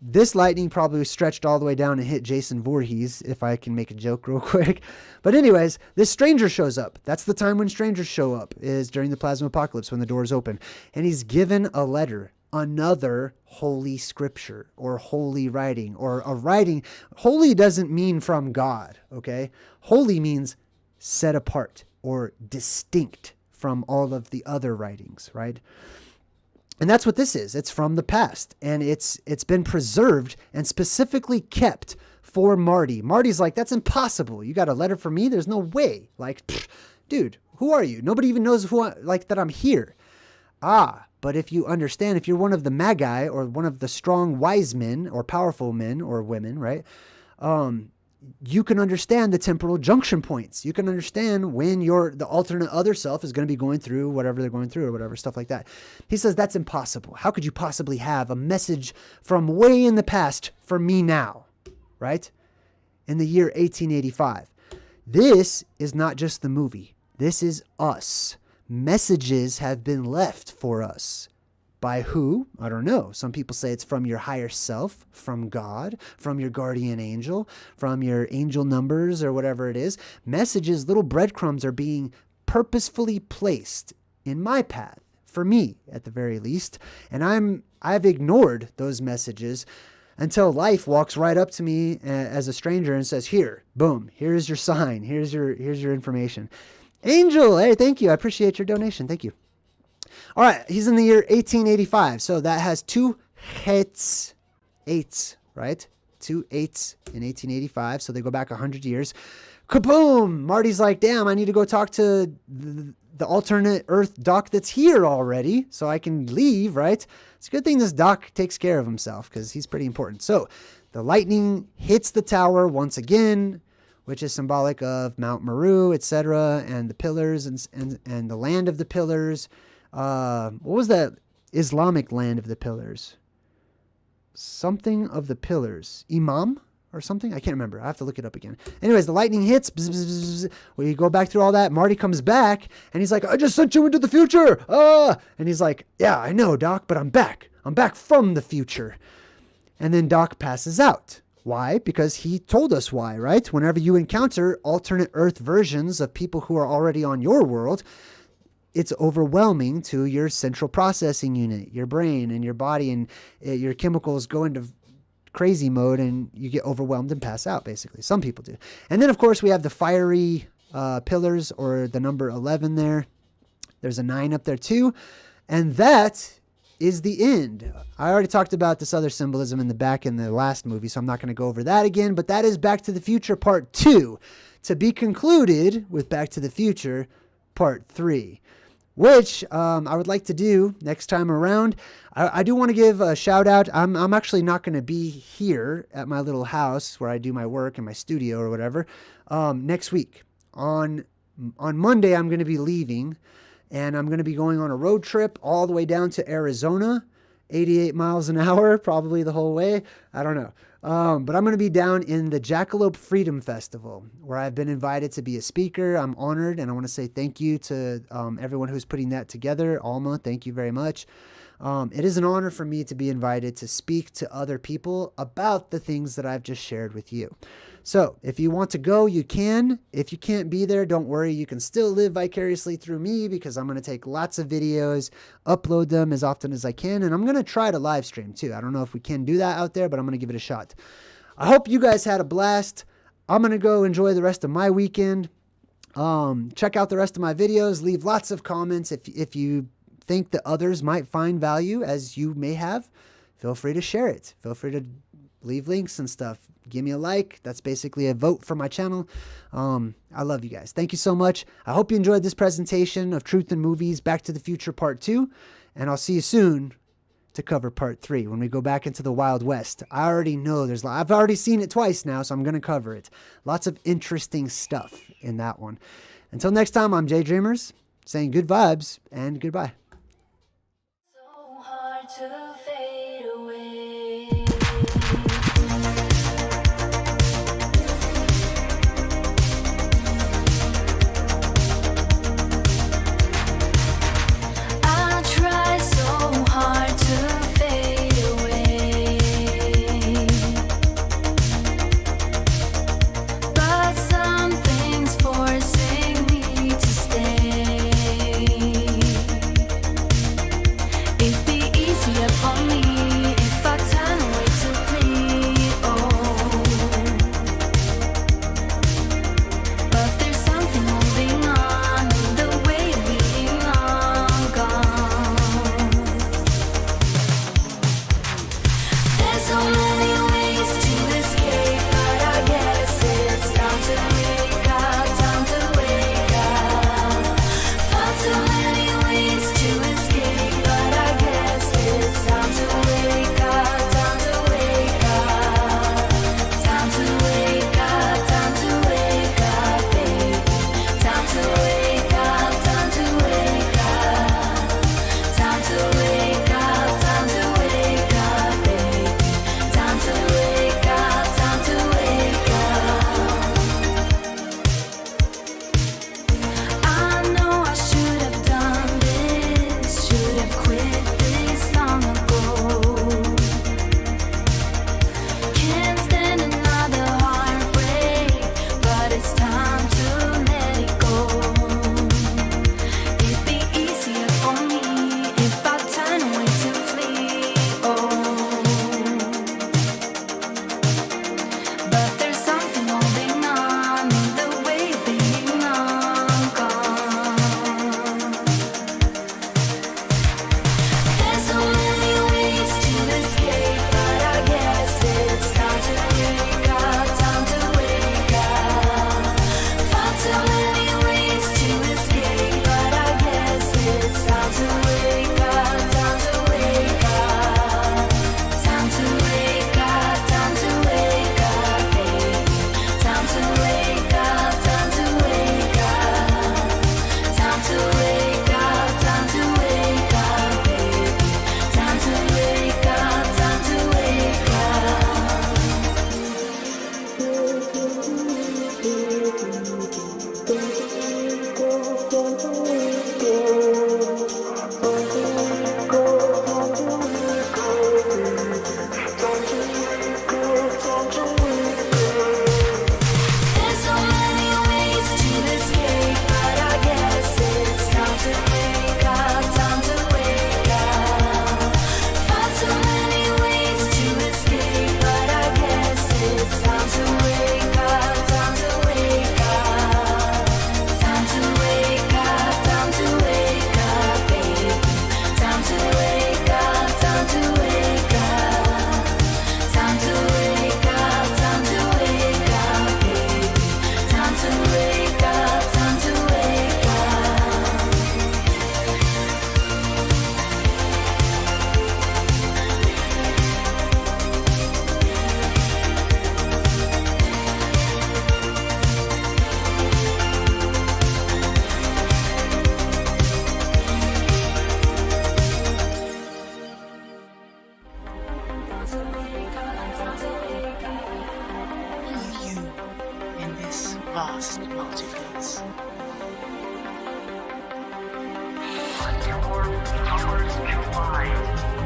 This lightning probably was stretched all the way down and hit Jason Voorhees, if I can make a joke real quick. But anyways, this stranger shows up. That's the time when strangers show up, is during the plasma apocalypse when the doors open. And he's given a letter, another holy scripture or holy writing or a writing. Holy doesn't mean from God, okay? Holy means set apart or distinct from all of the other writings, right? And that's what this is. It's from the past, and it's been preserved and specifically kept for Marty. Marty's like, that's impossible. You got a letter for me? There's no way. Like, dude, who are you? Nobody even knows that I'm here. But if you understand, if you're one of the magi or one of the strong wise men or powerful men or women, right? You can understand the temporal junction points. You can understand when the alternate other self is going to be going through whatever they're going through or whatever, stuff like that. He says, that's impossible. How could you possibly have a message from way in the past for me now, right? In the year 1885. This is not just the movie. This is us. Messages have been left for us. By who? I don't know. Some people say it's from your higher self, from God, from your guardian angel, from your angel numbers or whatever it is. Messages, little breadcrumbs are being purposefully placed in my path, for me at the very least. And I've ignored those messages until life walks right up to me as a stranger and says, here, boom, here's your sign. Here's your information. Angel, hey, thank you. I appreciate your donation. Thank you. All right, he's in the year 1885, so that has two eights, right? 2 8s in 1885, so they go back 100 years. Kaboom! Marty's like, damn, I need to go talk to the alternate Earth Doc that's here already, so I can leave, right? It's a good thing this Doc takes care of himself, because he's pretty important. So the lightning hits the tower once again, which is symbolic of Mount Meru, etc., and the pillars and the land of the pillars. What was that Islamic land of the pillars? Something of the pillars. Imam or something? I can't remember. I have to look it up again. Anyways, the lightning hits. Bzz, bzz, bzz. We go back through all that. Marty comes back and he's like, I just sent you into the future. And he's like, yeah, I know, Doc, but I'm back. I'm back from the future. And then Doc passes out. Why? Because he told us why, right? Whenever you encounter alternate Earth versions of people who are already on your world, it's overwhelming to your central processing unit, your brain and your body, and your chemicals go into crazy mode and you get overwhelmed and pass out, basically. Some people do. And then, of course, we have the fiery pillars, or the number 11 there. There's a 9 up there too. And that is the end. I already talked about this other symbolism in the back in the last movie, so I'm not going to go over that again, but that is Back to the Future Part 2, to be concluded with Back to the Future Part 3. which I would like to do next time around. I do want to give a shout out. I'm actually not going to be here at my little house where I do my work in my studio or whatever next week. On Monday, I'm going to be leaving, and I'm going to be going on a road trip all the way down to Arizona, 88 miles an hour, probably the whole way. I don't know. But I'm going to be down in the Jackalope Freedom Festival, where I've been invited to be a speaker. I'm honored, and I want to say thank you to everyone who's putting that together. Alma, thank you very much. It is an honor for me to be invited to speak to other people about the things that I've just shared with you. So if you want to go, you can. If you can't be there, don't worry. You can still live vicariously through me, because I'm going to take lots of videos, upload them as often as I can, and I'm going to try to live stream too. I don't know if we can do that out there, but I'm going to give it a shot. I hope you guys had a blast. I'm going to go enjoy the rest of my weekend. Check out the rest of my videos. Leave lots of comments if you think that others might find value, as you may have. Feel free to share it. Feel free to leave links and stuff. Give me a like. That's basically a vote for my channel. I love you guys. Thank you so much. I hope you enjoyed this presentation of Truth in Movies Back to the Future Part 2. And I'll see you soon to cover Part 3 when we go back into the Wild West. I already know I've already seen it twice now, so I'm going to cover it. Lots of interesting stuff in that one. Until next time, I'm JayDreamerZ, saying good vibes and goodbye. So hard to fade away. I try so hard to fade away, but something's forcing me to stay. It'd be easier for Only you in this vast multiverse. Your powers collide.